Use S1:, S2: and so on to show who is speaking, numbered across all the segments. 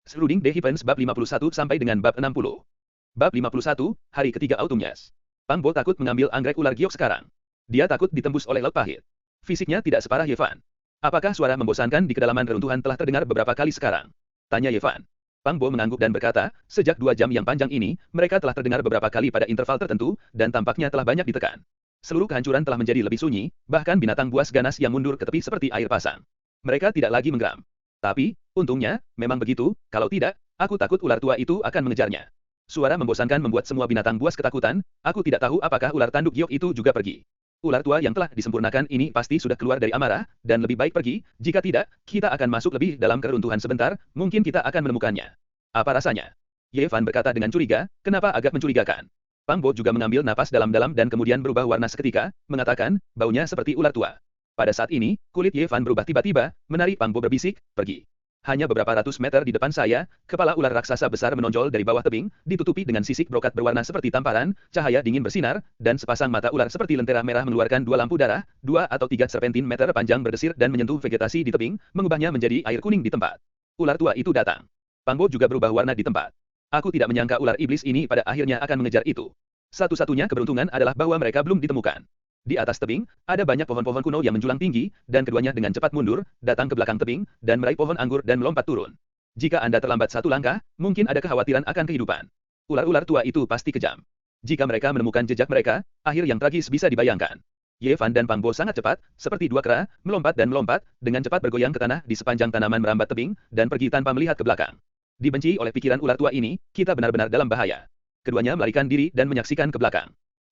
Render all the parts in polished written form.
S1: Seruding Defense bab 51 sampai dengan bab 60. Bab 51, hari ketiga autumnyas. Pang Bo takut mengambil anggrek ular giok sekarang. Dia takut ditembus oleh laut pahit. Fisiknya tidak separah Yevan. Apakah suara membosankan di kedalaman reruntuhan telah terdengar beberapa kali sekarang? Tanya Yevan. Pang Bo mengangguk dan berkata, sejak 2 jam yang panjang ini, mereka telah terdengar beberapa kali pada interval tertentu, dan tampaknya telah banyak ditekan. Seluruh kehancuran telah menjadi lebih sunyi, bahkan binatang buas ganas yang mundur ke tepi seperti air pasang. Mereka tidak lagi menggeram. Tapi, untungnya, memang begitu, kalau tidak, aku takut ular tua itu akan mengejarnya. Suara membosankan membuat semua binatang buas ketakutan, aku tidak tahu apakah ular tanduk giok itu juga pergi. Ular tua yang telah disempurnakan ini pasti sudah keluar dari amarah, dan lebih baik pergi, jika tidak, kita akan masuk lebih dalam keruntuhan sebentar, mungkin kita akan menemukannya. Apa rasanya? Yevan berkata dengan curiga, kenapa agak mencurigakan? Pang Bo juga mengambil napas dalam-dalam dan kemudian berubah warna seketika, mengatakan, baunya seperti ular tua. Pada saat ini, kulit Yevan berubah tiba-tiba, menari. Pang Bo berbisik, pergi. Hanya beberapa ratus meter di depan saya, kepala ular raksasa besar menonjol dari bawah tebing, ditutupi dengan sisik brokat berwarna seperti tamparan, cahaya dingin bersinar, dan sepasang mata ular seperti lentera merah mengeluarkan 2 lampu darah, 2 atau 3 serpentin meter panjang berdesir dan menyentuh vegetasi di tebing, mengubahnya menjadi air kuning di tempat. Ular tua itu datang. Pang Bo juga berubah warna di tempat. Aku tidak menyangka ular iblis ini pada akhirnya akan mengejar itu. Satu-satunya keberuntungan adalah bahwa mereka belum ditemukan. Di atas tebing, ada banyak pohon-pohon kuno yang menjulang tinggi, dan keduanya dengan cepat mundur, datang ke belakang tebing, dan meraih pohon anggur dan melompat turun. Jika Anda terlambat 1 langkah, mungkin ada kekhawatiran akan kehidupan. Ular-ular tua itu pasti kejam. Jika mereka menemukan jejak mereka, akhir yang tragis bisa dibayangkan. Yevan dan Pang Bo sangat cepat, seperti 2 kera, melompat dan melompat, dengan cepat bergoyang ke tanah di sepanjang tanaman merambat tebing, dan pergi tanpa melihat ke belakang. Dibenci oleh pikiran ular tua ini, kita benar-benar dalam bahaya. Keduanya melarikan diri dan menyaksikan ke belakang.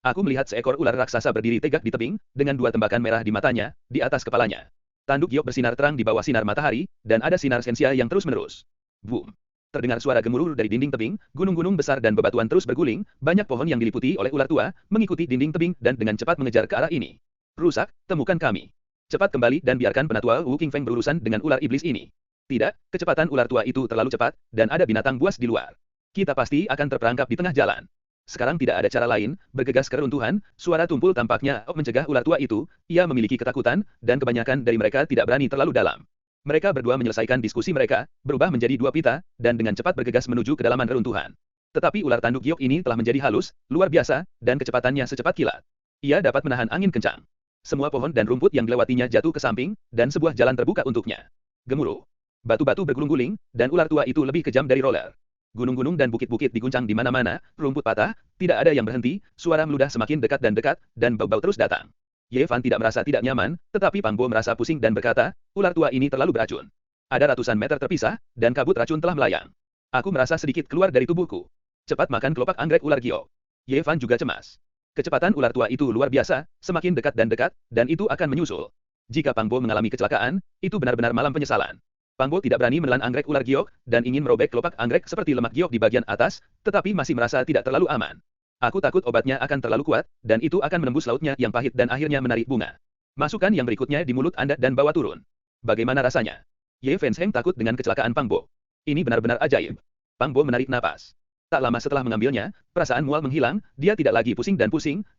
S1: Aku melihat seekor ular raksasa berdiri tegak di tebing, dengan 2 tembakan merah di matanya, di atas kepalanya. Tanduk giok bersinar terang di bawah sinar matahari, dan ada sinar sensia yang terus-menerus. Boom! Terdengar suara gemuruh dari dinding tebing, gunung-gunung besar dan bebatuan terus berguling, banyak pohon yang diliputi oleh ular tua, mengikuti dinding tebing dan dengan cepat mengejar ke arah ini. Rusak, temukan kami. Cepat kembali dan biarkan penatua Wu Qingfeng berurusan dengan ular iblis ini. Tidak, kecepatan ular tua itu terlalu cepat, dan ada binatang buas di luar. Kita pasti akan terperangkap di tengah jalan. Sekarang tidak ada cara lain, bergegas ke reruntuhan, suara tumpul tampaknya mencegah ular tua itu, ia memiliki ketakutan, dan kebanyakan dari mereka tidak berani terlalu dalam. Mereka berdua menyelesaikan diskusi mereka, berubah menjadi 2 pita, dan dengan cepat bergegas menuju kedalaman reruntuhan. Tetapi ular tanduk giok ini telah menjadi halus, luar biasa, dan kecepatannya secepat kilat. Ia dapat menahan angin kencang. Semua pohon dan rumput yang dilewatinya jatuh ke samping, dan sebuah jalan terbuka untuknya. Gemuruh. Batu-batu bergulung-guling, dan ular tua itu lebih kejam dari roller. Gunung-gunung dan bukit-bukit diguncang di mana-mana, rumput patah, tidak ada yang berhenti, suara meludah semakin dekat, dan bau-bau terus datang. Yevan tidak merasa tidak nyaman, tetapi Pang Bo merasa pusing dan berkata, ular tua ini terlalu beracun. Ada ratusan meter terpisah, dan kabut racun telah melayang. Aku merasa sedikit keluar dari tubuhku. Cepat makan kelopak anggrek ular giok. Yevan juga cemas. Kecepatan ular tua itu luar biasa, semakin dekat, dan itu akan menyusul. Jika Pang Bo mengalami kecelakaan, itu benar-benar malam penyesalan. Pang Bo tidak berani menelan anggrek ular giok, dan ingin merobek kelopak anggrek seperti lemak giok di bagian atas, tetapi masih merasa tidak terlalu aman. Aku takut obatnya akan terlalu kuat, dan itu akan menembus lautnya yang pahit dan akhirnya menarik bunga. Masukkan yang berikutnya di mulut Anda dan bawa turun. Bagaimana rasanya? Ye Fensheng takut dengan kecelakaan Pang Bo. Ini benar-benar ajaib. Pang Bo menarik napas. Tak lama setelah mengambilnya, perasaan mual menghilang, dia tidak lagi pusing,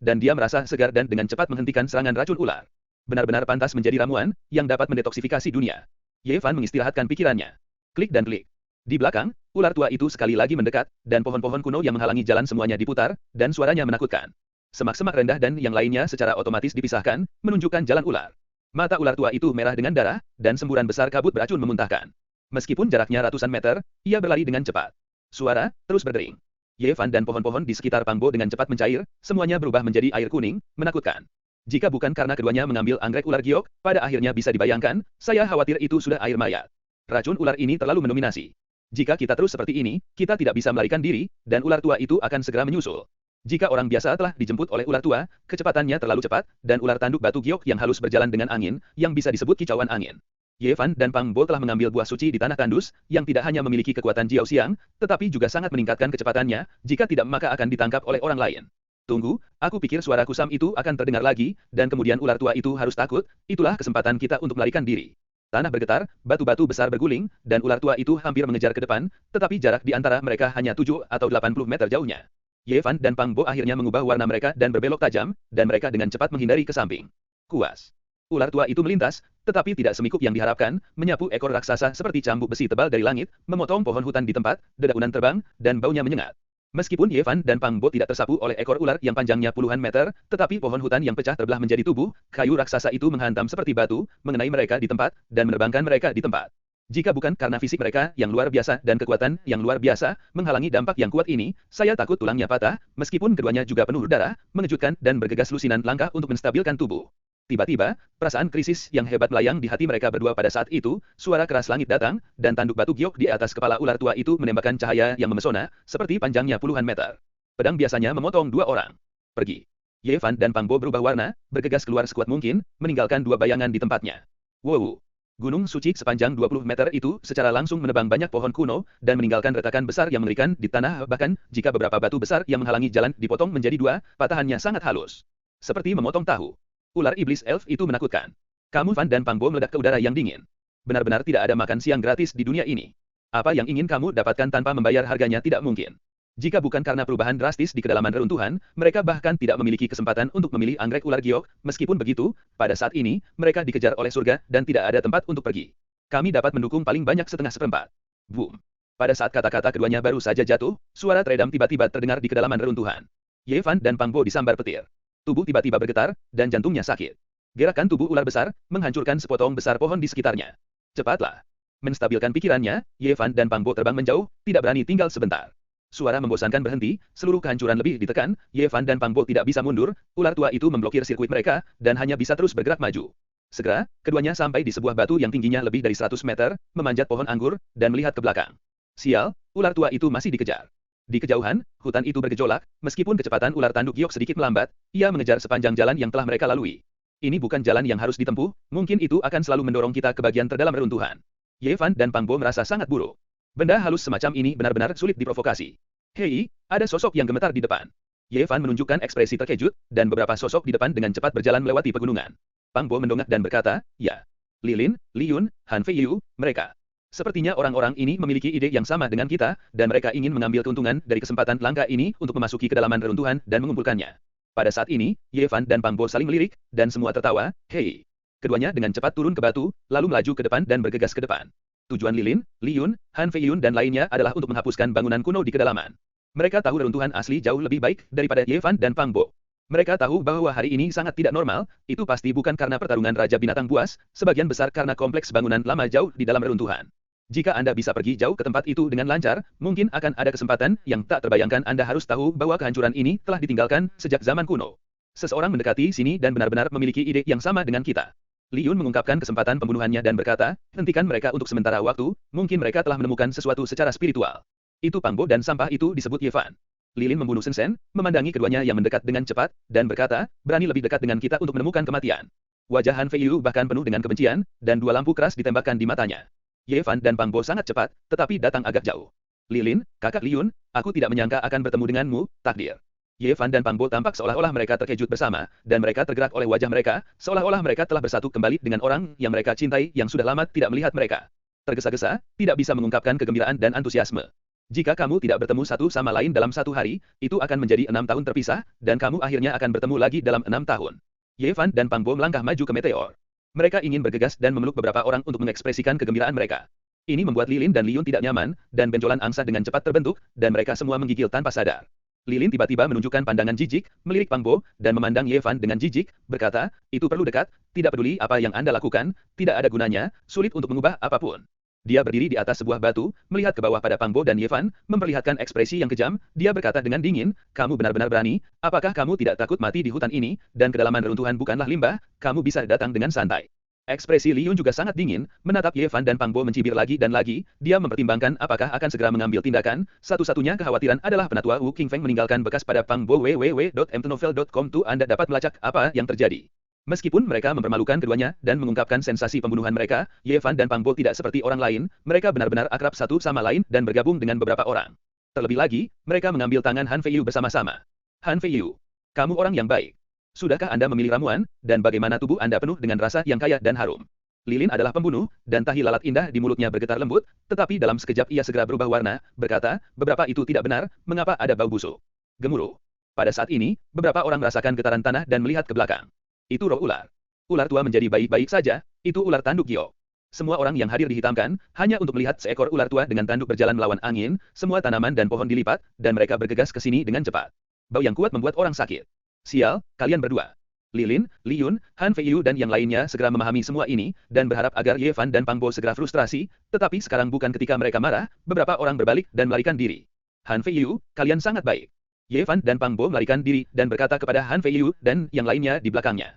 S1: dan dia merasa segar dan dengan cepat menghentikan serangan racun ular. Benar-benar pantas menjadi ramuan, yang dapat mendetoksifikasi dunia. Yevan mengistirahatkan pikirannya. Klik dan klik. Di belakang, ular tua itu sekali lagi mendekat, dan pohon-pohon kuno yang menghalangi jalan semuanya diputar, dan suaranya menakutkan. Semak-semak rendah dan yang lainnya secara otomatis dipisahkan, menunjukkan jalan ular. Mata ular tua itu merah dengan darah, dan semburan besar kabut beracun memuntahkan. Meskipun jaraknya ratusan meter, ia berlari dengan cepat. Suara terus berdering. Yevan dan pohon-pohon di sekitar Pang Bo dengan cepat mencair, semuanya berubah menjadi air kuning, menakutkan. Jika bukan karena keduanya mengambil anggrek ular giok, pada akhirnya bisa dibayangkan, saya khawatir itu sudah air mayat. Racun ular ini terlalu mendominasi. Jika kita terus seperti ini, kita tidak bisa melarikan diri, dan ular tua itu akan segera menyusul. Jika orang biasa telah dijemput oleh ular tua, kecepatannya terlalu cepat, dan ular tanduk batu giok yang halus berjalan dengan angin, yang bisa disebut kicauan angin. Yevan dan Pang Bo telah mengambil buah suci di tanah tandus, yang tidak hanya memiliki kekuatan Jiao Xiang, tetapi juga sangat meningkatkan kecepatannya, jika tidak maka akan ditangkap oleh orang lain. Tunggu, aku pikir suara kusam itu akan terdengar lagi, dan kemudian ular tua itu harus takut, itulah kesempatan kita untuk melarikan diri. Tanah bergetar, batu-batu besar berguling, dan ular tua itu hampir mengejar ke depan, tetapi jarak di antara mereka hanya 7 atau 80 meter jauhnya. Yevan dan Pang Bo akhirnya mengubah warna mereka dan berbelok tajam, dan mereka dengan cepat menghindari ke samping. Kuas. Ular tua itu melintas, tetapi tidak semikup yang diharapkan, menyapu ekor raksasa seperti cambuk besi tebal dari langit, memotong pohon hutan di tempat, dedaunan terbang, dan baunya menyengat. Meskipun Ye Fan dan Pang Bo tidak tersapu oleh ekor ular yang panjangnya puluhan meter, tetapi pohon hutan yang pecah terbelah menjadi tubuh, kayu raksasa itu menghantam seperti batu, mengenai mereka di tempat, dan menerbangkan mereka di tempat. Jika bukan karena fisik mereka yang luar biasa dan kekuatan yang luar biasa, menghalangi dampak yang kuat ini, saya takut tulangnya patah, meskipun keduanya juga penuh darah, mengejutkan dan bergegas lusinan langkah untuk menstabilkan tubuh. Tiba-tiba, perasaan krisis yang hebat melayang di hati mereka berdua pada saat itu, suara keras langit datang, dan tanduk batu giok di atas kepala ular tua itu menembakkan cahaya yang memesona, seperti panjangnya puluhan meter. Pedang biasanya memotong dua orang. Pergi. Ye Fan dan Pang Bo berubah warna, bergegas keluar sekuat mungkin, meninggalkan dua bayangan di tempatnya. Wow! Gunung suci sepanjang 20 meter itu secara langsung menebang banyak pohon kuno, dan meninggalkan retakan besar yang mengerikan di tanah, bahkan jika beberapa batu besar yang menghalangi jalan dipotong menjadi dua, patahannya sangat halus. Seperti memotong tahu. Ular iblis elf itu menakutkan. Kamu Fan dan Pang Bo meledak ke udara yang dingin. Benar-benar tidak ada makan siang gratis di dunia ini. Apa yang ingin kamu dapatkan tanpa membayar harganya tidak mungkin. Jika bukan karena perubahan drastis di kedalaman reruntuhan, mereka bahkan tidak memiliki kesempatan untuk memilih anggrek ular giok. Meskipun begitu, pada saat ini, mereka dikejar oleh surga dan tidak ada tempat untuk pergi. Kami dapat mendukung paling banyak setengah seperempat. Boom. Pada saat kata-kata keduanya baru saja jatuh, suara teredam tiba-tiba terdengar di kedalaman reruntuhan. Ye Fan dan Pang Bo disambar petir. Tubuh tiba-tiba bergetar, dan jantungnya sakit. Gerakan tubuh ular besar, menghancurkan sepotong besar pohon di sekitarnya. Cepatlah. Menstabilkan pikirannya, Ye Fan dan Pang Bo terbang menjauh, tidak berani tinggal sebentar. Suara membosankan berhenti, seluruh kehancuran lebih ditekan, Ye Fan dan Pang Bo tidak bisa mundur, ular tua itu memblokir sirkuit mereka, dan hanya bisa terus bergerak maju. Segera, keduanya sampai di sebuah batu yang tingginya lebih dari 100 meter, memanjat pohon anggur, dan melihat ke belakang. Sial, ular tua itu masih dikejar. Di kejauhan, hutan itu bergejolak, meskipun kecepatan ular tanduk giok sedikit melambat, ia mengejar sepanjang jalan yang telah mereka lalui. Ini bukan jalan yang harus ditempuh, mungkin itu akan selalu mendorong kita ke bagian terdalam reruntuhan. Ye Fan dan Pang Bo merasa sangat buruk. Benda halus semacam ini benar-benar sulit diprovokasi. Hei, ada sosok yang gemetar di depan. Ye Fan menunjukkan ekspresi terkejut, dan beberapa sosok di depan dengan cepat berjalan melewati pegunungan. Pang Bo mendongak dan berkata, ya. Lilin, Liyun, Han Feiyu, mereka. Sepertinya orang-orang ini memiliki ide yang sama dengan kita, dan mereka ingin mengambil keuntungan dari kesempatan langka ini untuk memasuki kedalaman reruntuhan dan mengumpulkannya. Pada saat ini, Ye Fan dan Pang Bo saling melirik, dan semua tertawa, hei. Keduanya dengan cepat turun ke batu, lalu melaju ke depan dan bergegas ke depan. Tujuan Lilin, Liyun, Han Feiyun dan lainnya adalah untuk menghapuskan bangunan kuno di kedalaman. Mereka tahu reruntuhan asli jauh lebih baik daripada Ye Fan dan Pang Bo. Mereka tahu bahwa hari ini sangat tidak normal, itu pasti bukan karena pertarungan Raja Binatang Buas, sebagian besar karena kompleks bangunan lama jauh di dalam reruntuhan. Jika Anda bisa pergi jauh ke tempat itu dengan lancar, mungkin akan ada kesempatan yang tak terbayangkan. Anda harus tahu bahwa kehancuran ini telah ditinggalkan sejak zaman kuno. Seseorang mendekati sini dan benar-benar memiliki ide yang sama dengan kita. Li Yun mengungkapkan kesempatan pembunuhannya dan berkata, hentikan mereka untuk sementara waktu, mungkin mereka telah menemukan sesuatu secara spiritual. Itu Pang Bo dan sampah itu disebut Ye Fan. Lilin membunuh Sen Sen, memandangi keduanya yang mendekat dengan cepat, dan berkata, berani lebih dekat dengan kita untuk menemukan kematian. Wajah Han Feiyu bahkan penuh dengan kebencian, dan dua lampu keras ditembakkan di matanya. Ye Fan dan Pang Bo sangat cepat, tetapi datang agak jauh. Lilin, kakak Li Yun, aku tidak menyangka akan bertemu denganmu, takdir. Ye Fan dan Pang Bo tampak seolah-olah mereka terkejut bersama, dan mereka tergerak oleh wajah mereka, seolah-olah mereka telah bersatu kembali dengan orang yang mereka cintai yang sudah lama tidak melihat mereka. Tergesa-gesa, tidak bisa mengungkapkan kegembiraan dan antusiasme. Jika kamu tidak bertemu satu sama lain dalam satu hari, itu akan menjadi 6 tahun terpisah, dan kamu akhirnya akan bertemu lagi dalam 6 tahun. Ye Fan dan Pang Bo melangkah maju ke Meteor. Mereka ingin bergegas dan memeluk beberapa orang untuk mengekspresikan kegembiraan mereka. Ini membuat Lilin dan Li Yun tidak nyaman, dan benjolan angsa dengan cepat terbentuk, dan mereka semua menggigil tanpa sadar. Lilin tiba-tiba menunjukkan pandangan jijik, melirik Pang Bo, dan memandang Ye Fan dengan jijik, berkata, itu perlu dekat, tidak peduli apa yang Anda lakukan, tidak ada gunanya, sulit untuk mengubah apapun. Dia berdiri di atas sebuah batu, melihat ke bawah pada Pang Bo dan Ye Fan, memperlihatkan ekspresi yang kejam, dia berkata dengan dingin, kamu benar-benar berani, apakah kamu tidak takut mati di hutan ini, dan kedalaman reruntuhan bukanlah limbah, kamu bisa datang dengan santai. Ekspresi Li Yun juga sangat dingin, menatap Ye Fan dan Pang Bo mencibir lagi dan lagi, dia mempertimbangkan apakah akan segera mengambil tindakan, satu-satunya kekhawatiran adalah penatua Wu Qingfeng meninggalkan bekas pada Pang Bo www.mtnovel.com tu Anda dapat melacak apa yang terjadi. Meskipun mereka mempermalukan keduanya dan mengungkapkan sensasi pembunuhan mereka, Ye Fan dan Pang Bo tidak seperti orang lain, mereka benar-benar akrab satu sama lain dan bergabung dengan beberapa orang. Terlebih lagi, mereka mengambil tangan Han Feiyu bersama-sama. Han Feiyu, kamu orang yang baik. Sudahkah Anda memilih ramuan, dan bagaimana tubuh Anda penuh dengan rasa yang kaya dan harum? Lilin adalah pembunuh, dan tahi lalat indah di mulutnya bergetar lembut, tetapi dalam sekejap ia segera berubah warna, berkata, beberapa itu tidak benar, mengapa ada bau busuk? Gemuruh. Pada saat ini, beberapa orang merasakan getaran tanah dan melihat ke belakang. Itu roh ular. Ular tua menjadi baik-baik saja, Itu ular tanduk giok. Semua orang yang hadir dihitamkan, hanya untuk melihat seekor ular tua dengan tanduk berjalan melawan angin, semua tanaman dan pohon dilipat, dan mereka bergegas ke sini dengan cepat. Bau yang kuat membuat orang sakit. Sial, kalian berdua. Lilin, Liyun, Han Feiyu dan yang lainnya segera memahami semua ini, dan berharap agar Ye Fan dan Pang Bo segera frustrasi, tetapi sekarang bukan ketika mereka marah, beberapa orang berbalik dan melarikan diri. Han Feiyu, kalian sangat baik. Ye Fan dan Pang Bo melarikan diri dan berkata kepada Han Feiyu dan yang lainnya di belakangnya.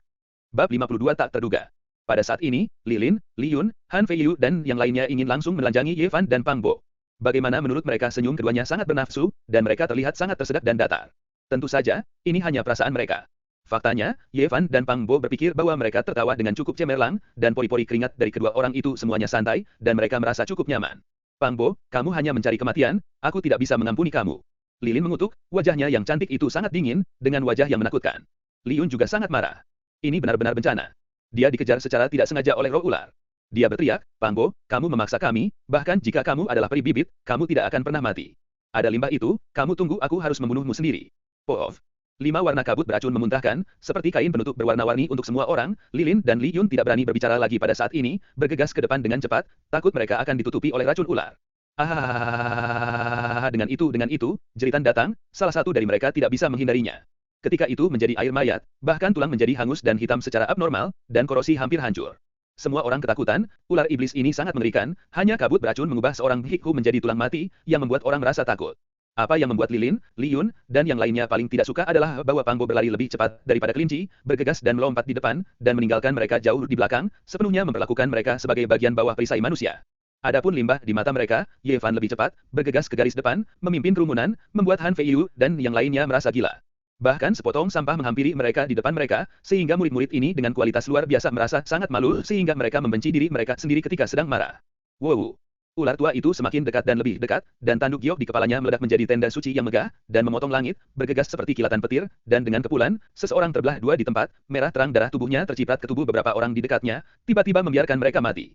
S1: Bab 52 tak terduga. Pada saat ini, Lilin, Liyun, Han Feiyu dan yang lainnya ingin langsung menelanjangi Ye Fan dan Pang Bo. Bagaimana menurut mereka senyum keduanya sangat bernafsu, dan mereka terlihat sangat tersedak dan datar. Tentu saja, ini hanya perasaan mereka. Faktanya, Ye Fan dan Pang Bo berpikir bahwa mereka tertawa dengan cukup cemerlang, dan pori-pori keringat dari kedua orang itu semuanya santai, dan mereka merasa cukup nyaman. Pang Bo, kamu hanya mencari kematian, aku tidak bisa mengampuni kamu. Lilin mengutuk, wajahnya yang cantik itu sangat dingin, dengan wajah yang menakutkan. Liyun juga sangat marah. Ini benar-benar bencana. Dia dikejar secara tidak sengaja oleh roh ular. Dia berteriak, Pang Bo, kamu memaksa kami, bahkan jika kamu adalah peri bibit, kamu tidak akan pernah mati. Ada limbah itu, kamu tunggu aku harus membunuhmu sendiri. Poof. 5 warna kabut beracun memuntahkan, seperti kain penutup berwarna-warni untuk semua orang, Lilin dan Liyun tidak berani berbicara lagi pada saat ini, bergegas ke depan dengan cepat, takut mereka akan ditutupi oleh racun ular. Dengan itu, jeritan datang, salah satu dari mereka tidak bisa menghindarinya. Ketika itu menjadi air mayat, bahkan tulang menjadi hangus dan hitam secara abnormal, dan korosi hampir hancur. Semua orang ketakutan, ular iblis ini sangat mengerikan, hanya kabut beracun mengubah seorang hikhu menjadi tulang mati, yang membuat orang merasa takut. Apa yang membuat Lilin, Liyun, dan yang lainnya paling tidak suka adalah bahwa Pang Bo berlari lebih cepat daripada kelinci, bergegas dan melompat di depan, dan meninggalkan mereka jauh di belakang, sepenuhnya memperlakukan mereka sebagai bagian bawah perisai manusia. Adapun limbah di mata mereka, Ye Fan lebih cepat, bergegas ke garis depan, memimpin kerumunan, membuat Han Feiyu dan yang lainnya merasa gila. Bahkan sepotong sampah menghampiri mereka di depan mereka, sehingga murid-murid ini dengan kualitas luar biasa merasa sangat malu sehingga mereka membenci diri mereka sendiri ketika sedang marah. Wow! Ular tua itu semakin dekat dan lebih dekat, dan tanduk giok di kepalanya meledak menjadi tenda suci yang megah, dan memotong langit, bergegas seperti kilatan petir, dan dengan kepulan, seseorang terbelah dua di tempat, merah terang darah tubuhnya terciprat ke tubuh beberapa orang di dekatnya, tiba-tiba membiarkan mereka mati.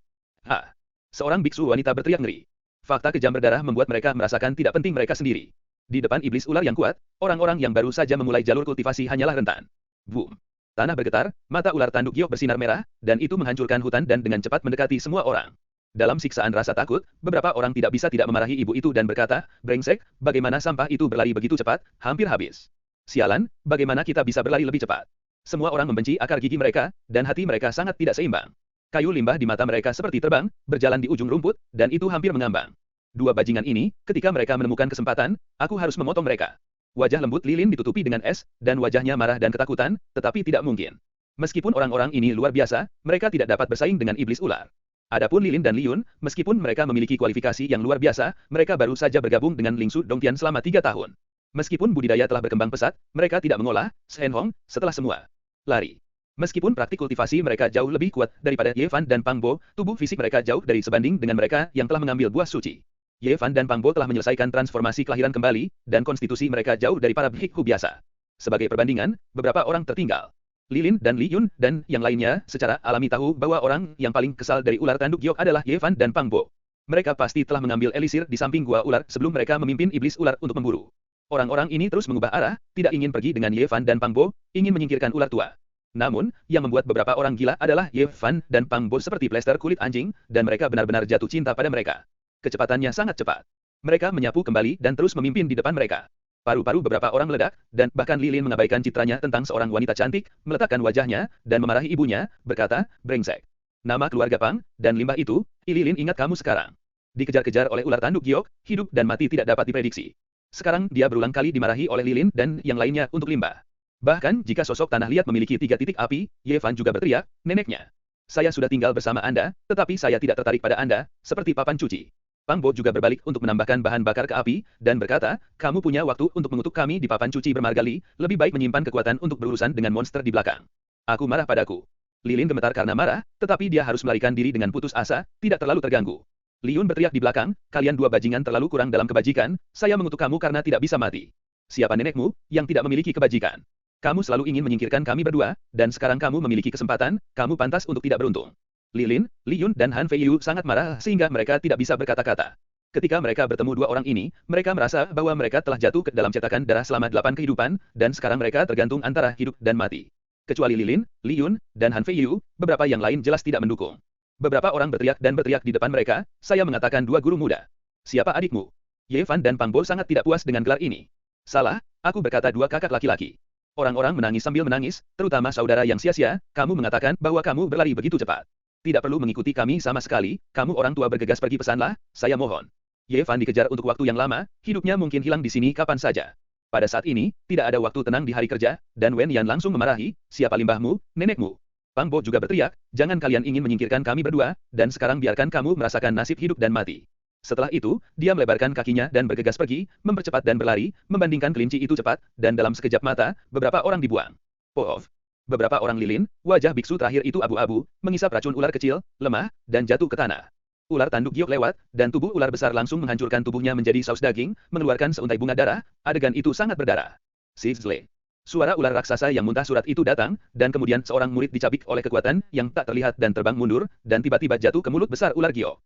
S1: Seorang biksu wanita berteriak ngeri. Fakta kejam berdarah membuat mereka merasakan tidak penting mereka sendiri. Di depan iblis ular yang kuat, orang-orang yang baru saja memulai jalur kultivasi hanyalah rentan. Boom! Tanah bergetar, mata ular tanduk giok bersinar merah, dan itu menghancurkan hutan dan dengan cepat mendekati semua orang. Dalam siksaan rasa takut, beberapa orang tidak bisa tidak memarahi ibu itu dan berkata, brengsek, bagaimana sampah itu berlari begitu cepat, hampir habis. Sialan, bagaimana kita bisa berlari lebih cepat? Semua orang membenci akar gigi mereka, dan hati mereka sangat tidak seimbang. Kayu limbah di mata mereka seperti terbang, berjalan di ujung rumput, dan itu hampir mengambang. Dua bajingan ini, ketika mereka menemukan kesempatan, aku harus memotong mereka. Wajah lembut Lilin ditutupi dengan es, dan wajahnya marah dan ketakutan, tetapi tidak mungkin. Meskipun orang-orang ini luar biasa, mereka tidak dapat bersaing dengan iblis ular. Adapun Lilin dan Liyun, meskipun mereka memiliki kualifikasi yang luar biasa, mereka baru saja bergabung dengan Lingsu Dongtian selama 3 tahun. Meskipun budidaya telah berkembang pesat, mereka tidak mengolah, Shen Hong, setelah semua. Lari. Meskipun praktik kultivasi mereka jauh lebih kuat daripada Ye Fan dan Pang Bo, tubuh fisik mereka jauh dari sebanding dengan mereka yang telah mengambil buah suci. Ye Fan dan Pang Bo telah menyelesaikan transformasi kelahiran kembali, dan konstitusi mereka jauh dari para bhikkhu biasa. Sebagai perbandingan, beberapa orang tertinggal. Lilin dan Liyun dan yang lainnya secara alami tahu bahwa orang yang paling kesal dari ular tanduk giok adalah Ye Fan dan Pang Bo. Mereka pasti telah mengambil elisir di samping gua ular sebelum mereka memimpin iblis ular untuk memburu. Orang-orang ini terus mengubah arah, tidak ingin pergi dengan Ye Fan dan Pang Bo, ingin menyingkirkan ular tua. Namun, yang membuat beberapa orang gila adalah Ye Fan dan Pang Bo seperti plester kulit anjing, dan mereka benar-benar jatuh cinta pada mereka. Kecepatannya sangat cepat. Mereka menyapu kembali dan terus memimpin di depan mereka. Paru-paru beberapa orang meledak, dan bahkan Lilin mengabaikan citranya tentang seorang wanita cantik, meletakkan wajahnya, dan memarahi ibunya, berkata, brengsek. Nama keluarga Pang, dan limbah itu, Lilin ingat kamu sekarang. Dikejar-kejar oleh ular tanduk giok, hidup dan mati tidak dapat diprediksi. Sekarang dia berulang kali dimarahi oleh Lilin dan yang lainnya untuk limbah. Bahkan jika sosok tanah liat memiliki 3 titik api, Ye Fan juga berteriak, neneknya. Saya sudah tinggal bersama Anda, tetapi saya tidak tertarik pada Anda, seperti papan cuci. Pang Bo juga berbalik untuk menambahkan bahan bakar ke api, dan berkata, kamu punya waktu untuk mengutuk kami di papan cuci bermarga-li, lebih baik menyimpan kekuatan untuk berurusan dengan monster di belakang. Aku marah padaku. Lilin gemetar karena marah, tetapi dia harus melarikan diri dengan putus asa, tidak terlalu terganggu. Liyun berteriak di belakang, kalian dua bajingan terlalu kurang dalam kebajikan, saya mengutuk kamu karena tidak bisa mati. Siapa nenekmu, yang tidak memiliki kebajikan? Kamu selalu ingin menyingkirkan kami berdua, dan sekarang kamu memiliki kesempatan, kamu pantas untuk tidak beruntung. Lilin, Liyun dan Han Feiyu sangat marah sehingga mereka tidak bisa berkata-kata. Ketika mereka bertemu dua orang ini, mereka merasa bahwa mereka telah jatuh ke dalam cetakan darah selama 8 kehidupan, dan sekarang mereka tergantung antara hidup dan mati. Kecuali Lilin, Li Yun, dan Han Feiyu, beberapa yang lain jelas tidak mendukung. Beberapa orang berteriak dan berteriak di depan mereka, saya mengatakan dua guru muda. Siapa adikmu? Ye Fan dan Pang Bo sangat tidak puas dengan gelar ini. Salah, aku berkata dua kakak laki-laki. Orang-orang menangis sambil menangis, terutama saudara yang sia-sia, kamu mengatakan bahwa kamu berlari begitu cepat. Tidak perlu mengikuti kami sama sekali, kamu orang tua bergegas pergi pesanlah, saya mohon. Ye Fan dikejar untuk waktu yang lama, hidupnya mungkin hilang di sini kapan saja. Pada saat ini, tidak ada waktu tenang di hari kerja, dan Wen Yan langsung memarahi, siapa limbahmu, nenekmu. Pang Bo juga berteriak, jangan kalian ingin menyingkirkan kami berdua, dan sekarang biarkan kamu merasakan nasib hidup dan mati. Setelah itu, dia melebarkan kakinya dan bergegas pergi, mempercepat dan berlari, membandingkan kelinci itu cepat, dan dalam sekejap mata, beberapa orang dibuang. Poof. Beberapa orang lilin, wajah biksu terakhir itu abu-abu, mengisap racun ular kecil, lemah, dan jatuh ke tanah. Ular tanduk giok lewat, dan tubuh ular besar langsung menghancurkan tubuhnya menjadi saus daging, mengeluarkan seuntai bunga darah, adegan itu sangat berdarah. Sizzle. Suara ular raksasa yang muntah surat itu datang, dan kemudian seorang murid dicabik oleh kekuatan yang tak terlihat dan terbang mundur, dan tiba-tiba jatuh ke mulut besar ular giok.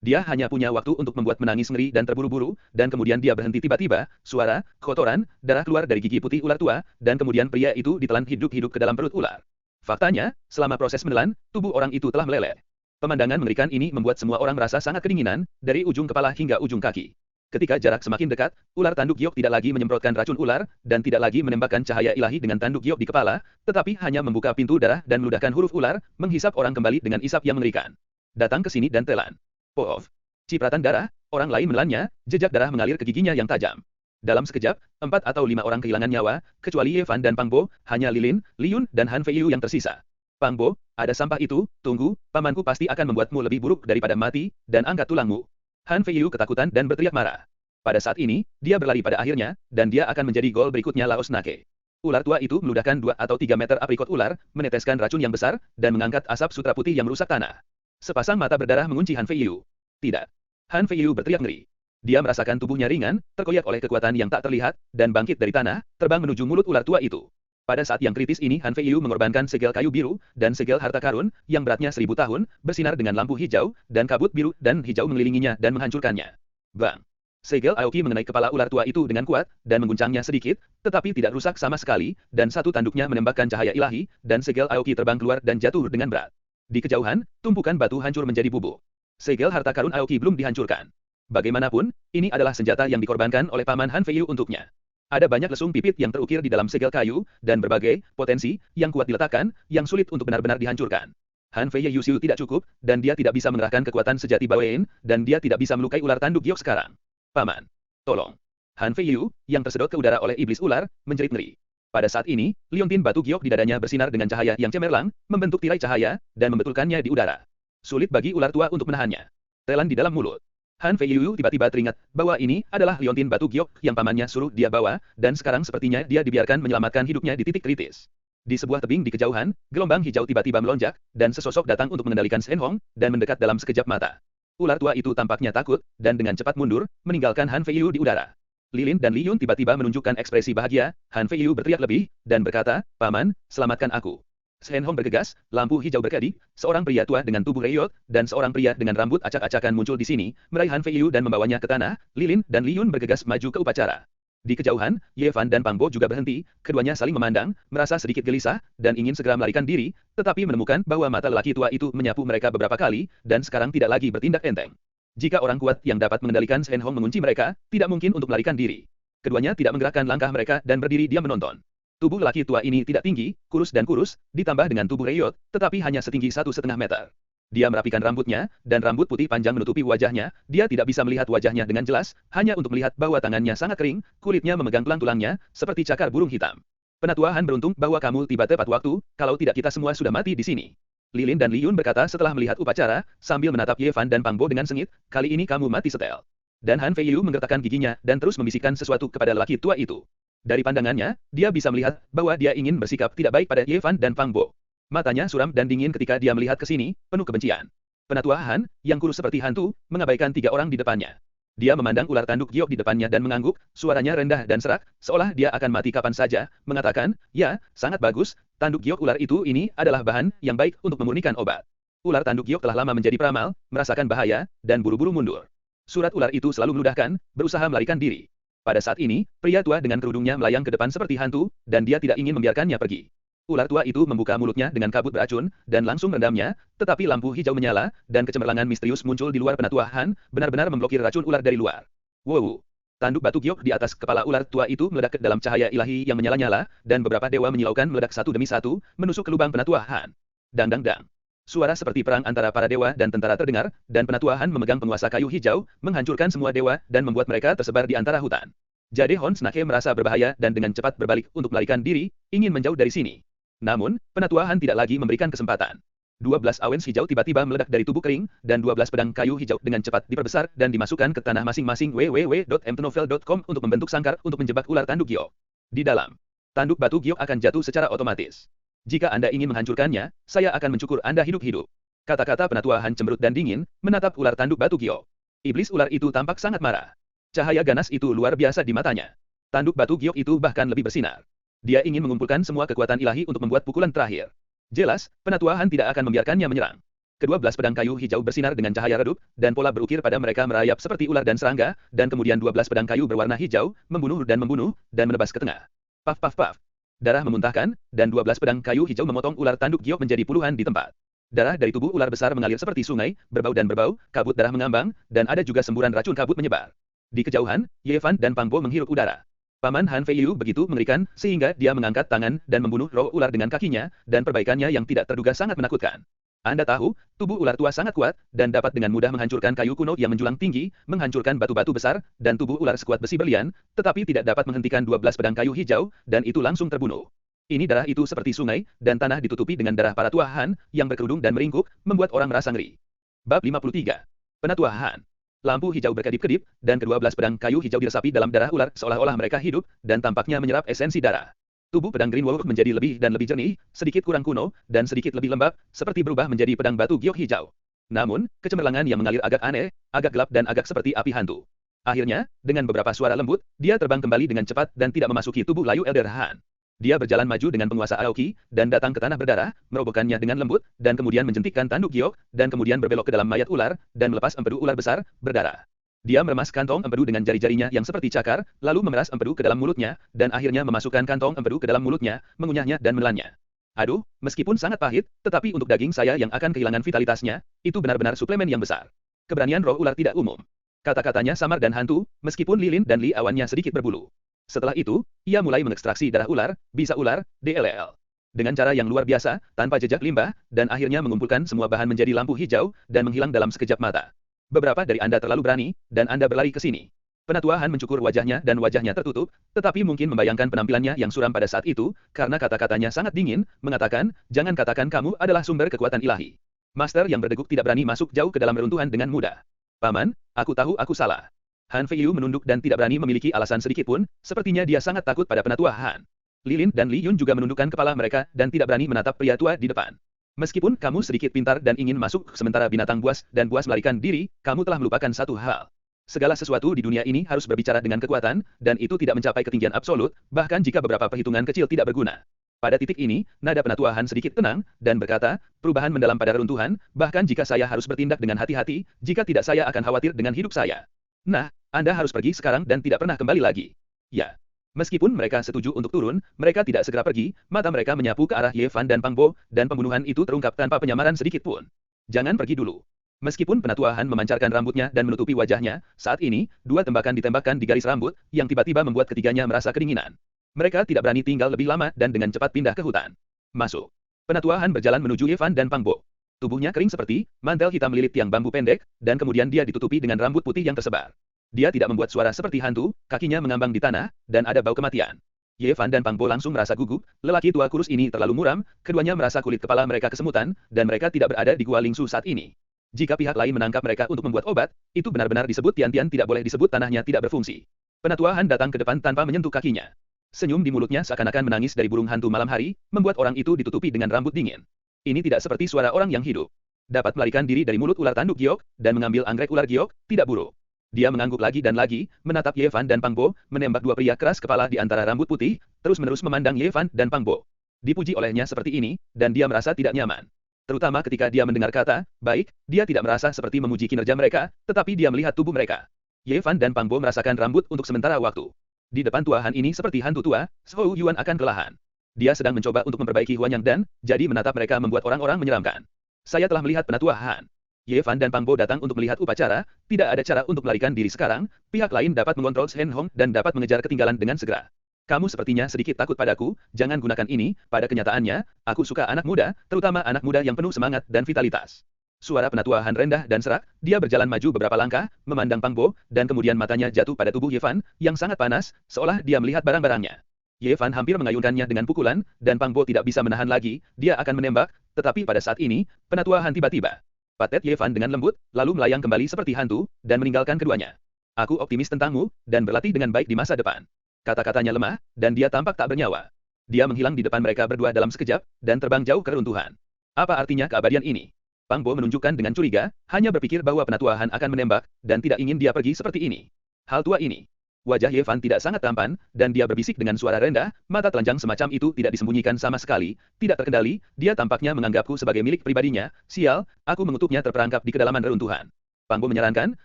S1: Dia hanya punya waktu untuk membuat menangis ngeri dan terburu-buru, dan kemudian dia berhenti tiba-tiba, suara, kotoran, darah keluar dari gigi putih ular tua, dan kemudian pria itu ditelan hidup-hidup ke dalam perut ular. Faktanya, selama proses menelan, tubuh orang itu telah meleleh. Pemandangan mengerikan ini membuat semua orang merasa sangat kedinginan, dari ujung kepala hingga ujung kaki. Ketika jarak semakin dekat, ular tanduk giok tidak lagi menyemprotkan racun ular, dan tidak lagi menembakkan cahaya ilahi dengan tanduk giok di kepala, tetapi hanya membuka pintu darah dan meludahkan huruf ular, menghisap orang kembali dengan isap yang mengerikan. Datang ke sini dan telan. Poof. Cipratan darah, orang lain menelannya, jejak darah mengalir ke giginya yang tajam. Dalam sekejap, 4 atau 5 orang kehilangan nyawa, kecuali Ye Fan dan Pang Bo, hanya Lilin, Li Yun, dan Han Feiyu yang tersisa. Pang Bo, ada sampah itu, tunggu, pamanku pasti akan membuatmu lebih buruk daripada mati, dan angkat tulangmu. Han Feiyu ketakutan dan berteriak marah. Pada saat ini, dia berlari pada akhirnya, dan dia akan menjadi gol berikutnya Laos Nake. Ular tua itu meludahkan 2 atau 3 meter aprikot ular, meneteskan racun yang besar, dan mengangkat asap sutra putih yang merusak tanah. Sepasang mata berdarah mengunci Han Feiyu. Tidak. Han Feiyu berteriak ngeri. Dia merasakan tubuhnya ringan, terkoyak oleh kekuatan yang tak terlihat, dan bangkit dari tanah, terbang menuju mulut ular tua itu. Pada saat yang kritis ini Han Feiyu mengorbankan segel kayu biru, dan segel harta karun, yang beratnya 1000 tahun, bersinar dengan lampu hijau, dan kabut biru dan hijau mengelilinginya dan menghancurkannya. Bang! Segel Aoki mengenai kepala ular tua itu dengan kuat, dan mengguncangnya sedikit, tetapi tidak rusak sama sekali, dan satu tanduknya menembakkan cahaya ilahi, dan segel Aoki terbang keluar dan jatuh dengan berat. Di kejauhan, tumpukan batu hancur menjadi bubuk. Segel harta karun Aoki belum dihancurkan. Bagaimanapun, ini adalah senjata yang dikorbankan oleh paman Han Feiyu untuknya. Ada banyak lesung pipit yang terukir di dalam segel kayu, dan berbagai potensi yang kuat diletakkan, yang sulit untuk benar-benar dihancurkan. Han Feiyu tidak cukup, dan dia tidak bisa mengerahkan kekuatan sejati Baoyin, dan dia tidak bisa melukai ular tanduk giok sekarang. Paman, tolong. Han Feiyu, yang tersedot ke udara oleh iblis ular, menjerit ngeri. Pada saat ini, liontin batu giok di dadanya bersinar dengan cahaya yang cemerlang, membentuk tirai cahaya, dan membetulkannya di udara. Sulit bagi ular tua untuk menahannya. Telan di dalam mulut. Han Feiyu tiba-tiba teringat bahwa ini adalah liontin batu giok yang pamannya suruh dia bawa, dan sekarang sepertinya dia dibiarkan menyelamatkan hidupnya di titik kritis. Di sebuah tebing di kejauhan, gelombang hijau tiba-tiba melonjak, dan sesosok datang untuk mengendalikan Shen Hong, dan mendekat dalam sekejap mata. Ular tua itu tampaknya takut, dan dengan cepat mundur, meninggalkan Han Feiyu di udara. Lilin dan Li Yun tiba-tiba menunjukkan ekspresi bahagia, Han Feiyu berteriak lebih, dan berkata, Paman, selamatkan aku. Shen Hong bergegas, lampu hijau berkedip, seorang pria tua dengan tubuh reyot, dan seorang pria dengan rambut acak-acakan muncul di sini, meraih Han Feiyu dan membawanya ke tanah. Lilin dan Li Yun bergegas maju ke upacara. Di kejauhan, Ye Fan dan Pang Bo juga berhenti, keduanya saling memandang, merasa sedikit gelisah, dan ingin segera melarikan diri, tetapi menemukan bahwa mata lelaki tua itu menyapu mereka beberapa kali, dan sekarang tidak lagi bertindak enteng. Jika orang kuat yang dapat mengendalikan Shen Hong mengunci mereka, tidak mungkin untuk melarikan diri. Keduanya tidak menggerakkan langkah mereka dan berdiri diam menonton. Tubuh lelaki tua ini tidak tinggi, kurus, ditambah dengan tubuh reyot, tetapi hanya setinggi 1,5 meter. Dia merapikan rambutnya, dan rambut putih panjang menutupi wajahnya, dia tidak bisa melihat wajahnya dengan jelas, hanya untuk melihat bahwa tangannya sangat kering, kulitnya memegang tulang-tulangnya, seperti cakar burung hitam. Penatua Han beruntung bahwa kamu tiba tepat waktu, kalau tidak kita semua sudah mati di sini. Lilin dan Li Yun berkata setelah melihat upacara, sambil menatap Ye Fan dan Pang Bo dengan sengit, kali ini kamu mati setel. Dan Han Feiyu menggertakkan giginya, dan terus membisikkan sesuatu kepada lelaki tua itu. Dari pandangannya, dia bisa melihat bahwa dia ingin bersikap tidak baik pada Ye Fan dan Pang Bo. Matanya suram dan dingin ketika dia melihat ke sini, penuh kebencian. Penatua Han, yang kurus seperti hantu, mengabaikan 3 orang di depannya. Dia memandang ular tanduk giok di depannya dan mengangguk, suaranya rendah dan serak, seolah dia akan mati kapan saja, mengatakan, ya, sangat bagus, tanduk giok ular itu ini adalah bahan yang baik untuk memurnikan obat. Ular tanduk giok telah lama menjadi peramal, merasakan bahaya, dan buru-buru mundur. Surat ular itu selalu meludahkan, berusaha melarikan diri. Pada saat ini, pria tua dengan kerudungnya melayang ke depan seperti hantu, dan dia tidak ingin membiarkannya pergi. Ular tua itu membuka mulutnya dengan kabut beracun, dan langsung merendamnya, tetapi lampu hijau menyala, dan kecemerlangan misterius muncul di luar penatua Han, benar-benar memblokir racun ular dari luar. Wow! Tanduk batu giok di atas kepala ular tua itu meledak ke dalam cahaya ilahi yang menyala-nyala, dan beberapa dewa menyilaukan meledak satu demi satu, menusuk ke lubang penatua Han. Dang dang dang. Suara seperti perang antara para dewa dan tentara terdengar, dan penatua Han memegang penguasa kayu hijau, menghancurkan semua dewa, dan membuat mereka tersebar di antara hutan. Jade Hon Snake merasa berbahaya dan dengan cepat berbalik untuk melarikan diri, ingin menjauh dari sini. Namun, penatua Han tidak lagi memberikan kesempatan. 12 awens hijau tiba-tiba meledak dari tubuh kering, dan 12 pedang kayu hijau dengan cepat diperbesar dan dimasukkan ke tanah masing-masing www.mtnovel.com untuk membentuk sangkar untuk menjebak ular tanduk giok. Di dalam, tanduk batu giok akan jatuh secara otomatis. Jika Anda ingin menghancurkannya, saya akan mencukur Anda hidup-hidup. Kata-kata penatua Han cemberut dan dingin, menatap ular tanduk batu giok. Iblis ular itu tampak sangat marah. Cahaya ganas itu luar biasa di matanya. Tanduk batu giok itu bahkan lebih bersinar. Dia ingin mengumpulkan semua kekuatan ilahi untuk membuat pukulan terakhir. Jelas, penatua Han tidak akan membiarkannya menyerang. Ke-12 pedang kayu hijau bersinar dengan cahaya redup, dan pola berukir pada mereka merayap seperti ular dan serangga, dan kemudian 12 pedang kayu berwarna hijau, membunuh, dan menebas ke tengah. Paf paf paf. Darah memuntahkan, dan 12 pedang kayu hijau memotong ular tanduk giok menjadi puluhan di tempat. Darah dari tubuh ular besar mengalir seperti sungai, berbau, kabut darah mengambang, dan ada juga semburan racun kabut menyebar. Di kejauhan, Ye Fan dan Pang Bo menghirup udara. Paman Han Fei Yu begitu mengerikan, sehingga dia mengangkat tangan dan membunuh roh ular dengan kakinya, dan perbaikannya yang tidak terduga sangat menakutkan. Anda tahu, tubuh ular tua sangat kuat, dan dapat dengan mudah menghancurkan kayu kuno yang menjulang tinggi, menghancurkan batu-batu besar, dan tubuh ular sekuat besi berlian, tetapi tidak dapat menghentikan 12 pedang kayu hijau, dan itu langsung terbunuh. Ini darah itu seperti sungai, dan tanah ditutupi dengan darah para tua Han, yang berkerudung dan meringkuk, membuat orang merasa ngeri. Bab 53. Penatua Han. Lampu hijau berkedip-kedip, dan ke-12 pedang kayu hijau diresapi dalam darah ular seolah-olah mereka hidup, dan tampaknya menyerap esensi darah. Tubuh pedang Green Wolf menjadi lebih dan lebih jernih, sedikit kurang kuno, dan sedikit lebih lembab, seperti berubah menjadi pedang batu giok hijau. Namun, kecemerlangan yang mengalir agak aneh, agak gelap dan agak seperti api hantu. Akhirnya, dengan beberapa suara lembut, dia terbang kembali dengan cepat dan tidak memasuki tubuh layu Elder Han. Dia berjalan maju dengan penguasa Aoki, dan datang ke tanah berdarah, merobohkannya dengan lembut, dan kemudian menjentikkan tanduk giok, dan kemudian berbelok ke dalam mayat ular, dan melepas empedu ular besar, berdarah. Dia meremas kantong empedu dengan jari-jarinya yang seperti cakar, lalu memeras empedu ke dalam mulutnya, dan akhirnya memasukkan kantong empedu ke dalam mulutnya, mengunyahnya dan menelannya. Aduh, meskipun sangat pahit, tetapi untuk daging saya yang akan kehilangan vitalitasnya, itu benar-benar suplemen yang besar. Keberanian roh ular tidak umum. Kata-katanya samar dan hantu, meskipun lilin dan li awannya sedikit berbulu. Setelah itu, ia mulai mengekstraksi darah ular, bisa ular, DLL. Dengan cara yang luar biasa, tanpa jejak limbah, dan akhirnya mengumpulkan semua bahan menjadi lampu hijau, dan menghilang dalam sekejap mata. Beberapa dari Anda terlalu berani, dan Anda berlari ke sini. Penatua Han mencukur wajahnya dan wajahnya tertutup, tetapi mungkin membayangkan penampilannya yang suram pada saat itu, karena kata-katanya sangat dingin, mengatakan, jangan katakan kamu adalah sumber kekuatan ilahi. Master yang berdeguk tidak berani masuk jauh ke dalam reruntuhan dengan mudah. Paman, aku tahu aku salah. Han Fei Yu menunduk dan tidak berani memiliki alasan sedikit pun, sepertinya dia sangat takut pada penatua Han. Lilin dan Li Yun juga menundukkan kepala mereka dan tidak berani menatap pria tua di depan. Meskipun kamu sedikit pintar dan ingin masuk sementara binatang buas dan buas melarikan diri, kamu telah melupakan satu hal. Segala sesuatu di dunia ini harus berbicara dengan kekuatan, dan itu tidak mencapai ketinggian absolut, bahkan jika beberapa perhitungan kecil tidak berguna. Pada titik ini, nada penatua Han sedikit tenang, dan berkata, perubahan mendalam pada reruntuhan, bahkan jika saya harus bertindak dengan hati-hati, jika tidak saya akan khawatir dengan hidup saya. Nah, Anda harus pergi sekarang dan tidak pernah kembali lagi. Ya. Meskipun mereka setuju untuk turun, mereka tidak segera pergi, mata mereka menyapu ke arah Ye Fan dan Pang Bo, dan pembunuhan itu terungkap tanpa penyamaran sedikit pun. Jangan pergi dulu. Meskipun penatua Han memancarkan rambutnya dan menutupi wajahnya, saat ini, 2 tembakan ditembakkan di garis rambut, yang tiba-tiba membuat ketiganya merasa kedinginan. Mereka tidak berani tinggal lebih lama dan dengan cepat pindah ke hutan. Masuk. Penatua Han berjalan menuju Ye Fan dan Pang Bo. Tubuhnya kering seperti mantel hitam melilit tiang bambu pendek, dan kemudian dia ditutupi dengan rambut putih yang tersebar. Dia tidak membuat suara seperti hantu, kakinya mengambang di tanah, dan ada bau kematian. Ye Fan dan Pang Bo langsung merasa gugup, lelaki tua kurus ini terlalu muram, keduanya merasa kulit kepala mereka kesemutan, dan mereka tidak berada di Gua Lingsu saat ini. Jika pihak lain menangkap mereka untuk membuat obat, itu benar-benar disebut Tian-Tian tidak boleh disebut tanahnya tidak berfungsi. Penatua Han datang ke depan tanpa menyentuh kakinya. Senyum di mulutnya seakan-akan menangis dari burung hantu malam hari, membuat orang itu ditutupi dengan rambut dingin. Ini tidak seperti suara orang yang hidup. Dapat melarikan diri dari mulut ular tanduk giok, dan mengambil anggrek ular giok, tidak buruk. Dia mengangguk lagi dan lagi, menatap Ye Fan dan Pang Bo, menembak 2 pria keras kepala di antara rambut putih, terus-menerus memandang Ye Fan dan Pang Bo. Dipuji olehnya seperti ini, dan dia merasa tidak nyaman. Terutama ketika dia mendengar kata, baik, dia tidak merasa seperti memuji kinerja mereka, tetapi dia melihat tubuh mereka. Ye Fan dan Pang Bo merasakan rambut untuk sementara waktu. Di depan tua Han ini seperti hantu tua, Shou Yuan akan kelelahan. Dia sedang mencoba untuk memperbaiki Huanyang dan, jadi menatap mereka membuat orang-orang menyeramkan. Saya telah melihat penatua Han. Ye Fan dan Pang Bo datang untuk melihat upacara, tidak ada cara untuk melarikan diri sekarang, pihak lain dapat mengontrol Shen Hong dan dapat mengejar ketinggalan dengan segera. Kamu sepertinya sedikit takut padaku, jangan gunakan ini, pada kenyataannya, aku suka anak muda, terutama anak muda yang penuh semangat dan vitalitas. Suara penatua Han rendah dan serak, dia berjalan maju beberapa langkah, memandang Pang Bo, dan kemudian matanya jatuh pada tubuh Ye Fan, yang sangat panas, seolah dia melihat barang-barangnya. Ye Fan hampir mengayunkannya dengan pukulan, dan Pang Bo tidak bisa menahan lagi, dia akan menembak, tetapi pada saat ini, penatua Han tiba-tiba patet Ye Fan dengan lembut, lalu melayang kembali seperti hantu, dan meninggalkan keduanya. Aku optimis tentangmu, dan berlatih dengan baik di masa depan. Kata-katanya lemah, dan dia tampak tak bernyawa. Dia menghilang di depan mereka berdua dalam sekejap, dan terbang jauh ke reruntuhan. Apa artinya keabadian ini? Pang Bo menunjukkan dengan curiga, hanya berpikir bahwa penatua Han akan menembak, dan tidak ingin dia pergi seperti ini. Hal tua ini. Wajah Ye Fan tidak sangat tampan, dan dia berbisik dengan suara rendah, mata telanjang semacam itu tidak disembunyikan sama sekali, tidak terkendali, dia tampaknya menganggapku sebagai milik pribadinya, sial, aku mengutuknya terperangkap di kedalaman reruntuhan. Pang Bo menyarankan,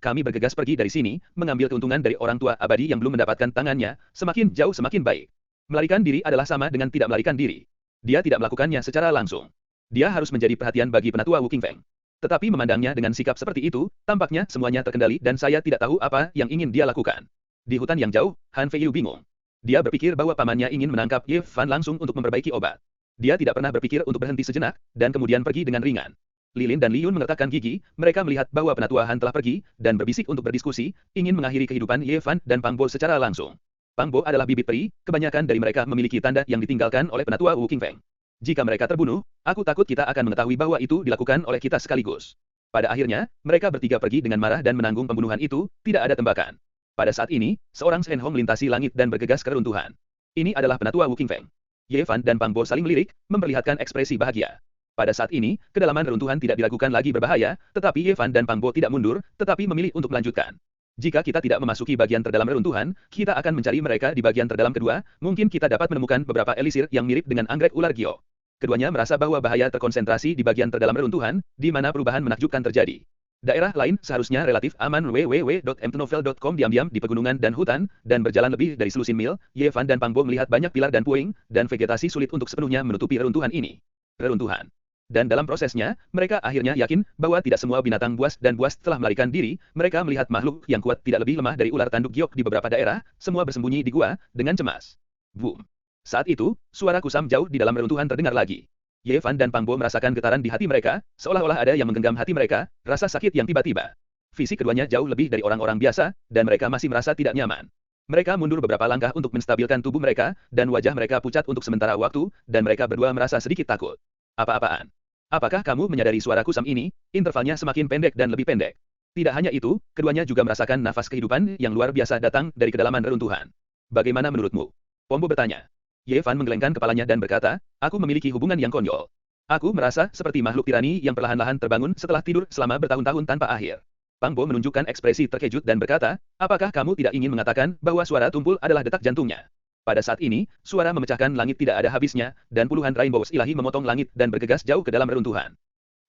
S1: kami bergegas pergi dari sini, mengambil keuntungan dari orang tua abadi yang belum mendapatkan tangannya, semakin jauh semakin baik. Melarikan diri adalah sama dengan tidak melarikan diri. Dia tidak melakukannya secara langsung. Dia harus menjadi perhatian bagi penatua Wu Qingfeng. Tetapi memandangnya dengan sikap seperti itu, tampaknya semuanya terkendali dan saya tidak tahu apa yang ingin dia lakukan. Di hutan yang jauh, Han Feiyu bingung. Dia berpikir bahwa pamannya ingin menangkap Ye Fan langsung untuk memperbaiki obat. Dia tidak pernah berpikir untuk berhenti sejenak, dan kemudian pergi dengan ringan. Lilin dan Li Yun mengertakkan gigi, mereka melihat bahwa penatua Han telah pergi, dan berbisik untuk berdiskusi, ingin mengakhiri kehidupan Ye Fan dan Pang Bo secara langsung. Pang Bo adalah bibit peri, kebanyakan dari mereka memiliki tanda yang ditinggalkan oleh penatua Wu Qingfeng. Jika mereka terbunuh, aku takut kita akan mengetahui bahwa itu dilakukan oleh kita sekaligus. Pada akhirnya, mereka bertiga pergi dengan marah dan menanggung pembunuhan itu, tidak ada tembakan. Pada saat ini, seorang Shen Hong melintasi langit dan bergegas ke reruntuhan. Ini adalah penatua Wu Qingfeng. Ye Fan dan Pang Bo saling melirik, memperlihatkan ekspresi bahagia. Pada saat ini, kedalaman reruntuhan tidak diragukan lagi berbahaya, tetapi Ye Fan dan Pang Bo tidak mundur, tetapi memilih untuk melanjutkan. Jika kita tidak memasuki bagian terdalam reruntuhan, kita akan mencari mereka di bagian terdalam kedua, mungkin kita dapat menemukan beberapa elisir yang mirip dengan anggrek ular Gio. Keduanya merasa bahwa bahaya terkonsentrasi di bagian terdalam reruntuhan, di mana perubahan menakjubkan terjadi. Daerah lain seharusnya relatif aman. www.mtnovel.com diam-diam di pegunungan dan hutan, dan berjalan lebih dari selusin mil, Ye Fan dan Pang Bo melihat banyak pilar dan puing, dan vegetasi sulit untuk sepenuhnya menutupi reruntuhan ini. Reruntuhan. Dan dalam prosesnya, mereka akhirnya yakin bahwa tidak semua binatang buas dan buas telah melarikan diri, mereka melihat makhluk yang kuat tidak lebih lemah dari ular tanduk giok di beberapa daerah, semua bersembunyi di gua, dengan cemas. Boom. Saat itu, suara kusam jauh di dalam reruntuhan terdengar lagi. Ye Fan dan Pang Bo merasakan getaran di hati mereka, seolah-olah ada yang menggenggam hati mereka, rasa sakit yang tiba-tiba. Fisik keduanya jauh lebih dari orang-orang biasa, dan mereka masih merasa tidak nyaman. Mereka mundur beberapa langkah untuk menstabilkan tubuh mereka, dan wajah mereka pucat untuk sementara waktu, dan mereka berdua merasa sedikit takut. Apa-apaan? Apakah kamu menyadari suara kusam ini? Intervalnya semakin pendek dan lebih pendek. Tidak hanya itu, keduanya juga merasakan nafas kehidupan yang luar biasa datang dari kedalaman reruntuhan. Bagaimana menurutmu? Pang Bo bertanya. Ye Fan menggelengkan kepalanya dan berkata, aku memiliki hubungan yang konyol. Aku merasa seperti makhluk tirani yang perlahan-lahan terbangun setelah tidur selama bertahun-tahun tanpa akhir. Pang Bo menunjukkan ekspresi terkejut dan berkata, apakah kamu tidak ingin mengatakan bahwa suara tumpul adalah detak jantungnya? Pada saat ini, suara memecahkan langit tidak ada habisnya, dan puluhan rainbows ilahi memotong langit dan bergegas jauh ke dalam reruntuhan.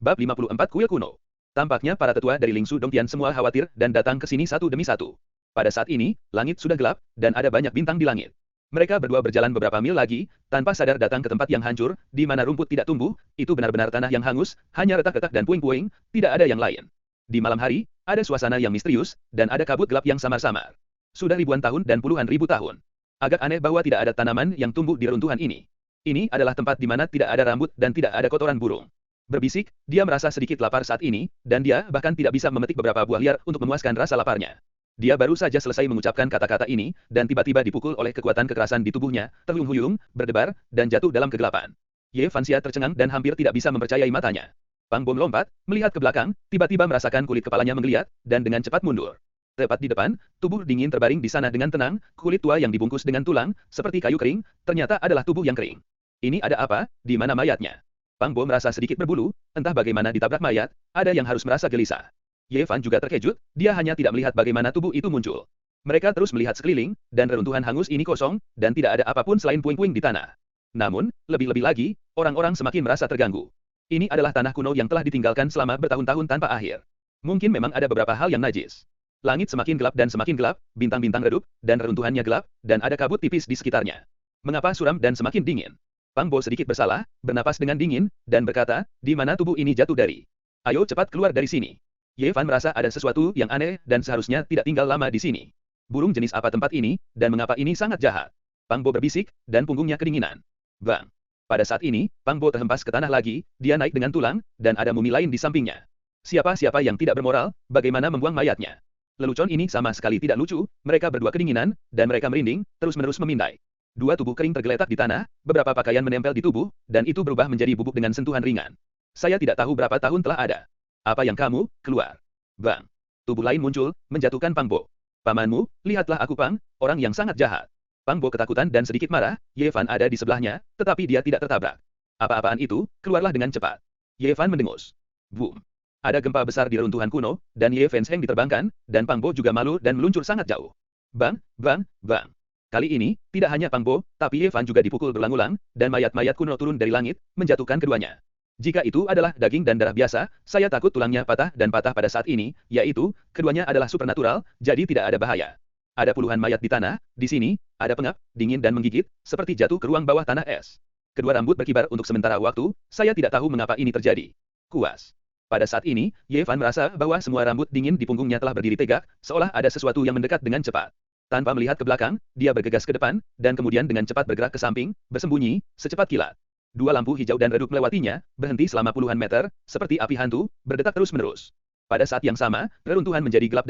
S1: Bab 54 Kuil Kuno. Tampaknya para tetua dari Lingsu Dongtian semua khawatir dan datang ke sini satu demi satu. Pada saat ini, langit sudah gelap, dan ada banyak bintang di langit. Mereka berdua berjalan beberapa mil lagi, tanpa sadar datang ke tempat yang hancur, di mana rumput tidak tumbuh, itu benar-benar tanah yang hangus, hanya retak-retak dan puing-puing, tidak ada yang lain. Di malam hari, ada suasana yang misterius, dan ada kabut gelap yang samar-samar. Sudah ribuan tahun dan puluhan ribu tahun. Agak aneh bahwa tidak ada tanaman yang tumbuh di reruntuhan ini. Ini adalah tempat di mana tidak ada rambut dan tidak ada kotoran burung. Berbisik, dia merasa sedikit lapar saat ini, dan dia bahkan tidak bisa memetik beberapa buah liar untuk memuaskan rasa laparnya. Dia baru saja selesai mengucapkan kata-kata ini, dan tiba-tiba dipukul oleh kekuatan kekerasan di tubuhnya, terhuyung-huyung, berdebar, dan jatuh dalam kegelapan. Ye Fanxia tercengang dan hampir tidak bisa mempercayai matanya. Pang Bo melompat, melihat ke belakang, tiba-tiba merasakan kulit kepalanya menggeliat, dan dengan cepat mundur. Tepat di depan, tubuh dingin terbaring di sana dengan tenang, kulit tua yang dibungkus dengan tulang, seperti kayu kering, ternyata adalah tubuh yang kering. Ini ada apa? Di mana mayatnya? Pang Bo merasa sedikit berbulu, entah bagaimana ditabrak mayat, ada yang harus merasa gelisah. Ye Fan juga terkejut, dia hanya tidak melihat bagaimana tubuh itu muncul. Mereka terus melihat sekeliling, dan reruntuhan hangus ini kosong, dan tidak ada apapun selain puing-puing di tanah. Namun, lebih-lebih lagi, orang-orang semakin merasa terganggu. Ini adalah tanah kuno yang telah ditinggalkan selama bertahun-tahun tanpa akhir. Mungkin memang ada beberapa hal yang najis. Langit semakin gelap, bintang-bintang redup, dan reruntuhannya gelap, dan ada kabut tipis di sekitarnya. Mengapa suram dan semakin dingin? Pang Bo sedikit bersalah, bernapas dengan dingin, dan berkata, di mana tubuh ini jatuh dari? Ayo cepat keluar dari sini. Ye Fan merasa ada sesuatu yang aneh dan seharusnya tidak tinggal lama di sini. Burung jenis apa tempat ini, dan mengapa ini sangat jahat? Pang Bo berbisik, dan punggungnya kedinginan. Bang! Pada saat ini, Pang Bo terhempas ke tanah lagi, dia naik dengan tulang, dan ada mumi lain di sampingnya. Siapa-siapa yang tidak bermoral, bagaimana membuang mayatnya? Lelucon ini sama sekali tidak lucu, mereka berdua kedinginan, dan mereka merinding, terus-menerus memindai. Dua tubuh kering tergeletak di tanah, beberapa pakaian menempel di tubuh, dan itu berubah menjadi bubuk dengan sentuhan ringan. Saya tidak tahu berapa tahun telah ada. Apa yang kamu, keluar. Bang! Tubuh lain muncul, menjatuhkan Pang Bo. Pamanmu, lihatlah aku Pang, orang yang sangat jahat. Pang Bo ketakutan dan sedikit marah, Ye Fan ada di sebelahnya, tetapi dia tidak tertabrak. Apa-apaan itu, keluarlah dengan cepat. Ye Fan mendengus. Boom. Ada gempa besar di reruntuhan kuno, dan Ye Fan Sheng diterbangkan, dan Pang Bo juga malu dan meluncur sangat jauh. Bang, bang, bang. Kali ini, tidak hanya Pang Bo, tapi Ye Fan juga dipukul berulang-ulang, dan mayat-mayat kuno turun dari langit, menjatuhkan keduanya. Jika itu adalah daging dan darah biasa, saya takut tulangnya patah dan patah pada saat ini, yaitu, keduanya adalah supernatural, jadi tidak ada bahaya. Ada puluhan mayat di tanah, di sini, ada pengap, dingin dan menggigit, seperti jatuh ke ruang bawah tanah es. Kedua rambut berkibar untuk sementara waktu, saya tidak tahu mengapa ini terjadi. Kuas. Pada saat ini, Ye Fan merasa bahwa semua rambut dingin di punggungnya telah berdiri tegak, seolah ada sesuatu yang mendekat dengan cepat. Tanpa melihat ke belakang, dia bergegas ke depan, dan kemudian dengan cepat bergerak ke samping, bersembunyi, secepat kilat. Dua lampu hijau dan redup melewatinya, berhenti selama puluhan meter, seperti api hantu, berdetak terus-menerus. Pada saat yang sama, reruntuhan menjadi gelap,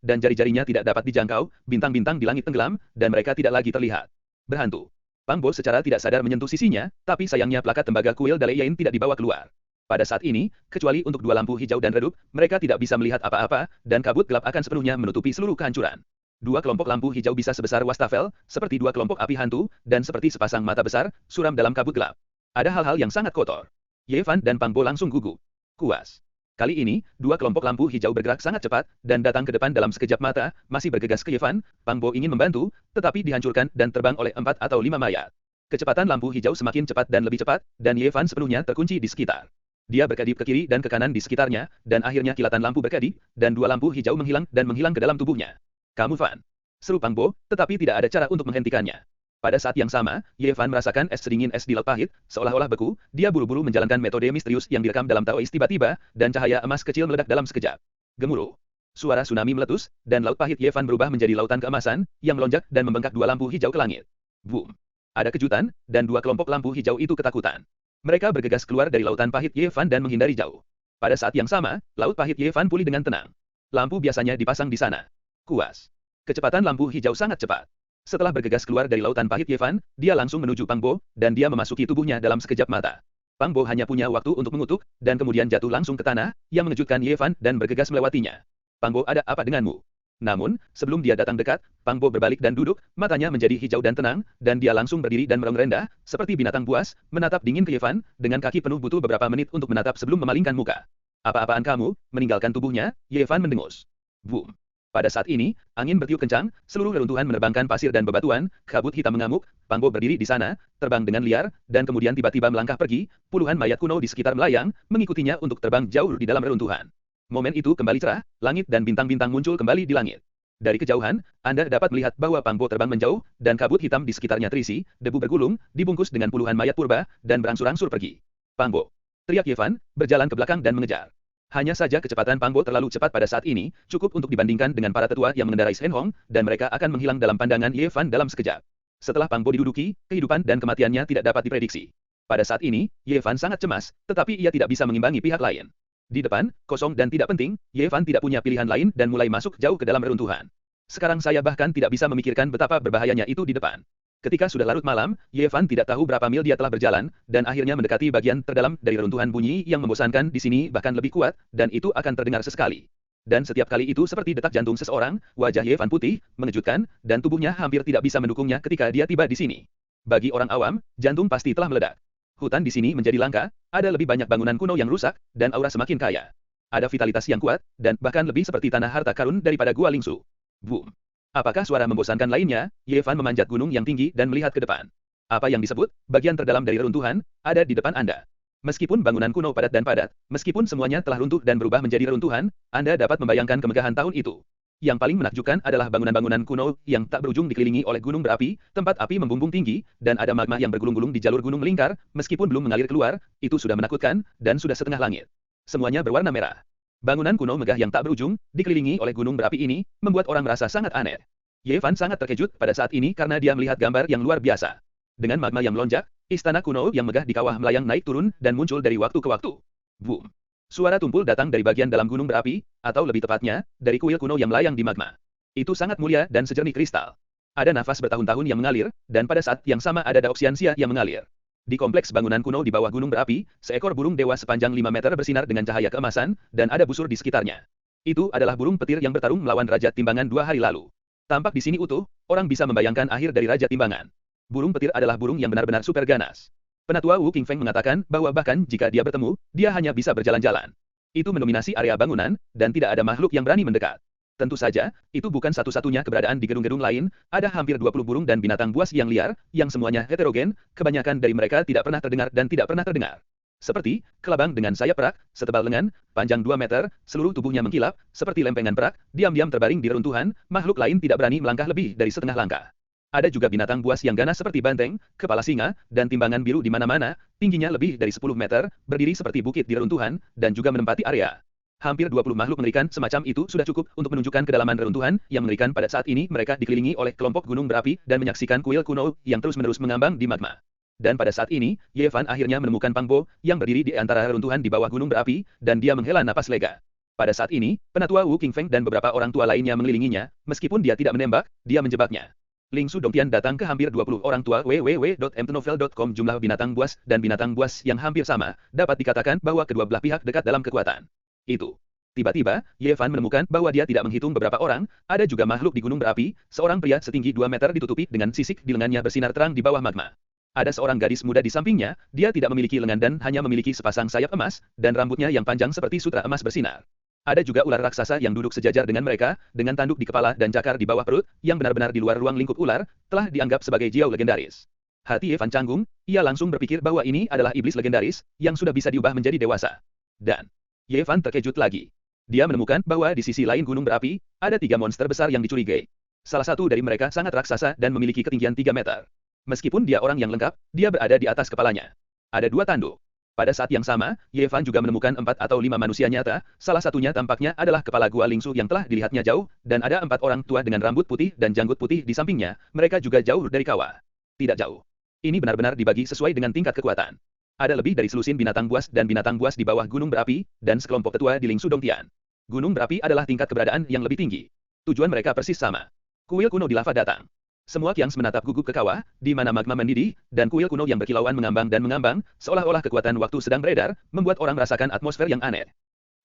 S1: dan jari-jarinya tidak dapat dijangkau, bintang-bintang di langit tenggelam, dan mereka tidak lagi terlihat. Berhantu. Pang Bo secara tidak sadar menyentuh sisinya, tapi sayangnya plakat tembaga kuil Dalian tidak dibawa keluar. Pada saat ini, kecuali untuk dua lampu hijau dan redup, mereka tidak bisa melihat apa-apa, dan kabut gelap akan sepenuhnya menutupi seluruh kehancuran. Dua kelompok lampu hijau bisa sebesar wastafel, seperti dua kelompok api hantu, dan seperti sepasang mata besar, suram dalam kabut gelap. Ada hal-hal yang sangat kotor. Ye Fan dan Pang Bo langsung gugup. Kuas. Kali ini, dua kelompok lampu hijau bergerak sangat cepat, dan datang ke depan dalam sekejap mata, masih bergegas ke Ye Fan. Pang Bo ingin membantu, tetapi dihancurkan dan terbang oleh 4 atau 5 mayat. Kecepatan lampu hijau semakin cepat dan lebih cepat, dan Ye Fan sepenuhnya terkunci di sekitar. Dia berkedip ke kiri dan ke kanan di sekitarnya, dan akhirnya kilatan lampu berkedip, dan dua lampu hijau menghilang dan menghilang ke dalam tubuhnya. Kamu Fan. Seru Pang Bo, tetapi tidak ada cara untuk menghentikannya. Pada saat yang sama, Ye Fan merasakan es sedingin es di laut pahit, seolah-olah beku, dia buru-buru menjalankan metode misterius yang direkam dalam Taois tiba-tiba, dan cahaya emas kecil meledak dalam sekejap. Gemuruh. Suara tsunami meletus, dan laut pahit Ye Fan berubah menjadi lautan keemasan, yang melonjak dan membengkak dua lampu hijau ke langit. Boom. Ada kejutan, dan dua kelompok lampu hijau itu ketakutan. Mereka bergegas keluar dari lautan pahit Ye Fan dan menghindari jauh. Pada saat yang sama, laut pahit Ye Fan pulih dengan tenang. Lampu biasanya dipasang di sana. Kuas. Kecepatan lampu hijau sangat cepat. Setelah bergegas keluar dari lautan pahit Ye Fan, dia langsung menuju Pang Bo, dan dia memasuki tubuhnya dalam sekejap mata. Pang Bo hanya punya waktu untuk mengutuk, dan kemudian jatuh langsung ke tanah, yang mengejutkan Ye Fan dan bergegas melewatinya. Pang Bo, ada apa denganmu? Namun, sebelum dia datang dekat, Pang Bo berbalik dan duduk, matanya menjadi hijau dan tenang, dan dia langsung berdiri dan merong rendah, seperti binatang buas, menatap dingin ke Ye Fan, dengan kaki penuh butuh beberapa menit untuk menatap sebelum memalingkan muka. Apa-apaan kamu, meninggalkan tubuhnya? Ye Fan mendengus. Boom. Pada saat ini, angin bertiup kencang, seluruh reruntuhan menerbangkan pasir dan bebatuan, kabut hitam mengamuk, Pang Bo berdiri di sana, terbang dengan liar, dan kemudian tiba-tiba melangkah pergi, puluhan mayat kuno di sekitar melayang, mengikutinya untuk terbang jauh di dalam reruntuhan. Momen itu kembali cerah, langit dan bintang-bintang muncul kembali di langit. Dari kejauhan, Anda dapat melihat bahwa Pang Bo terbang menjauh, dan kabut hitam di sekitarnya terisi, debu bergulung, dibungkus dengan puluhan mayat purba, dan berangsur-angsur pergi. Pang Bo. Teriak Ye Fan, berjalan ke belakang dan mengejar. Hanya saja kecepatan Pang Bo terlalu cepat pada saat ini, cukup untuk dibandingkan dengan para tetua yang mengendarai Shen Hong, dan mereka akan menghilang dalam pandangan Ye Fan dalam sekejap. Setelah Pang Bo diduduki, kehidupan dan kematiannya tidak dapat diprediksi. Pada saat ini, Ye Fan sangat cemas, tetapi ia tidak bisa mengimbangi pihak lain. Di depan, kosong dan tidak penting, Ye Fan tidak punya pilihan lain dan mulai masuk jauh ke dalam reruntuhan. Sekarang saya bahkan tidak bisa memikirkan betapa berbahayanya itu di depan. Ketika sudah larut malam, Ye Fan tidak tahu berapa mil dia telah berjalan, dan akhirnya mendekati bagian terdalam dari reruntuhan. Bunyi yang membosankan di sini bahkan lebih kuat, dan itu akan terdengar sesekali. Dan setiap kali itu seperti detak jantung seseorang, wajah Ye Fan putih, mengejutkan, dan tubuhnya hampir tidak bisa mendukungnya ketika dia tiba di sini. Bagi orang awam, jantung pasti telah meledak. Hutan di sini menjadi langka, ada lebih banyak bangunan kuno yang rusak, dan aura semakin kaya. Ada vitalitas yang kuat, dan bahkan lebih seperti tanah harta karun daripada Gua Lingsu. Boom. Apakah suara membosankan lainnya? Ye Fan memanjat gunung yang tinggi dan melihat ke depan. Apa yang disebut bagian terdalam dari reruntuhan ada di depan Anda. Meskipun bangunan kuno padat dan padat, meskipun semuanya telah runtuh dan berubah menjadi reruntuhan, Anda dapat membayangkan kemegahan tahun itu. Yang paling menakjubkan adalah bangunan-bangunan kuno yang tak berujung dikelilingi oleh gunung berapi, tempat api membumbung tinggi, dan ada magma yang bergulung-gulung di jalur gunung melingkar, meskipun belum mengalir keluar, itu sudah menakutkan, dan sudah setengah langit. Semuanya berwarna merah. Bangunan kuno megah yang tak berujung, dikelilingi oleh gunung berapi ini, membuat orang merasa sangat aneh. Ye Fan sangat terkejut pada saat ini karena dia melihat gambar yang luar biasa. Dengan magma yang melonjak, istana kuno yang megah di kawah melayang naik turun dan muncul dari waktu ke waktu. Boom! Suara tumpul datang dari bagian dalam gunung berapi, atau lebih tepatnya, dari kuil kuno yang melayang di magma. Itu sangat mulia dan sejernih kristal. Ada nafas bertahun-tahun yang mengalir, dan pada saat yang sama ada daok siansia yang mengalir. Di kompleks bangunan kuno di bawah gunung berapi, seekor burung dewa sepanjang 5 meter bersinar dengan cahaya keemasan, dan ada busur di sekitarnya. Itu adalah burung petir yang bertarung melawan Raja Timbangan 2 hari lalu. Tampak di sini utuh, orang bisa membayangkan akhir dari Raja Timbangan. Burung petir adalah burung yang benar-benar super ganas. Penatua Wu Qingfeng mengatakan bahwa bahkan jika dia bertemu, dia hanya bisa berjalan-jalan. Itu mendominasi area bangunan, dan tidak ada makhluk yang berani mendekat. Tentu saja, itu bukan satu-satunya keberadaan di gedung-gedung lain, ada hampir 20 burung dan binatang buas yang liar, yang semuanya heterogen, kebanyakan dari mereka tidak pernah terdengar dan tidak pernah terdengar. Seperti, kelabang dengan sayap perak, setebal lengan, panjang 2 meter, seluruh tubuhnya mengkilap, seperti lempengan perak, diam-diam terbaring di reruntuhan, makhluk lain tidak berani melangkah lebih dari setengah langkah. Ada juga binatang buas yang ganas seperti banteng, kepala singa, dan timbangan biru di mana-mana, tingginya lebih dari 10 meter, berdiri seperti bukit di reruntuhan, dan juga menempati area. Hampir 20 makhluk mengerikan semacam itu sudah cukup untuk menunjukkan kedalaman reruntuhan yang mengerikan pada saat ini mereka dikelilingi oleh kelompok gunung berapi dan menyaksikan kuil kuno yang terus-menerus mengambang di magma. Dan pada saat ini, Ye Fan akhirnya menemukan Pang Bo yang berdiri di antara reruntuhan di bawah gunung berapi, dan dia menghela napas lega. Pada saat ini, penatua Wu Qingfeng dan beberapa orang tua lainnya mengelilinginya, meskipun dia tidak menembak, dia menjebaknya. Ling Su Dongtian datang ke hampir 20 orang tua www.mtnovel.com. Jumlah binatang buas dan binatang buas yang hampir sama, dapat dikatakan bahwa kedua belah pihak dekat dalam kekuatan. Itu. Tiba-tiba, Ye Fan menemukan bahwa dia tidak menghitung beberapa orang, ada juga makhluk di gunung berapi, seorang pria setinggi 2 meter ditutupi dengan sisik di lengannya bersinar terang di bawah magma. Ada seorang gadis muda di sampingnya, dia tidak memiliki lengan dan hanya memiliki sepasang sayap emas, dan rambutnya yang panjang seperti sutra emas bersinar. Ada juga ular raksasa yang duduk sejajar dengan mereka, dengan tanduk di kepala dan cakar di bawah perut, yang benar-benar di luar ruang lingkup ular, telah dianggap sebagai jiao legendaris. Hati Ye Fan canggung, ia langsung berpikir bahwa ini adalah iblis legendaris, yang sudah bisa diubah menjadi dewasa. Dan, Ye Fan terkejut lagi. Dia menemukan bahwa di sisi lain gunung berapi, ada 3 monster besar yang dicurigai. Salah satu dari mereka sangat raksasa dan memiliki ketinggian 3 meter. Meskipun dia orang yang lengkap, dia berada di atas kepalanya. Ada 2 tanduk. Pada saat yang sama, Ye Fan juga menemukan 4 atau 5 manusia nyata, salah satunya tampaknya adalah kepala gua Ling Su yang telah dilihatnya jauh, dan ada 4 orang tua dengan rambut putih dan janggut putih di sampingnya, mereka juga jauh dari kawah. Tidak jauh. Ini benar-benar dibagi sesuai dengan tingkat kekuatan. Ada lebih dari selusin binatang buas dan binatang buas di bawah gunung berapi, dan sekelompok tetua di Ling Su Dongtian. Gunung berapi adalah tingkat keberadaan yang lebih tinggi. Tujuan mereka persis sama. Kuil kuno di lava datang. Semua kians menatap gugup ke kawah, di mana magma mendidih, dan kuil kuno yang berkilauan mengambang dan mengambang, seolah-olah kekuatan waktu sedang beredar, membuat orang merasakan atmosfer yang aneh.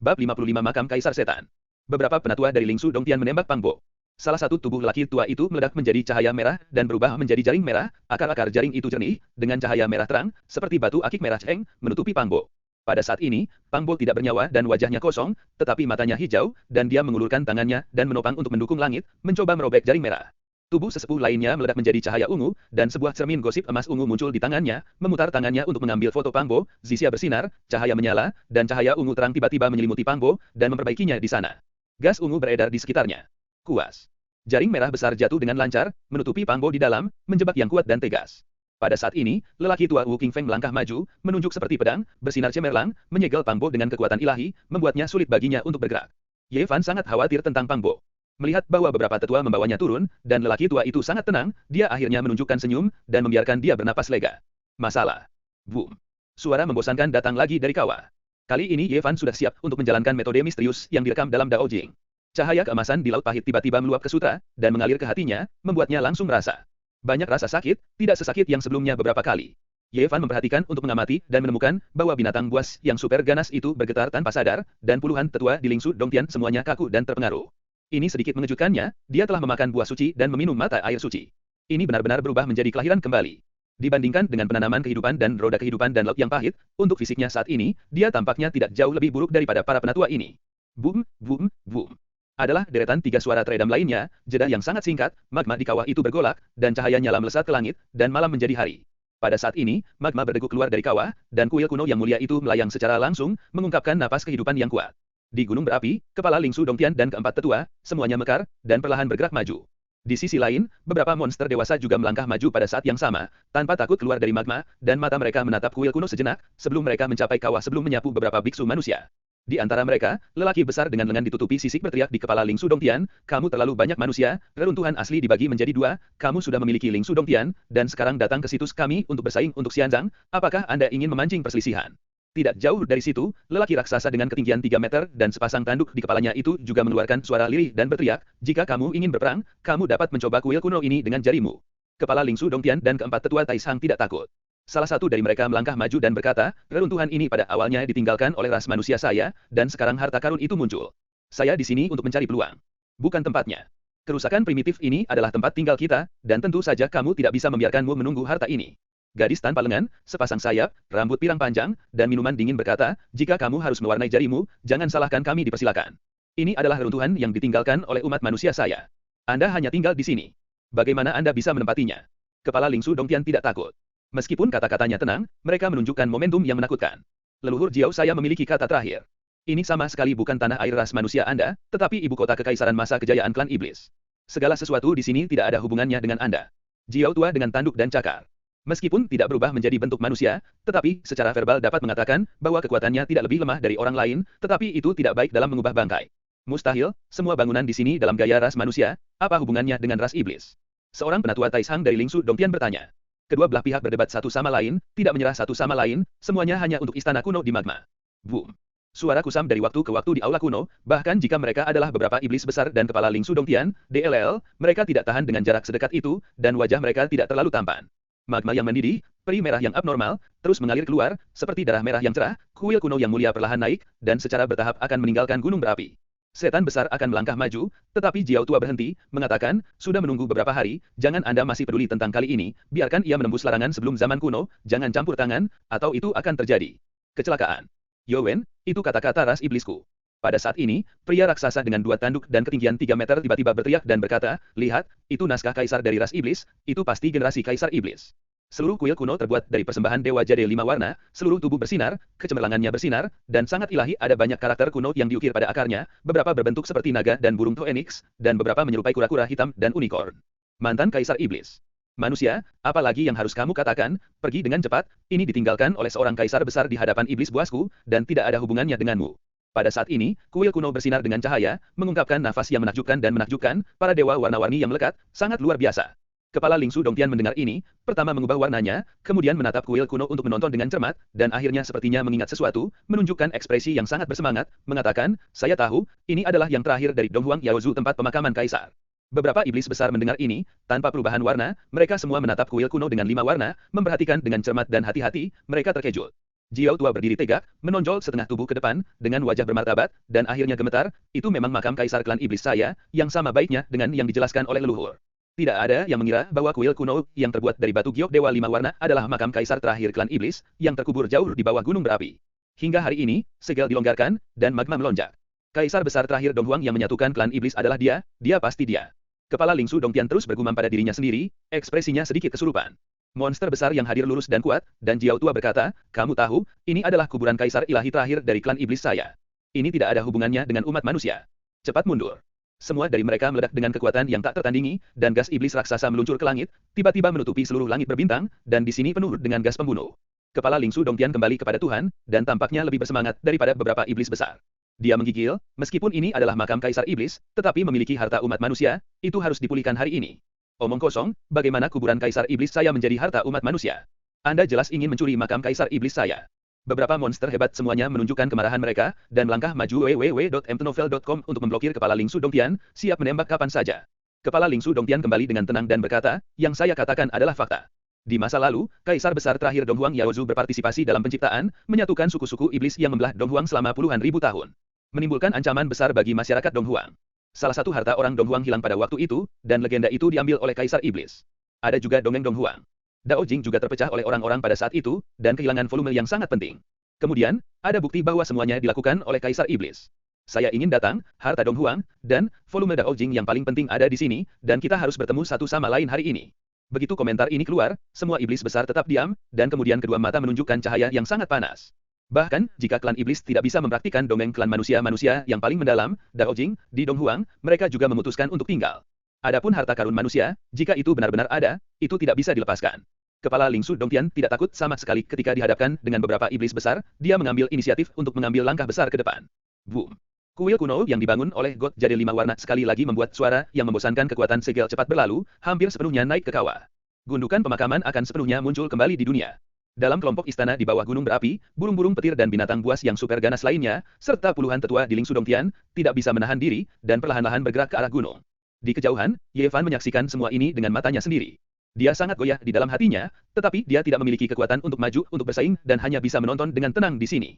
S1: Bab 55 Makam Kaisar Setan. Beberapa penatua dari Ling Su Dongtian menembak Pang Bo. Salah satu tubuh laki tua itu meledak menjadi cahaya merah, dan berubah menjadi jaring merah, akar-akar jaring itu jernih, dengan cahaya merah terang, seperti batu akik merah ceng, menutupi Pang Bo. Pada saat ini, Pang Bo tidak bernyawa dan wajahnya kosong, tetapi matanya hijau, dan dia mengulurkan tangannya, dan menopang untuk mendukung langit, mencoba merobek jaring merah. Tubuh sesepuh lainnya meledak menjadi cahaya ungu, dan sebuah cermin gosip emas ungu muncul di tangannya, memutar tangannya untuk mengambil foto Pang Bo, Zixia bersinar, cahaya menyala, dan cahaya ungu terang tiba-tiba menyelimuti Pang Bo, dan memperbaikinya di sana. Gas ungu beredar di sekitarnya. Kuas. Jaring merah besar jatuh dengan lancar, menutupi Pang Bo di dalam, menjebak yang kuat dan tegas. Pada saat ini, lelaki tua Wu Qingfeng melangkah maju, menunjuk seperti pedang, bersinar cemerlang, menyegel Pang Bo dengan kekuatan ilahi, membuatnya sulit baginya untuk bergerak. Ye Fan sangat khawatir tentang Pang Bo. Melihat bahwa beberapa tetua membawanya turun, dan lelaki tua itu sangat tenang, dia akhirnya menunjukkan senyum, dan membiarkan dia bernapas lega. Masalah. Boom. Suara membosankan datang lagi dari kawah. Kali ini Ye Fan sudah siap untuk menjalankan metode misterius yang direkam dalam Dao Jing. Cahaya keemasan di laut pahit tiba-tiba meluap ke sutra, dan mengalir ke hatinya, membuatnya langsung merasa. Banyak rasa sakit, tidak sesakit yang sebelumnya beberapa kali. Ye Fan memperhatikan untuk mengamati, dan menemukan bahwa binatang buas yang super ganas itu bergetar tanpa sadar, dan puluhan tetua di Ling Su Dongtian semuanya kaku dan terpengaruh. Ini sedikit mengejutkannya, dia telah memakan buah suci dan meminum mata air suci. Ini benar-benar berubah menjadi kelahiran kembali. Dibandingkan dengan penanaman kehidupan dan roda kehidupan dan laut yang pahit, untuk fisiknya saat ini, dia tampaknya tidak jauh lebih buruk daripada para penatua ini. Boom, boom, boom. Adalah deretan 3 suara teredam lainnya, jeda yang sangat singkat, magma di kawah itu bergolak, dan cahaya nyala melesat ke langit, dan malam menjadi hari. Pada saat ini, magma berdeguk keluar dari kawah, dan kuil kuno yang mulia itu melayang secara langsung, mengungkapkan napas kehidupan yang kuat. Di gunung berapi, kepala Ling Su Dongtian dan keempat tetua, semuanya mekar, dan perlahan bergerak maju. Di sisi lain, beberapa monster dewasa juga melangkah maju pada saat yang sama, tanpa takut keluar dari magma, dan mata mereka menatap kuil kuno sejenak, sebelum mereka mencapai kawah sebelum menyapu beberapa biksu manusia. Di antara mereka, lelaki besar dengan lengan ditutupi sisik berteriak di kepala Ling Su Dongtian, "Kamu terlalu banyak manusia, reruntuhan asli dibagi menjadi dua, kamu sudah memiliki Ling Su Dongtian, dan sekarang datang ke situs kami untuk bersaing untuk Xianzang, apakah Anda ingin memancing perselisihan?" Tidak jauh dari situ, lelaki raksasa dengan ketinggian 3 meter dan sepasang tanduk di kepalanya itu juga mengeluarkan suara lirih dan berteriak, "Jika kamu ingin berperang, kamu dapat mencoba kuil kuno ini dengan jarimu." Kepala Ling Su Dongtian dan keempat tetua Taishang tidak takut. Salah satu dari mereka melangkah maju dan berkata, "Reruntuhan ini pada awalnya ditinggalkan oleh ras manusia saya, dan sekarang harta karun itu muncul. Saya di sini untuk mencari peluang. Bukan tempatnya. Kerusakan primitif ini adalah tempat tinggal kita, dan tentu saja kamu tidak bisa membiarkanmu menunggu harta ini." Gadis tanpa lengan, sepasang sayap, rambut pirang panjang, dan minuman dingin berkata, "Jika kamu harus mewarnai jarimu, jangan salahkan kami dipersilakan. Ini adalah reruntuhan yang ditinggalkan oleh umat manusia saya. Anda hanya tinggal di sini. Bagaimana Anda bisa menempatinya?" Kepala Ling Su Dongtian tidak takut. Meskipun kata-katanya tenang, mereka menunjukkan momentum yang menakutkan. "Leluhur Jiao saya memiliki kata terakhir. Ini sama sekali bukan tanah air ras manusia Anda, tetapi ibu kota kekaisaran masa kejayaan klan iblis. Segala sesuatu di sini tidak ada hubungannya dengan Anda." Jiao tua dengan tanduk dan cakar. Meskipun tidak berubah menjadi bentuk manusia, tetapi secara verbal dapat mengatakan bahwa kekuatannya tidak lebih lemah dari orang lain, tetapi itu tidak baik dalam mengubah bangkai. "Mustahil, semua bangunan di sini dalam gaya ras manusia, apa hubungannya dengan ras iblis?" Seorang penatua Taishang dari Ling Su Dongtian bertanya. Kedua belah pihak berdebat satu sama lain, tidak menyerah satu sama lain, semuanya hanya untuk istana kuno di magma. Boom. Suara kusam dari waktu ke waktu di aula kuno, bahkan jika mereka adalah beberapa iblis besar dan kepala Ling Su Dongtian, DLL, mereka tidak tahan dengan jarak sedekat itu, dan wajah mereka tidak terlalu tampan. Magma yang mendidih, peri merah yang abnormal, terus mengalir keluar, seperti darah merah yang cerah, kuil kuno yang mulia perlahan naik, dan secara bertahap akan meninggalkan gunung berapi. Setan besar akan melangkah maju, tetapi Jiao tua berhenti, mengatakan, "Sudah menunggu beberapa hari, jangan Anda masih peduli tentang kali ini, biarkan ia menembus larangan sebelum zaman kuno, jangan campur tangan, atau itu akan terjadi. Kecelakaan." "Yowen, itu kata-kata ras iblisku." Pada saat ini, pria raksasa dengan dua tanduk dan ketinggian 3 meter tiba-tiba berteriak dan berkata, "Lihat, itu naskah kaisar dari ras iblis, itu pasti generasi kaisar iblis." Seluruh kuil kuno terbuat dari persembahan dewa jade 5 warna, seluruh tubuh bersinar, kecemerlangannya bersinar, dan sangat ilahi. Ada banyak karakter kuno yang diukir pada akarnya, beberapa berbentuk seperti naga dan burung phoenix, dan beberapa menyerupai kura-kura hitam dan unicorn. Mantan kaisar iblis. "Manusia, apalagi yang harus kamu katakan, pergi dengan cepat, ini ditinggalkan oleh seorang kaisar besar di hadapan iblis buasku, dan tidak ada hubungannya denganmu." Pada saat ini, kuil kuno bersinar dengan cahaya, mengungkapkan nafas yang menakjubkan dan menakjubkan, para dewa warna-warni yang melekat, sangat luar biasa. Kepala Ling Su Dongtian mendengar ini, pertama mengubah warnanya, kemudian menatap kuil kuno untuk menonton dengan cermat, dan akhirnya sepertinya mengingat sesuatu, menunjukkan ekspresi yang sangat bersemangat, mengatakan, "Saya tahu, ini adalah yang terakhir dari Donghuang Yaozu tempat pemakaman kaisar." Beberapa iblis besar mendengar ini, tanpa perubahan warna, mereka semua menatap kuil kuno dengan 5 warna, memperhatikan dengan cermat dan hati-hati, mereka terkejut. Jiao tua berdiri tegak, menonjol setengah tubuh ke depan, dengan wajah bermartabat, dan akhirnya gemetar, "Itu memang makam kaisar klan iblis saya, yang sama baiknya dengan yang dijelaskan oleh leluhur." Tidak ada yang mengira bahwa kuil kuno yang terbuat dari batu giok dewa 5 warna adalah makam kaisar terakhir klan iblis, yang terkubur jauh di bawah gunung berapi. Hingga hari ini, segel dilonggarkan, dan magma melonjak. Kaisar besar terakhir Donghuang yang menyatukan klan iblis adalah dia pasti dia. Kepala Ling Su Dongtian terus bergumam pada dirinya sendiri, ekspresinya sedikit kesurupan. Monster besar yang hadir lurus dan kuat, dan Jiao tua berkata, "Kamu tahu, ini adalah kuburan kaisar ilahi terakhir dari klan iblis saya. Ini tidak ada hubungannya dengan umat manusia. Cepat mundur." Semua dari mereka meledak dengan kekuatan yang tak tertandingi, dan gas iblis raksasa meluncur ke langit, tiba-tiba menutupi seluruh langit berbintang, dan di sini penuh dengan gas pembunuh. Kepala Ling Su Dongtian kembali kepada Tuhan, dan tampaknya lebih bersemangat daripada beberapa iblis besar. Dia menggigil, meskipun ini adalah makam kaisar iblis, tetapi memiliki harta umat manusia, itu harus dipulihkan hari ini. "Omong kosong, bagaimana kuburan kaisar iblis saya menjadi harta umat manusia? Anda jelas ingin mencuri makam kaisar iblis saya." Beberapa monster hebat semuanya menunjukkan kemarahan mereka, dan melangkah maju www.mtnovel.com untuk memblokir kepala Ling Su Dongtian, siap menembak kapan saja. Kepala Ling Su Dongtian kembali dengan tenang dan berkata, "Yang saya katakan adalah fakta. Di masa lalu, kaisar besar terakhir Donghuang Yaozu berpartisipasi dalam penciptaan, menyatukan suku-suku iblis yang membelah Donghuang selama puluhan ribu tahun. Menimbulkan ancaman besar bagi masyarakat Donghuang. Salah satu harta orang Donghuang hilang pada waktu itu, dan legenda itu diambil oleh kaisar iblis. Ada juga dongeng Donghuang. Dao Jing juga terpecah oleh orang-orang pada saat itu, dan kehilangan volume yang sangat penting. Kemudian, ada bukti bahwa semuanya dilakukan oleh kaisar iblis. Saya ingin datang, harta Donghuang, dan volume Dao Jing yang paling penting ada di sini, dan kita harus bertemu satu sama lain hari ini." Begitu komentar ini keluar, semua iblis besar tetap diam, dan kemudian kedua mata menunjukkan cahaya yang sangat panas. Bahkan, jika klan iblis tidak bisa mempraktikkan dongeng klan manusia-manusia yang paling mendalam, Dao Jing, di Donghuang, mereka juga memutuskan untuk tinggal. Adapun harta karun manusia, jika itu benar-benar ada, itu tidak bisa dilepaskan. Kepala Ling Su Dongtian tidak takut sama sekali ketika dihadapkan dengan beberapa iblis besar, dia mengambil inisiatif untuk mengambil langkah besar ke depan. Boom! Kuil kuno yang dibangun oleh God Jade 5 warna sekali lagi membuat suara yang membosankan. Kekuatan segel cepat berlalu, hampir sepenuhnya naik ke kawah. Gundukan pemakaman akan sepenuhnya muncul kembali di dunia. Dalam kelompok istana di bawah gunung berapi, burung-burung petir dan binatang buas yang super ganas lainnya, serta puluhan tetua di Ling Su Dongtian, tidak bisa menahan diri, dan perlahan-lahan bergerak ke arah gunung. Di kejauhan, Ye Fan menyaksikan semua ini dengan matanya sendiri. Dia sangat goyah di dalam hatinya, tetapi dia tidak memiliki kekuatan untuk maju untuk bersaing dan hanya bisa menonton dengan tenang di sini.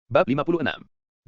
S1: Bab 56.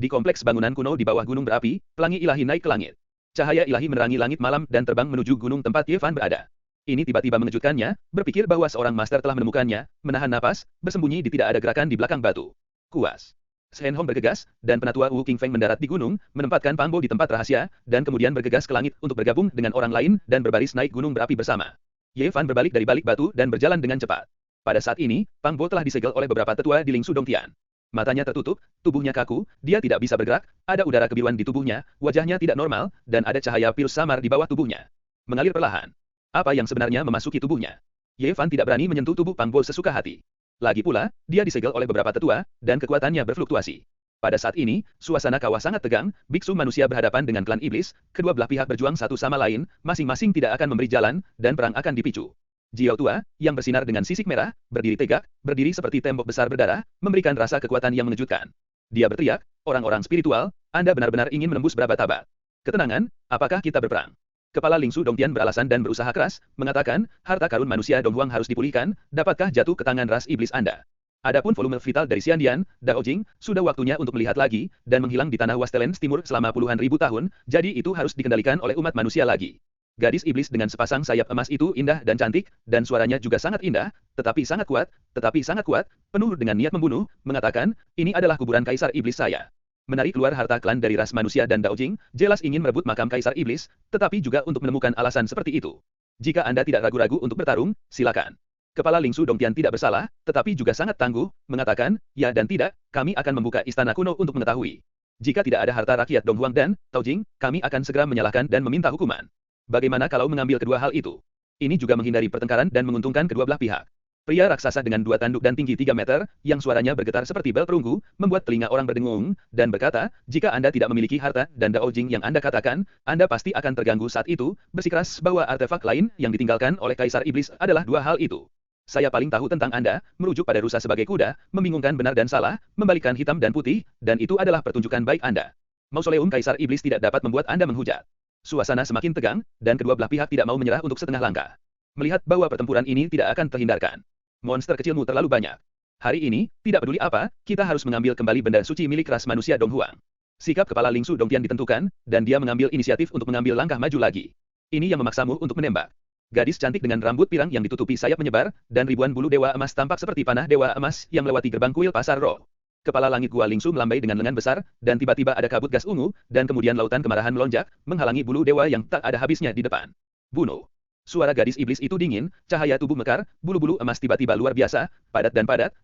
S1: Di kompleks bangunan kuno di bawah gunung berapi, pelangi ilahi naik ke langit. Cahaya ilahi menerangi langit malam dan terbang menuju gunung tempat Ye Fan berada. Ini tiba-tiba mengejutkannya, berpikir bahwa seorang master telah menemukannya, menahan napas, bersembunyi di tidak ada gerakan di belakang batu. Kuas. Shen Hong bergegas, dan penatua Wu Qingfeng mendarat di gunung, menempatkan Pang Bo di tempat rahasia, dan kemudian bergegas ke langit untuk bergabung dengan orang lain dan berbaris naik gunung berapi bersama. Ye Fan berbalik dari balik batu dan berjalan dengan cepat. Pada saat ini, Pang Bo telah disegel oleh beberapa tetua di Ling Su Dongtian. Matanya tertutup, tubuhnya kaku, dia tidak bisa bergerak, ada udara kebiruan di tubuhnya, wajahnya tidak normal, dan ada cahaya virus samar di bawah tubuhnya. Mengalir perlahan. Apa yang sebenarnya memasuki tubuhnya? Ye Fan tidak berani menyentuh tubuh Pang Bo sesuka hati. Lagi pula, dia disegel oleh beberapa tetua, dan kekuatannya berfluktuasi. Pada saat ini, suasana kawah sangat tegang, biksu manusia berhadapan dengan klan iblis, kedua belah pihak berjuang satu sama lain, masing-masing tidak akan memberi jalan, dan perang akan dipicu. Jiao tua, yang bersinar dengan sisik merah, berdiri tegak, berdiri seperti tembok besar berdarah, memberikan rasa kekuatan yang mengejutkan. Dia berteriak, orang-orang spiritual, Anda benar-benar ingin menembus berabad-abad. Ketenangan, apakah kita berperang? Kepala Ling Su Dongtian beralasan dan berusaha keras, mengatakan, harta karun manusia Donghuang harus dipulihkan, dapatkah jatuh ke tangan ras iblis Anda? Adapun volume vital dari Xiandian, Dao Jing, sudah waktunya untuk melihat lagi, dan menghilang di tanah Wastelens Timur selama puluhan ribu tahun, jadi itu harus dikendalikan oleh umat manusia lagi. Gadis iblis dengan sepasang sayap emas itu indah dan cantik, dan suaranya juga sangat indah, tetapi sangat kuat, penuh dengan niat membunuh, mengatakan, ini adalah kuburan kaisar iblis saya. Menarik keluar harta klan dari ras manusia dan Dao Jing, jelas ingin merebut makam kaisar iblis, tetapi juga untuk menemukan alasan seperti itu. Jika Anda tidak ragu-ragu untuk bertarung, silakan. Kepala Ling Su Dongtian tidak bersalah, tetapi juga sangat tangguh, mengatakan, ya dan tidak, kami akan membuka istana kuno untuk mengetahui. Jika tidak ada harta rakyat Donghuang dan Dao Jing, kami akan segera menyalahkan dan meminta hukuman. Bagaimana kalau mengambil kedua hal itu? Ini juga menghindari pertengkaran dan menguntungkan kedua belah pihak. Pria raksasa dengan dua tanduk dan tinggi 3 meter, yang suaranya bergetar seperti bel perunggu, membuat telinga orang berdengung, dan berkata, jika Anda tidak memiliki harta dan Dao Jing yang Anda katakan, Anda pasti akan terganggu saat itu, bersikeras bahwa artefak lain yang ditinggalkan oleh Kaisar Iblis adalah dua hal itu. Saya paling tahu tentang Anda, merujuk pada rusa sebagai kuda, membingungkan benar dan salah, membalikkan hitam dan putih, dan itu adalah pertunjukan baik Anda. Mausoleum Kaisar Iblis tidak dapat membuat Anda menghujat. Suasana semakin tegang, dan kedua belah pihak tidak mau menyerah untuk setengah langkah. Melihat bahwa pertempuran ini tidak akan terhindarkan. Monster kecilmu terlalu banyak. Hari ini, tidak peduli apa, kita harus mengambil kembali benda suci milik ras manusia Donghuang. Sikap kepala Ling Su Dongtian ditentukan, dan dia mengambil inisiatif untuk mengambil langkah maju lagi. Ini yang memaksamu untuk menembak. Gadis cantik dengan rambut pirang yang ditutupi sayap menyebar, dan ribuan bulu dewa emas tampak seperti panah dewa emas yang melewati gerbang kuil pasar roh. Kepala langit gua Ling Su melambai dengan lengan besar, dan tiba-tiba ada kabut gas ungu, dan kemudian lautan kemarahan melonjak, menghalangi bulu dewa yang tak ada habisnya di depan. Bunuh. Suara gadis iblis itu dingin, cahaya tubuh mekar, bulu-bulu emas tiba-tiba luar biasa, padat,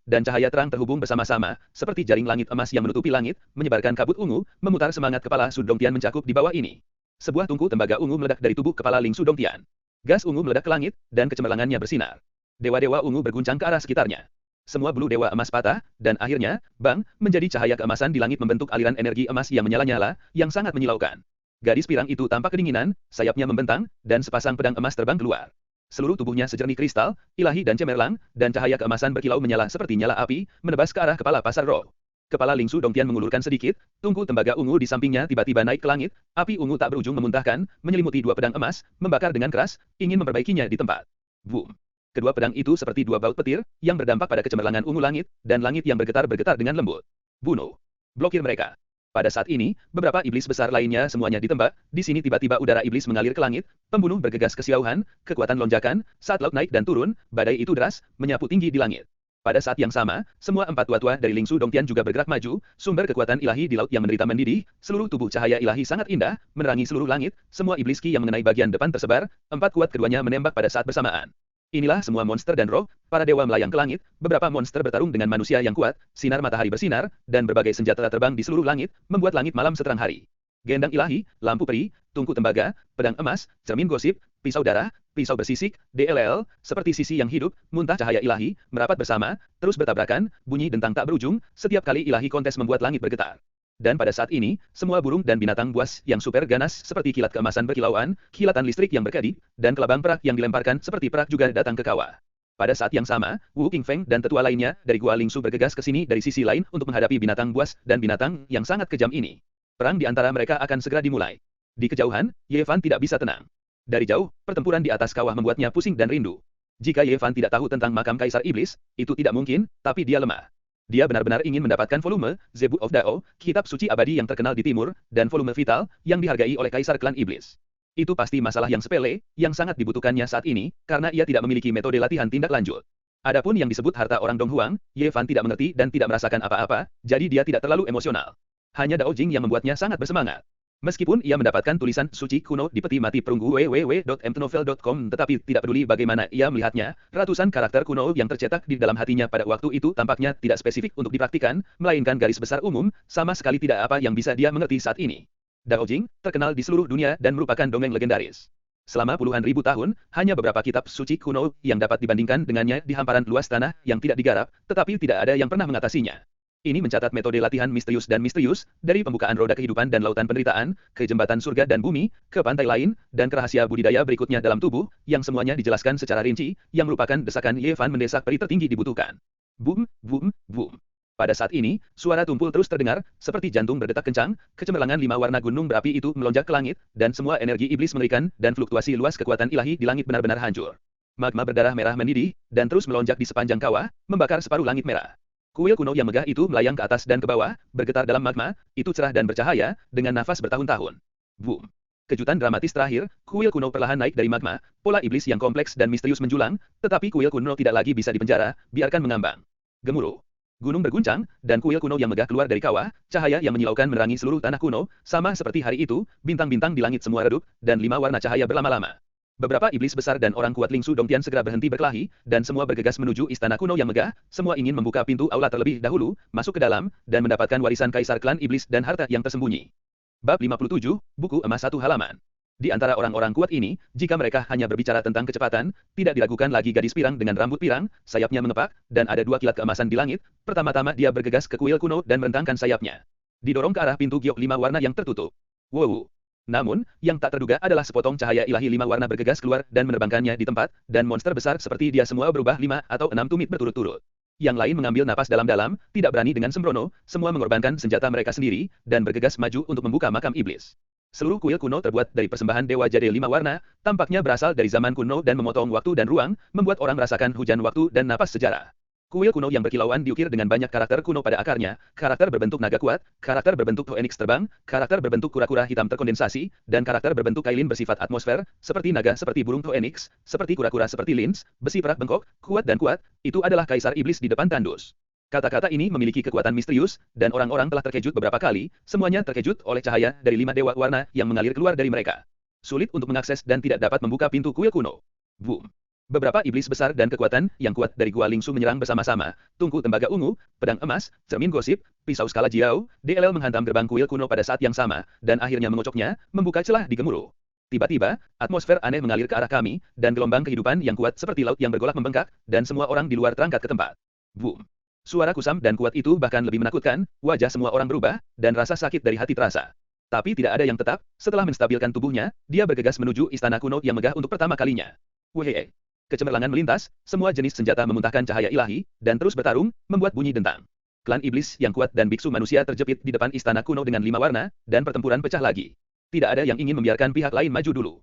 S1: dan cahaya terang terhubung bersama-sama, seperti jaring langit emas yang menutupi langit, menyebarkan kabut ungu, memutar semangat kepala Su Dongtian mencakup di bawah ini. Sebuah tungku tembaga ungu meledak dari tubuh kepala Ling Su Dongtian. Gas ungu meledak ke langit, dan kecemerlangannya bersinar. Dewa-dewa ungu berguncang ke arah sekitarnya. Semua bulu dewa emas patah, dan akhirnya, bang, menjadi cahaya keemasan di langit membentuk aliran energi emas yang menyala-nyala, yang sangat menyilaukan. Gadis pirang itu tampak kedinginan, sayapnya membentang, dan sepasang pedang emas terbang keluar. Seluruh tubuhnya sejernih kristal, ilahi dan cemerlang, dan cahaya keemasan berkilau menyala seperti nyala api, menebas ke arah kepala pasar roh. Kepala Ling Su Dongtian mengulurkan sedikit, tungku tembaga ungu di sampingnya tiba-tiba naik ke langit, api ungu tak berujung memuntahkan, menyelimuti dua pedang emas, membakar dengan keras, ingin memperbaikinya di tempat. Boom. Kedua pedang itu seperti dua baut petir, yang berdampak pada kecemerlangan ungu langit, dan langit yang bergetar-bergetar dengan lembut. Bunuh. Blokir mereka. Pada saat ini, beberapa iblis besar lainnya semuanya ditembak, di sini tiba-tiba udara iblis mengalir ke langit, pembunuh bergegas kesiauhan, kekuatan lonjakan, saat laut naik dan turun, badai itu deras, menyapu tinggi di langit. Pada saat yang sama, semua empat tua-tua dari Ling Su Dongtian juga bergerak maju, sumber kekuatan ilahi di laut yang menderita mendidih, seluruh tubuh cahaya ilahi sangat indah, menerangi seluruh langit, semua iblis ki yang mengenai bagian depan tersebar, empat kuat keduanya menembak pada saat bersamaan. Inilah semua monster dan roh, para dewa melayang ke langit, beberapa monster bertarung dengan manusia yang kuat, sinar matahari bersinar, dan berbagai senjata terbang di seluruh langit, membuat langit malam seterang hari. Gendang ilahi, lampu peri, tungku tembaga, pedang emas, cermin gosip, pisau darah, pisau bersisik, DLL, seperti sisi yang hidup, muntah cahaya ilahi, merapat bersama, terus bertabrakan, bunyi dentang tak berujung, setiap kali ilahi kontes membuat langit bergetar. Dan pada saat ini, semua burung dan binatang buas yang super ganas seperti kilat keemasan berkilauan, kilatan listrik yang berkedip, dan kelabang perak yang dilemparkan seperti perak juga datang ke kawah. Pada saat yang sama, Wu Qingfeng dan tetua lainnya dari Gua Lingsu bergegas ke sini dari sisi lain untuk menghadapi binatang buas dan binatang yang sangat kejam ini. Perang di antara mereka akan segera dimulai. Di kejauhan, Ye Fan tidak bisa tenang. Dari jauh, pertempuran di atas kawah membuatnya pusing dan rindu. Jika Ye Fan tidak tahu tentang makam Kaisar Iblis, itu tidak mungkin, tapi dia lemah. Dia benar-benar ingin mendapatkan volume The Book of Dao, kitab suci abadi yang terkenal di timur, dan volume vital yang dihargai oleh Kaisar Klan Iblis. Itu pasti masalah yang sepele, yang sangat dibutuhkannya saat ini, karena ia tidak memiliki metode latihan tindak lanjut. Adapun yang disebut harta orang Dong Huang, Ye Fan tidak mengerti dan tidak merasakan apa-apa, jadi dia tidak terlalu emosional. Hanya Dao Jing yang membuatnya sangat bersemangat. Meskipun ia mendapatkan tulisan suci kuno di peti mati perunggu www.mtnovel.com, tetapi tidak peduli bagaimana ia melihatnya, ratusan karakter kuno yang tercetak di dalam hatinya pada waktu itu tampaknya tidak spesifik untuk dipraktikkan, melainkan garis besar umum, sama sekali tidak apa yang bisa dia mengerti saat ini. Dao Jing terkenal di seluruh dunia dan merupakan dongeng legendaris. Selama puluhan ribu tahun, hanya beberapa kitab suci kuno yang dapat dibandingkan dengannya di hamparan luas tanah yang tidak digarap, tetapi tidak ada yang pernah mengatasinya. Ini mencatat metode latihan misterius dan misterius, dari pembukaan roda kehidupan dan lautan penderitaan, ke jembatan surga dan bumi, ke pantai lain, dan ke rahasia budidaya berikutnya dalam tubuh, yang semuanya dijelaskan secara rinci, yang merupakan desakan Ye Fan mendesak peri tertinggi dibutuhkan. Boom, boom, boom. Pada saat ini, suara tumpul terus terdengar, seperti jantung berdetak kencang, kecemerlangan 5 warna gunung berapi itu melonjak ke langit, dan semua energi iblis mengerikan, dan fluktuasi luas kekuatan ilahi di langit benar-benar hancur. Magma berdarah merah mendidih, dan terus melonjak di sepanjang kawah, membakar separuh langit merah. Kuil kuno yang megah itu melayang ke atas dan ke bawah, bergetar dalam magma, itu cerah dan bercahaya, dengan nafas bertahun-tahun. Boom. Kejutan dramatis terakhir, kuil kuno perlahan naik dari magma, pola iblis yang kompleks dan misterius menjulang, tetapi kuil kuno tidak lagi bisa dipenjara, biarkan mengambang. Gemuruh. Gunung berguncang, dan kuil kuno yang megah keluar dari kawah, cahaya yang menyilaukan menerangi seluruh tanah kuno, sama seperti hari itu, bintang-bintang di langit semua redup, dan 5 warna cahaya berlama-lama. Beberapa iblis besar dan orang kuat Lingsu Dongtian segera berhenti berkelahi, dan semua bergegas menuju istana kuno yang megah, semua ingin membuka pintu aula terlebih dahulu, masuk ke dalam, dan mendapatkan warisan Kaisar Klan Iblis dan harta yang tersembunyi. Bab 57, Buku Emas 1 halaman. Di antara orang-orang kuat ini, jika mereka hanya berbicara tentang kecepatan, tidak diragukan lagi gadis pirang dengan rambut pirang, sayapnya mengepak, dan ada 2 kilat keemasan di langit, pertama-tama dia bergegas ke kuil kuno dan merentangkan sayapnya. Didorong ke arah pintu giok 5 warna yang tertutup. Wow! Namun, yang tak terduga adalah sepotong cahaya ilahi 5 warna bergegas keluar dan menerbangkannya di tempat, dan monster besar seperti dia semua berubah 5 atau 6 tumit berturut-turut. Yang lain mengambil napas dalam-dalam, tidak berani dengan sembrono, semua mengorbankan senjata mereka sendiri, dan bergegas maju untuk membuka makam iblis. Seluruh kuil kuno terbuat dari persembahan Dewa Jade 5 warna, tampaknya berasal dari zaman kuno dan memotong waktu dan ruang, membuat orang merasakan hujan waktu dan napas sejarah. Kuil kuno yang berkilauan diukir dengan banyak karakter kuno pada akarnya, karakter berbentuk naga kuat, karakter berbentuk Phoenix terbang, karakter berbentuk kura-kura hitam terkondensasi, dan karakter berbentuk kailin bersifat atmosfer, seperti naga seperti burung Phoenix, seperti kura-kura seperti lins, besi perak bengkok, kuat dan kuat, itu adalah Kaisar Iblis di depan tandus. Kata-kata ini memiliki kekuatan misterius, dan orang-orang telah terkejut beberapa kali, semuanya terkejut oleh cahaya dari 5 dewa warna yang mengalir keluar dari mereka. Sulit untuk mengakses dan tidak dapat membuka pintu kuil kuno. Boom. Beberapa iblis besar dan kekuatan yang kuat dari Gua Lingsu menyerang bersama-sama, tungku tembaga ungu, pedang emas, cermin gosip, pisau skala jiao, DLL menghantam gerbang kuil kuno pada saat yang sama, dan akhirnya mengocoknya, membuka celah di gemuruh. Tiba-tiba, atmosfer aneh mengalir ke arah kami, dan gelombang kehidupan yang kuat seperti laut yang bergolak membengkak, dan semua orang di luar terangkat ke tempat. Boom. Suara kusam dan kuat itu bahkan lebih menakutkan, wajah semua orang berubah, dan rasa sakit dari hati terasa. Tapi tidak ada yang tetap, setelah menstabilkan tubuhnya, dia bergegas menuju istana kuno yang megah untuk pertama kalinya. Wehee. Kecemerlangan melintas, semua jenis senjata memuntahkan cahaya ilahi, dan terus bertarung, membuat bunyi dentang. Klan iblis yang kuat dan biksu manusia terjepit di depan istana kuno dengan 5 warna, dan pertempuran pecah lagi. Tidak ada yang ingin membiarkan pihak lain maju dulu.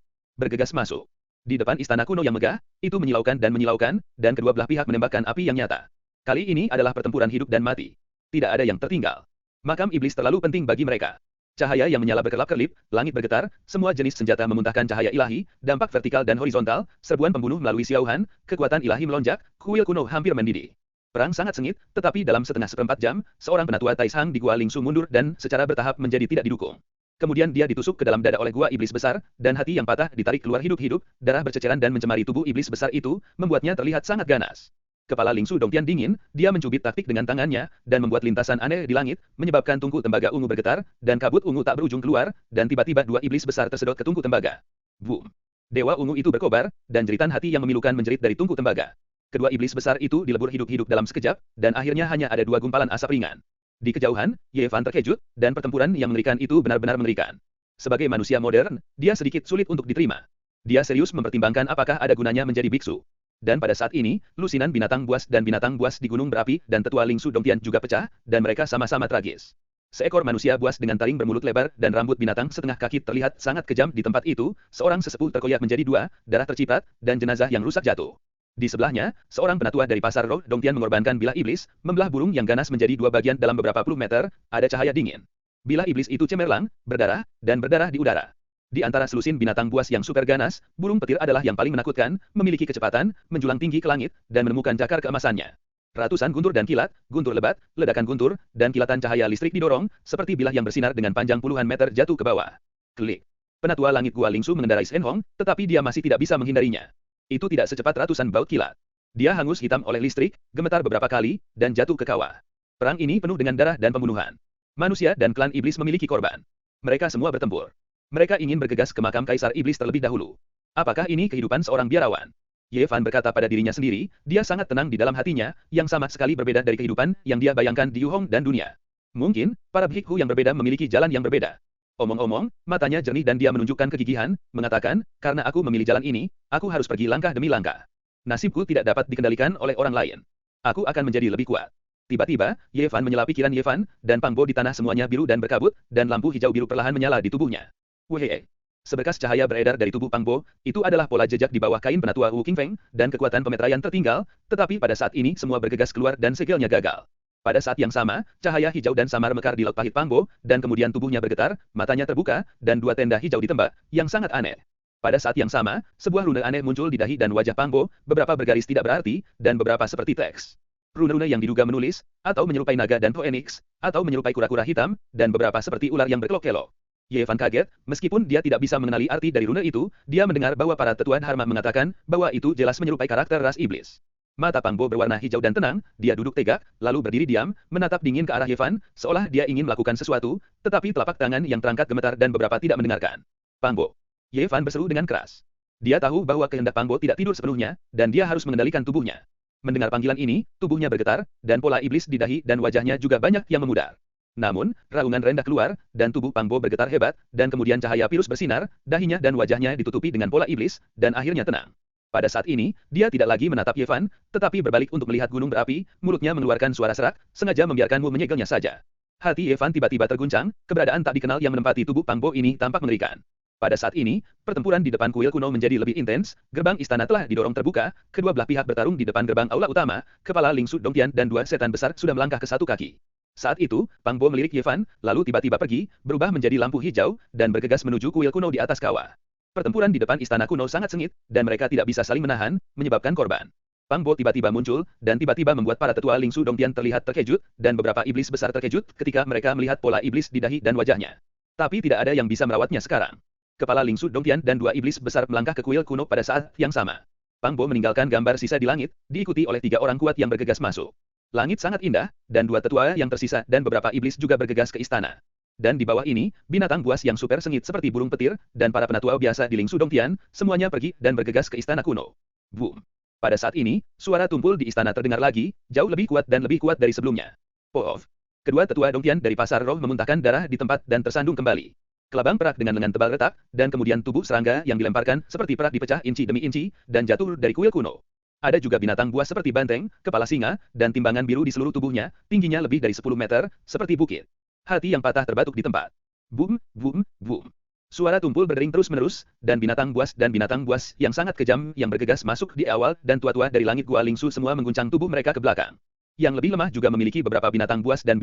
S1: Bergegas masuk. Di depan istana kuno yang megah, itu menyilaukan, dan kedua belah pihak menembakkan api yang nyata. Kali ini adalah pertempuran hidup dan mati. Tidak ada yang tertinggal. Makam iblis terlalu penting bagi mereka. Cahaya yang menyala berkelap-kelip, langit bergetar, semua jenis senjata memuntahkan cahaya ilahi, dampak vertikal dan horizontal, serbuan pembunuh melalui siauhan, kekuatan ilahi melonjak, kuil kuno hampir mendidih. Perang sangat sengit, tetapi dalam setengah seperempat jam, seorang penatua Taishang di Gua Lingsu mundur dan secara bertahap menjadi tidak didukung. Kemudian dia ditusuk ke dalam dada oleh gua iblis besar, dan hati yang patah ditarik keluar hidup-hidup, darah berceceran dan mencemari tubuh iblis besar itu, membuatnya terlihat sangat ganas. Kepala Ling Su Dongtian dingin, dia mencubit taktik dengan tangannya, dan membuat lintasan aneh di langit, menyebabkan tungku tembaga ungu bergetar, dan kabut ungu tak berujung keluar, dan tiba-tiba dua iblis besar tersedot ke tungku tembaga. Boom! Dewa ungu itu berkobar, dan jeritan hati yang memilukan menjerit dari tungku tembaga. Kedua iblis besar itu dilebur hidup-hidup dalam sekejap, dan akhirnya hanya ada dua gumpalan asap ringan. Di kejauhan, Ye Fan terkejut, dan pertempuran yang mengerikan itu benar-benar mengerikan. Sebagai manusia modern, dia sedikit sulit untuk diterima. Dia serius mempertimbangkan apakah ada gunanya menjadi biksu. Dan pada saat ini, lusinan binatang buas dan binatang buas di gunung berapi dan tetua Ling Su Dongtian juga pecah, dan mereka sama-sama tragis. Seekor manusia buas dengan taring bermulut lebar dan rambut binatang setengah kaki terlihat sangat kejam di tempat itu, seorang sesepuh terkoyak menjadi dua, darah terciprat, dan jenazah yang rusak jatuh. Di sebelahnya, seorang penatua dari pasar roh Dongtian mengorbankan bilah iblis, membelah burung yang ganas menjadi dua bagian dalam beberapa puluh meter, ada cahaya dingin. Bilah iblis itu cemerlang, berdarah, dan berdarah di udara. Di antara selusin binatang buas yang super ganas, burung petir adalah yang paling menakutkan, memiliki kecepatan, menjulang tinggi ke langit, dan menemukan cakar keemasannya. Ratusan guntur dan kilat, guntur lebat, ledakan guntur, dan kilatan cahaya listrik didorong, seperti bilah yang bersinar dengan panjang puluhan meter jatuh ke bawah. Klik. Penatua langit Gua Ling Su mengendarai Shen Hong, tetapi dia masih tidak bisa menghindarinya. Itu tidak secepat ratusan baut kilat. Dia hangus hitam oleh listrik, gemetar beberapa kali, dan jatuh ke kawah. Perang ini penuh dengan darah dan pembunuhan. Manusia dan klan iblis memiliki korban. Mereka semua bertempur. Mereka ingin bergegas ke makam kaisar iblis terlebih dahulu. Apakah ini kehidupan seorang biarawan? Ye Fan berkata pada dirinya sendiri, dia sangat tenang di dalam hatinya, yang sama sekali berbeda dari kehidupan yang dia bayangkan di Yuhong dan dunia. Mungkin, para bhikkhu yang berbeda memiliki jalan yang berbeda. Omong-omong, matanya jernih dan dia menunjukkan kegigihan, mengatakan, karena aku memilih jalan ini, aku harus pergi langkah demi langkah. Nasibku tidak dapat dikendalikan oleh orang lain. Aku akan menjadi lebih kuat. Tiba-tiba, Ye Fan menyela pikiran Ye Fan, dan Pang Bo di tanah semuanya biru dan berkabut, dan lampu hijau biru perlahan menyala di tubuhnya. Wehee. Seberkas cahaya beredar dari tubuh Pang Bo, itu adalah pola jejak di bawah kain penatua Wu Qingfeng, dan kekuatan pemeteraian tertinggal, tetapi pada saat ini semua bergegas keluar dan segelnya gagal. Pada saat yang sama, cahaya hijau dan samar mekar di laut pahit Pang Bo, dan kemudian tubuhnya bergetar, matanya terbuka, dan dua tenda hijau ditembak, yang sangat aneh. Pada saat yang sama, sebuah rune aneh muncul di dahi dan wajah Pang Bo, beberapa bergaris tidak berarti, dan beberapa seperti teks. Rune-rune yang diduga menulis, atau menyerupai naga dan Phoenix, atau menyerupai kura-kura hitam, dan beberapa seperti ular yang berkelok-kelok. Ye Fan kaget, meskipun dia tidak bisa mengenali arti dari rune itu, dia mendengar bahwa para tetua Dharma mengatakan, bahwa itu jelas menyerupai karakter ras iblis. Mata Pang Bo berwarna hijau dan tenang, dia duduk tegak, lalu berdiri diam, menatap dingin ke arah Ye Fan, seolah dia ingin melakukan sesuatu, tetapi telapak tangan yang terangkat gemetar dan beberapa tidak mendengarkan. Pang Bo. Ye Fan berseru dengan keras. Dia tahu bahwa kehendak Pang Bo tidak tidur sepenuhnya, dan dia harus mengendalikan tubuhnya. Mendengar panggilan ini, tubuhnya bergetar, dan pola iblis di dahi dan wajahnya juga banyak yang memudar. Namun, raungan rendah keluar, dan tubuh Pang Bo bergetar hebat, dan kemudian cahaya virus bersinar, dahinya dan wajahnya ditutupi dengan pola iblis, dan akhirnya tenang. Pada saat ini, dia tidak lagi menatap Ye Fan, tetapi berbalik untuk melihat gunung berapi, mulutnya mengeluarkan suara serak, sengaja membiarkanmu menyegelnya saja. Hati Ye Fan tiba-tiba terguncang, keberadaan tak dikenal yang menempati tubuh Pang Bo ini tampak mengerikan. Pada saat ini, pertempuran di depan kuil kuno menjadi lebih intens, gerbang istana telah didorong terbuka, kedua belah pihak bertarung di depan gerbang aula utama, kepala Ling Su Dongtian dan dua setan besar sudah melangkah ke satu kaki. Saat itu, Pang Bo melirik Ye Fan, lalu tiba-tiba pergi, berubah menjadi lampu hijau, dan bergegas menuju kuil kuno di atas kawah. Pertempuran di depan istana kuno sangat sengit, dan mereka tidak bisa saling menahan, menyebabkan korban. Pang Bo tiba-tiba muncul, dan tiba-tiba membuat para tetua Ling Su Dongtian terlihat terkejut, dan beberapa iblis besar terkejut ketika mereka melihat pola iblis di dahi dan wajahnya. Tapi tidak ada yang bisa merawatnya sekarang. Kepala Ling Su Dongtian dan dua iblis besar melangkah ke kuil kuno pada saat yang sama. Pang Bo meninggalkan gambar sisa di langit, diikuti oleh tiga orang kuat yang bergegas masuk. Langit sangat indah, dan dua tetua yang tersisa dan beberapa iblis juga bergegas ke istana. Dan di bawah ini, binatang buas yang super sengit seperti burung petir, dan para penatua biasa di Ling Su Dongtian, semuanya pergi dan bergegas ke istana kuno. Boom. Pada saat ini, suara tumpul di istana terdengar lagi, jauh lebih kuat dan lebih kuat dari sebelumnya. Poof. Kedua tetua Dongtian dari pasar roh memuntahkan darah di tempat dan tersandung kembali. Kelabang perak dengan lengan tebal retak, dan kemudian tubuh serangga yang dilemparkan seperti perak dipecah inci demi inci, dan jatuh dari kuil kuno. Ada juga binatang buas seperti banteng, kepala singa, dan timbangan biru di seluruh tubuhnya, tingginya lebih dari 10 meter, seperti bukit. Hati yang patah terbatuk di tempat. Boom, boom, boom. Suara tumpul berdering terus-menerus, dan binatang buas yang sangat kejam yang bergegas masuk di awal, dan tua-tua dari langit Gua Ling Su semua mengguncang tubuh mereka ke belakang. Yang lebih lemah juga memiliki beberapa binatang buas, dan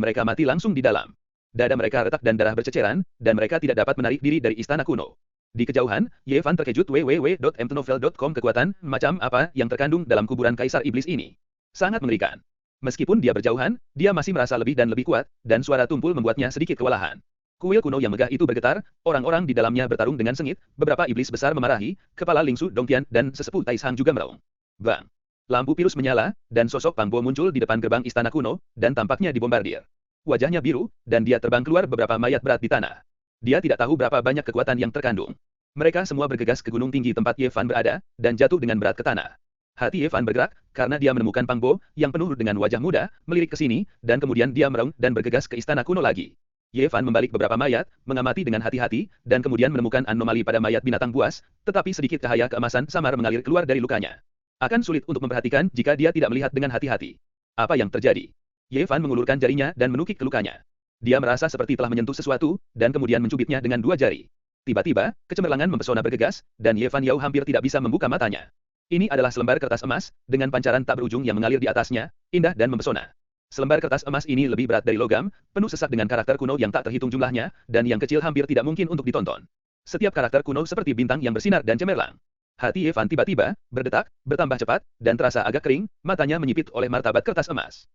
S1: mereka mati langsung di dalam. Dada mereka retak dan darah berceceran, dan mereka tidak dapat menarik diri dari istana kuno. Di kejauhan, Ye Fan terkejut www.mtnovel.com kekuatan macam apa yang terkandung dalam kuburan kaisar iblis ini. Sangat mengerikan. Meskipun dia berjauhan, dia masih merasa lebih dan lebih kuat, dan suara tumpul membuatnya sedikit kewalahan. Kuil kuno yang megah itu bergetar, orang-orang di dalamnya bertarung dengan sengit, beberapa iblis besar memarahi, kepala Lingsu Dongtian dan sesepuh Taishang juga meraung. Bang! Lampu virus menyala, dan sosok Pang Bo muncul di depan gerbang istana kuno, dan tampaknya dibombardir. Wajahnya biru, dan dia terbang keluar beberapa mayat berat di tanah. Dia tidak tahu berapa banyak kekuatan yang terkandung. Mereka semua bergegas ke gunung tinggi tempat Ye Fan berada, dan jatuh dengan berat ke tanah. Hati Ye Fan bergerak, karena dia menemukan Pang Bo, yang penuh dengan wajah muda, melirik ke sini, dan kemudian dia meraung dan bergegas ke istana kuno lagi. Ye Fan membalik beberapa mayat, mengamati dengan hati-hati, dan kemudian menemukan anomali pada mayat binatang buas, tetapi sedikit cahaya keemasan samar mengalir keluar dari lukanya. Akan sulit untuk memperhatikan jika dia tidak melihat dengan hati-hati. Apa yang terjadi? Ye Fan mengulurkan jarinya dan menukik ke lukanya. Dia merasa seperti telah menyentuh sesuatu, dan kemudian mencubitnya dengan dua jari. Tiba-tiba, kecemerlangan mempesona bergegas, dan Ye Fan Yao hampir tidak bisa membuka matanya. Ini adalah selembar kertas emas, dengan pancaran tak berujung yang mengalir di atasnya, indah dan mempesona. Selembar kertas emas ini lebih berat dari logam, penuh sesak dengan karakter kuno yang tak terhitung jumlahnya, dan yang kecil hampir tidak mungkin untuk ditonton. Setiap karakter kuno seperti bintang yang bersinar dan cemerlang. Hati Ye Fan tiba-tiba berdetak, bertambah cepat, dan terasa agak kering, matanya menyipit oleh martabat kertas emas.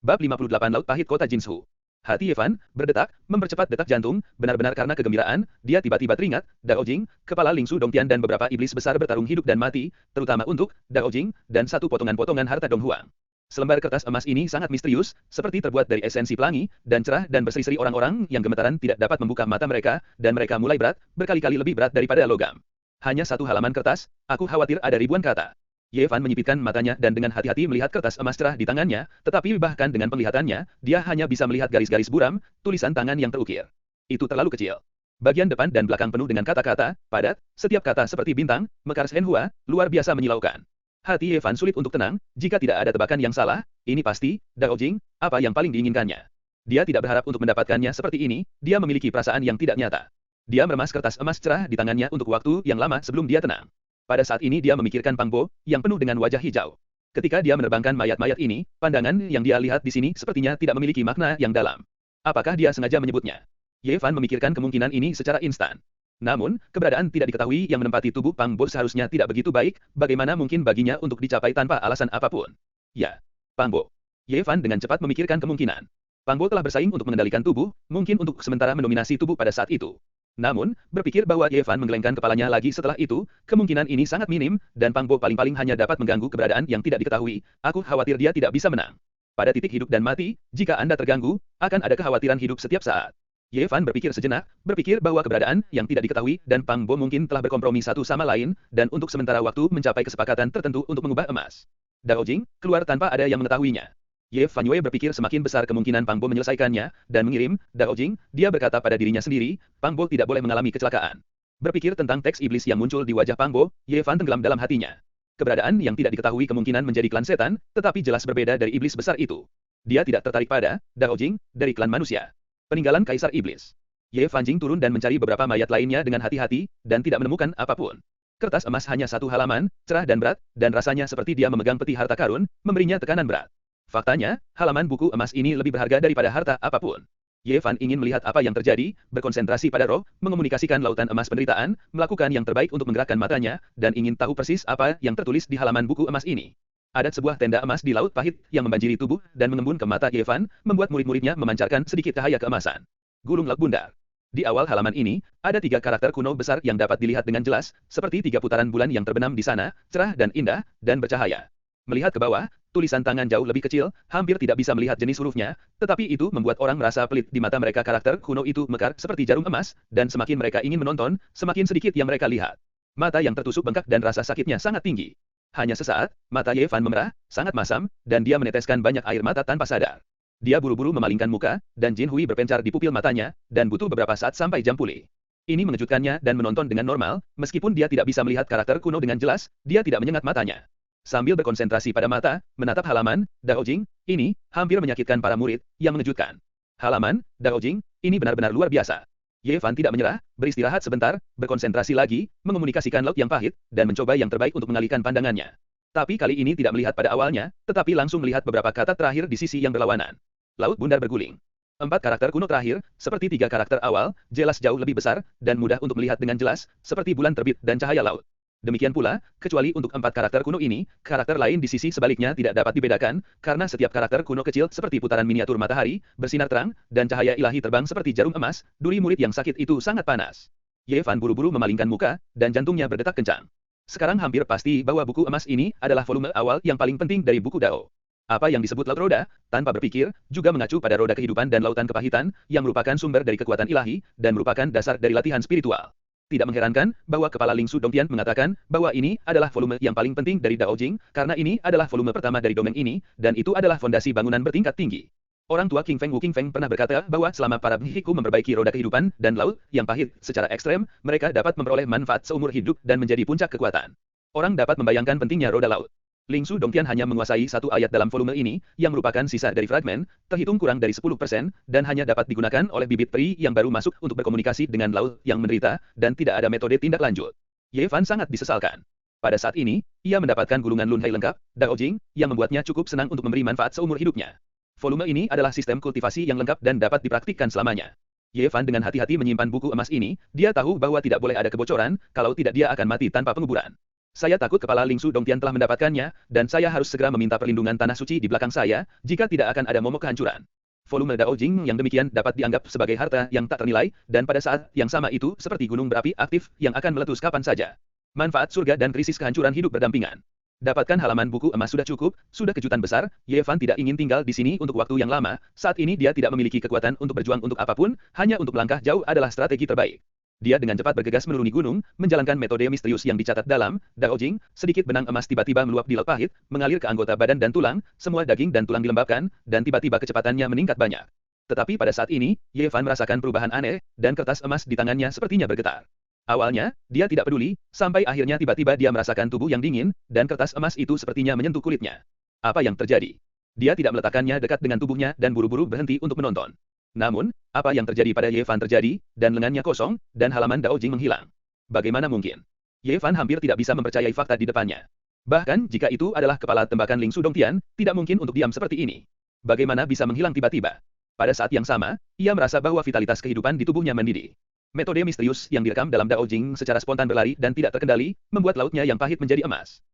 S1: Bab 58 Laut Pahit Kota Jinshu. Hati Ye Fan berdetak, mempercepat detak jantung, benar-benar karena kegembiraan, dia tiba-tiba teringat, Dao Jing, kepala Lingsu Dongtian dan beberapa iblis besar bertarung hidup dan mati, terutama untuk Dao Jing, dan satu potongan-potongan harta Dong Huang. Selembar kertas emas ini sangat misterius, seperti terbuat dari esensi pelangi, dan cerah dan berseri-seri orang-orang yang gemetaran tidak dapat membuka mata mereka, dan mereka mulai berat, berkali-kali lebih berat daripada logam. Hanya satu halaman kertas, aku khawatir ada ribuan kata. Ye Fan menyipitkan matanya dan dengan hati-hati melihat kertas emas cerah di tangannya, tetapi bahkan dengan penglihatannya, dia hanya bisa melihat garis-garis buram, tulisan tangan yang terukir. Itu terlalu kecil. Bagian depan dan belakang penuh dengan kata-kata, padat, setiap kata seperti bintang, mekar Shenhua, luar biasa menyilaukan. Hati Ye Fan sulit untuk tenang, jika tidak ada tebakan yang salah, ini pasti, Dao Jing, apa yang paling diinginkannya. Dia tidak berharap untuk mendapatkannya seperti ini, dia memiliki perasaan yang tidak nyata. Dia meremas kertas emas cerah di tangannya untuk waktu yang lama sebelum dia tenang. Pada saat ini dia memikirkan Pang Bo, yang penuh dengan wajah hijau. Ketika dia menerbangkan mayat-mayat ini, pandangan yang dia lihat di sini sepertinya tidak memiliki makna yang dalam. Apakah dia sengaja menyebutnya? Ye Fan memikirkan kemungkinan ini secara instan. Namun, keberadaan tidak diketahui yang menempati tubuh Pang Bo seharusnya tidak begitu baik, bagaimana mungkin baginya untuk dicapai tanpa alasan apapun? Ya, Pang Bo. Ye Fan dengan cepat memikirkan kemungkinan. Pang Bo telah bersaing untuk mengendalikan tubuh, mungkin untuk sementara mendominasi tubuh pada saat itu. Namun, berpikir bahwa Ye Fan menggelengkan kepalanya lagi setelah itu, kemungkinan ini sangat minim, dan Pang Bo paling-paling hanya dapat mengganggu keberadaan yang tidak diketahui, aku khawatir dia tidak bisa menang. Pada titik hidup dan mati, jika Anda terganggu, akan ada kekhawatiran hidup setiap saat. Ye Fan berpikir sejenak, berpikir bahwa keberadaan yang tidak diketahui dan Pang Bo mungkin telah berkompromi satu sama lain, dan untuk sementara waktu mencapai kesepakatan tertentu untuk mengubah emas. Dao Jing, keluar tanpa ada yang mengetahuinya. Ye Fan Yue berpikir semakin besar kemungkinan Pang Bo menyelesaikannya, dan mengirim, Dao Jing, dia berkata pada dirinya sendiri, Pang Bo tidak boleh mengalami kecelakaan. Berpikir tentang teks iblis yang muncul di wajah Pang Bo, Ye Fan tenggelam dalam hatinya. Keberadaan yang tidak diketahui kemungkinan menjadi klan setan, tetapi jelas berbeda dari iblis besar itu. Dia tidak tertarik pada, Dao Jing, dari klan manusia. Peninggalan Kaisar Iblis. Ye Fan Jing turun dan mencari beberapa mayat lainnya dengan hati-hati, dan tidak menemukan apapun. Kertas emas hanya satu halaman, cerah dan berat, dan rasanya seperti dia memegang peti harta karun, memberinya tekanan berat. Faktanya, halaman buku emas ini lebih berharga daripada harta apapun. Ye Fan ingin melihat apa yang terjadi, berkonsentrasi pada roh, mengomunikasikan lautan emas penderitaan, melakukan yang terbaik untuk menggerakkan matanya, dan ingin tahu persis apa yang tertulis di halaman buku emas ini. Ada sebuah tenda emas di Laut Pahit yang membanjiri tubuh dan mengembun ke mata Ye Fan, membuat murid-muridnya memancarkan sedikit cahaya keemasan. Gulung Laut Bundar. Di awal halaman ini, ada 3 karakter kuno besar yang dapat dilihat dengan jelas, seperti 3 putaran bulan yang terbenam di sana, cerah dan indah, dan bercahaya. Melihat ke bawah, tulisan tangan jauh lebih kecil, hampir tidak bisa melihat jenis hurufnya, tetapi itu membuat orang merasa pelit di mata mereka. Karakter kuno itu mekar seperti jarum emas, dan semakin mereka ingin menonton, semakin sedikit yang mereka lihat. Mata yang tertusuk bengkak dan rasa sakitnya sangat tinggi. Hanya sesaat, mata Ye Fan memerah, sangat masam, dan dia meneteskan banyak air mata tanpa sadar. Dia buru-buru memalingkan muka, dan Jin Hui berpencar di pupil matanya, dan butuh beberapa saat sampai jam pulih. Ini mengejutkannya dan menonton dengan normal, meskipun dia tidak bisa melihat karakter kuno dengan jelas, dia tidak menyengat matanya. Sambil berkonsentrasi pada mata, menatap halaman, Dao Jing, ini, hampir menyakitkan para murid, yang mengejutkan. Halaman, Dao Jing, ini benar-benar luar biasa. Ye Fan tidak menyerah, beristirahat sebentar, berkonsentrasi lagi, mengomunikasikan laut yang pahit, dan mencoba yang terbaik untuk mengalihkan pandangannya. Tapi kali ini tidak melihat pada awalnya, tetapi langsung melihat beberapa kata terakhir di sisi yang berlawanan. Laut Bundar berguling. 4 karakter kuno terakhir, seperti 3 karakter awal, jelas jauh lebih besar, dan mudah untuk melihat dengan jelas, seperti bulan terbit dan cahaya laut. Demikian pula, kecuali untuk 4 karakter kuno ini, karakter lain di sisi sebaliknya tidak dapat dibedakan, karena setiap karakter kuno kecil seperti putaran miniatur matahari, bersinar terang, dan cahaya ilahi terbang seperti jarum emas, duri murid yang sakit itu sangat panas. Ye Fan buru-buru memalingkan muka, dan jantungnya berdetak kencang. Sekarang hampir pasti bahwa buku emas ini adalah volume awal yang paling penting dari buku Dao. Apa yang disebut laut roda, tanpa berpikir, juga mengacu pada roda kehidupan dan lautan kepahitan, yang merupakan sumber dari kekuatan ilahi, dan merupakan dasar dari latihan spiritual. Tidak mengherankan bahwa kepala Ling Su Dongtian mengatakan bahwa ini adalah volume yang paling penting dari Dao Jing, karena ini adalah volume pertama dari domain ini, dan itu adalah fondasi bangunan bertingkat tinggi. Orang tua King Feng Wu King Feng pernah berkata bahwa selama para bihiku memperbaiki roda kehidupan dan laut yang pahit secara ekstrem, mereka dapat memperoleh manfaat seumur hidup dan menjadi puncak kekuatan. Orang dapat membayangkan pentingnya roda laut. Ling Su Dongtian hanya menguasai satu ayat dalam volume ini, yang merupakan sisa dari fragmen, terhitung kurang dari 10%, dan hanya dapat digunakan oleh bibit peri yang baru masuk untuk berkomunikasi dengan laut yang menderita, dan tidak ada metode tindak lanjut. Ye Fan sangat disesalkan. Pada saat ini, ia mendapatkan gulungan Lun Hai lengkap, Dao Jing, yang membuatnya cukup senang untuk memberi manfaat seumur hidupnya. Volume ini adalah sistem kultivasi yang lengkap dan dapat dipraktikkan selamanya. Ye Fan dengan hati-hati menyimpan buku emas ini, dia tahu bahwa tidak boleh ada kebocoran, kalau tidak dia akan mati tanpa penguburan. Saya takut kepala Ling Su Dongtian telah mendapatkannya, dan saya harus segera meminta perlindungan tanah suci di belakang saya, jika tidak akan ada momok kehancuran. Volume Dao Jing yang demikian dapat dianggap sebagai harta yang tak ternilai, dan pada saat yang sama itu seperti gunung berapi aktif yang akan meletus kapan saja. Manfaat surga dan krisis kehancuran hidup berdampingan. Dapatkan halaman buku emas sudah cukup, sudah kejutan besar, Ye Fan tidak ingin tinggal di sini untuk waktu yang lama, saat ini dia tidak memiliki kekuatan untuk berjuang untuk apapun, hanya untuk melangkah jauh adalah strategi terbaik. Dia dengan cepat bergegas menuruni gunung, menjalankan metode misterius yang dicatat dalam Dao Jing, sedikit benang emas tiba-tiba meluap di laut pahit, mengalir ke anggota badan dan tulang, semua daging dan tulang dilembabkan, dan tiba-tiba kecepatannya meningkat banyak. Tetapi pada saat ini, Ye Fan merasakan perubahan aneh, dan kertas emas di tangannya sepertinya bergetar. Awalnya, dia tidak peduli, sampai akhirnya tiba-tiba dia merasakan tubuh yang dingin, dan kertas emas itu sepertinya menyentuh kulitnya. Apa yang terjadi? Dia tidak meletakkannya dekat dengan tubuhnya dan buru-buru berhenti untuk menonton. Namun, apa yang terjadi pada Ye Fan terjadi, dan lengannya kosong, dan halaman Dao Jing menghilang. Bagaimana mungkin? Ye Fan hampir tidak bisa mempercayai fakta di depannya. Bahkan jika itu adalah kepala tembakan Ling Su Dongtian, tidak mungkin untuk diam seperti ini. Bagaimana bisa menghilang tiba-tiba? Pada saat yang sama, ia merasa bahwa vitalitas kehidupan di tubuhnya mendidih. Metode misterius yang direkam dalam Dao Jing secara spontan berlari dan tidak terkendali, membuat lautnya yang pahit menjadi emas.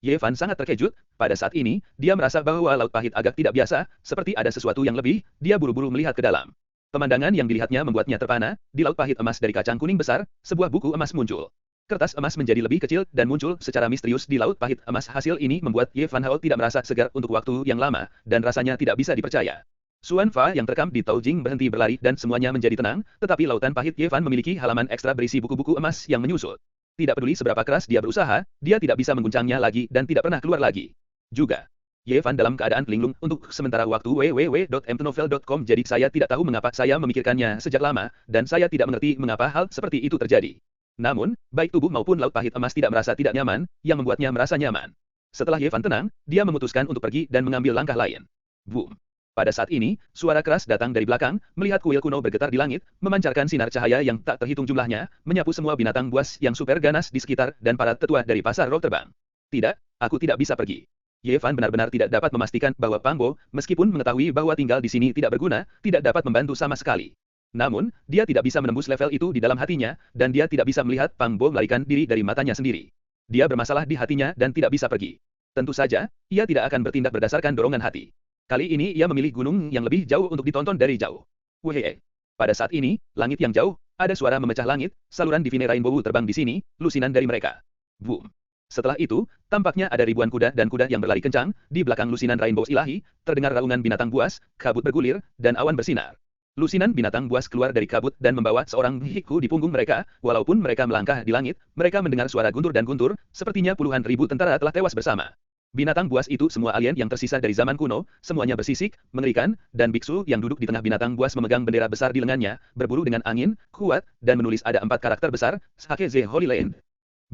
S1: Ye Fan sangat terkejut, pada saat ini, dia merasa bahwa laut pahit agak tidak biasa, seperti ada sesuatu yang lebih, dia buru-buru melihat ke dalam. Pemandangan yang dilihatnya membuatnya terpana, di laut pahit emas dari kacang kuning besar, sebuah buku emas muncul. Kertas emas menjadi lebih kecil dan muncul secara misterius di laut pahit emas. Hasil ini membuat Ye Fan Hao tidak merasa segar untuk waktu yang lama, dan rasanya tidak bisa dipercaya. Xuan Fa yang terekam di Dao Jing berhenti berlari dan semuanya menjadi tenang, tetapi lautan pahit Ye Fan memiliki halaman ekstra berisi buku-buku emas yang menyusut. Tidak peduli seberapa keras dia berusaha, dia tidak bisa mengguncangnya lagi dan tidak pernah keluar lagi. Juga, Ye Fan dalam keadaan linglung untuk sementara waktu www.mtnovel.com, jadi saya tidak tahu mengapa saya memikirkannya sejak lama, dan saya tidak mengerti mengapa hal seperti itu terjadi. Namun, baik tubuh maupun laut pahit emas tidak merasa tidak nyaman, yang membuatnya merasa nyaman. Setelah Ye Fan tenang, dia memutuskan untuk pergi dan mengambil langkah lain. Boom. Pada saat ini, suara keras datang dari belakang, melihat kuil kuno bergetar di langit, memancarkan sinar cahaya yang tak terhitung jumlahnya, menyapu semua binatang buas yang super ganas di sekitar, dan para tetua dari pasar roh terbang. Tidak, aku tidak bisa pergi. Ye Fan benar-benar tidak dapat memastikan bahwa Pang Bo, meskipun mengetahui bahwa tinggal di sini tidak berguna, tidak dapat membantu sama sekali. Namun, dia tidak bisa menembus level itu di dalam hatinya, dan dia tidak bisa melihat Pang Bo melarikan diri dari matanya sendiri. Dia bermasalah di hatinya dan tidak bisa pergi. Tentu saja, ia tidak akan bertindak berdasarkan dorongan hati. Kali ini ia memilih gunung yang lebih jauh untuk ditonton dari jauh. Wehee. Pada saat ini, langit yang jauh, ada suara memecah langit, saluran Divine Rainbow terbang di sini, lusinan dari mereka. Boom. Setelah itu, tampaknya ada ribuan kuda dan kuda yang berlari kencang, di belakang lusinan Rainbow ilahi, terdengar raungan binatang buas, kabut bergulir, dan awan bersinar. Lusinan binatang buas keluar dari kabut dan membawa seorang bihiku di punggung mereka, walaupun mereka melangkah di langit, mereka mendengar suara guntur dan guntur, sepertinya puluhan ribu tentara telah tewas bersama. Binatang buas itu semua alien yang tersisa dari zaman kuno, semuanya bersisik, mengerikan, dan biksu yang duduk di tengah binatang buas memegang bendera besar di lengannya, berburu dengan angin, kuat, dan menulis ada 4 karakter besar, Sake Ze Holy Land.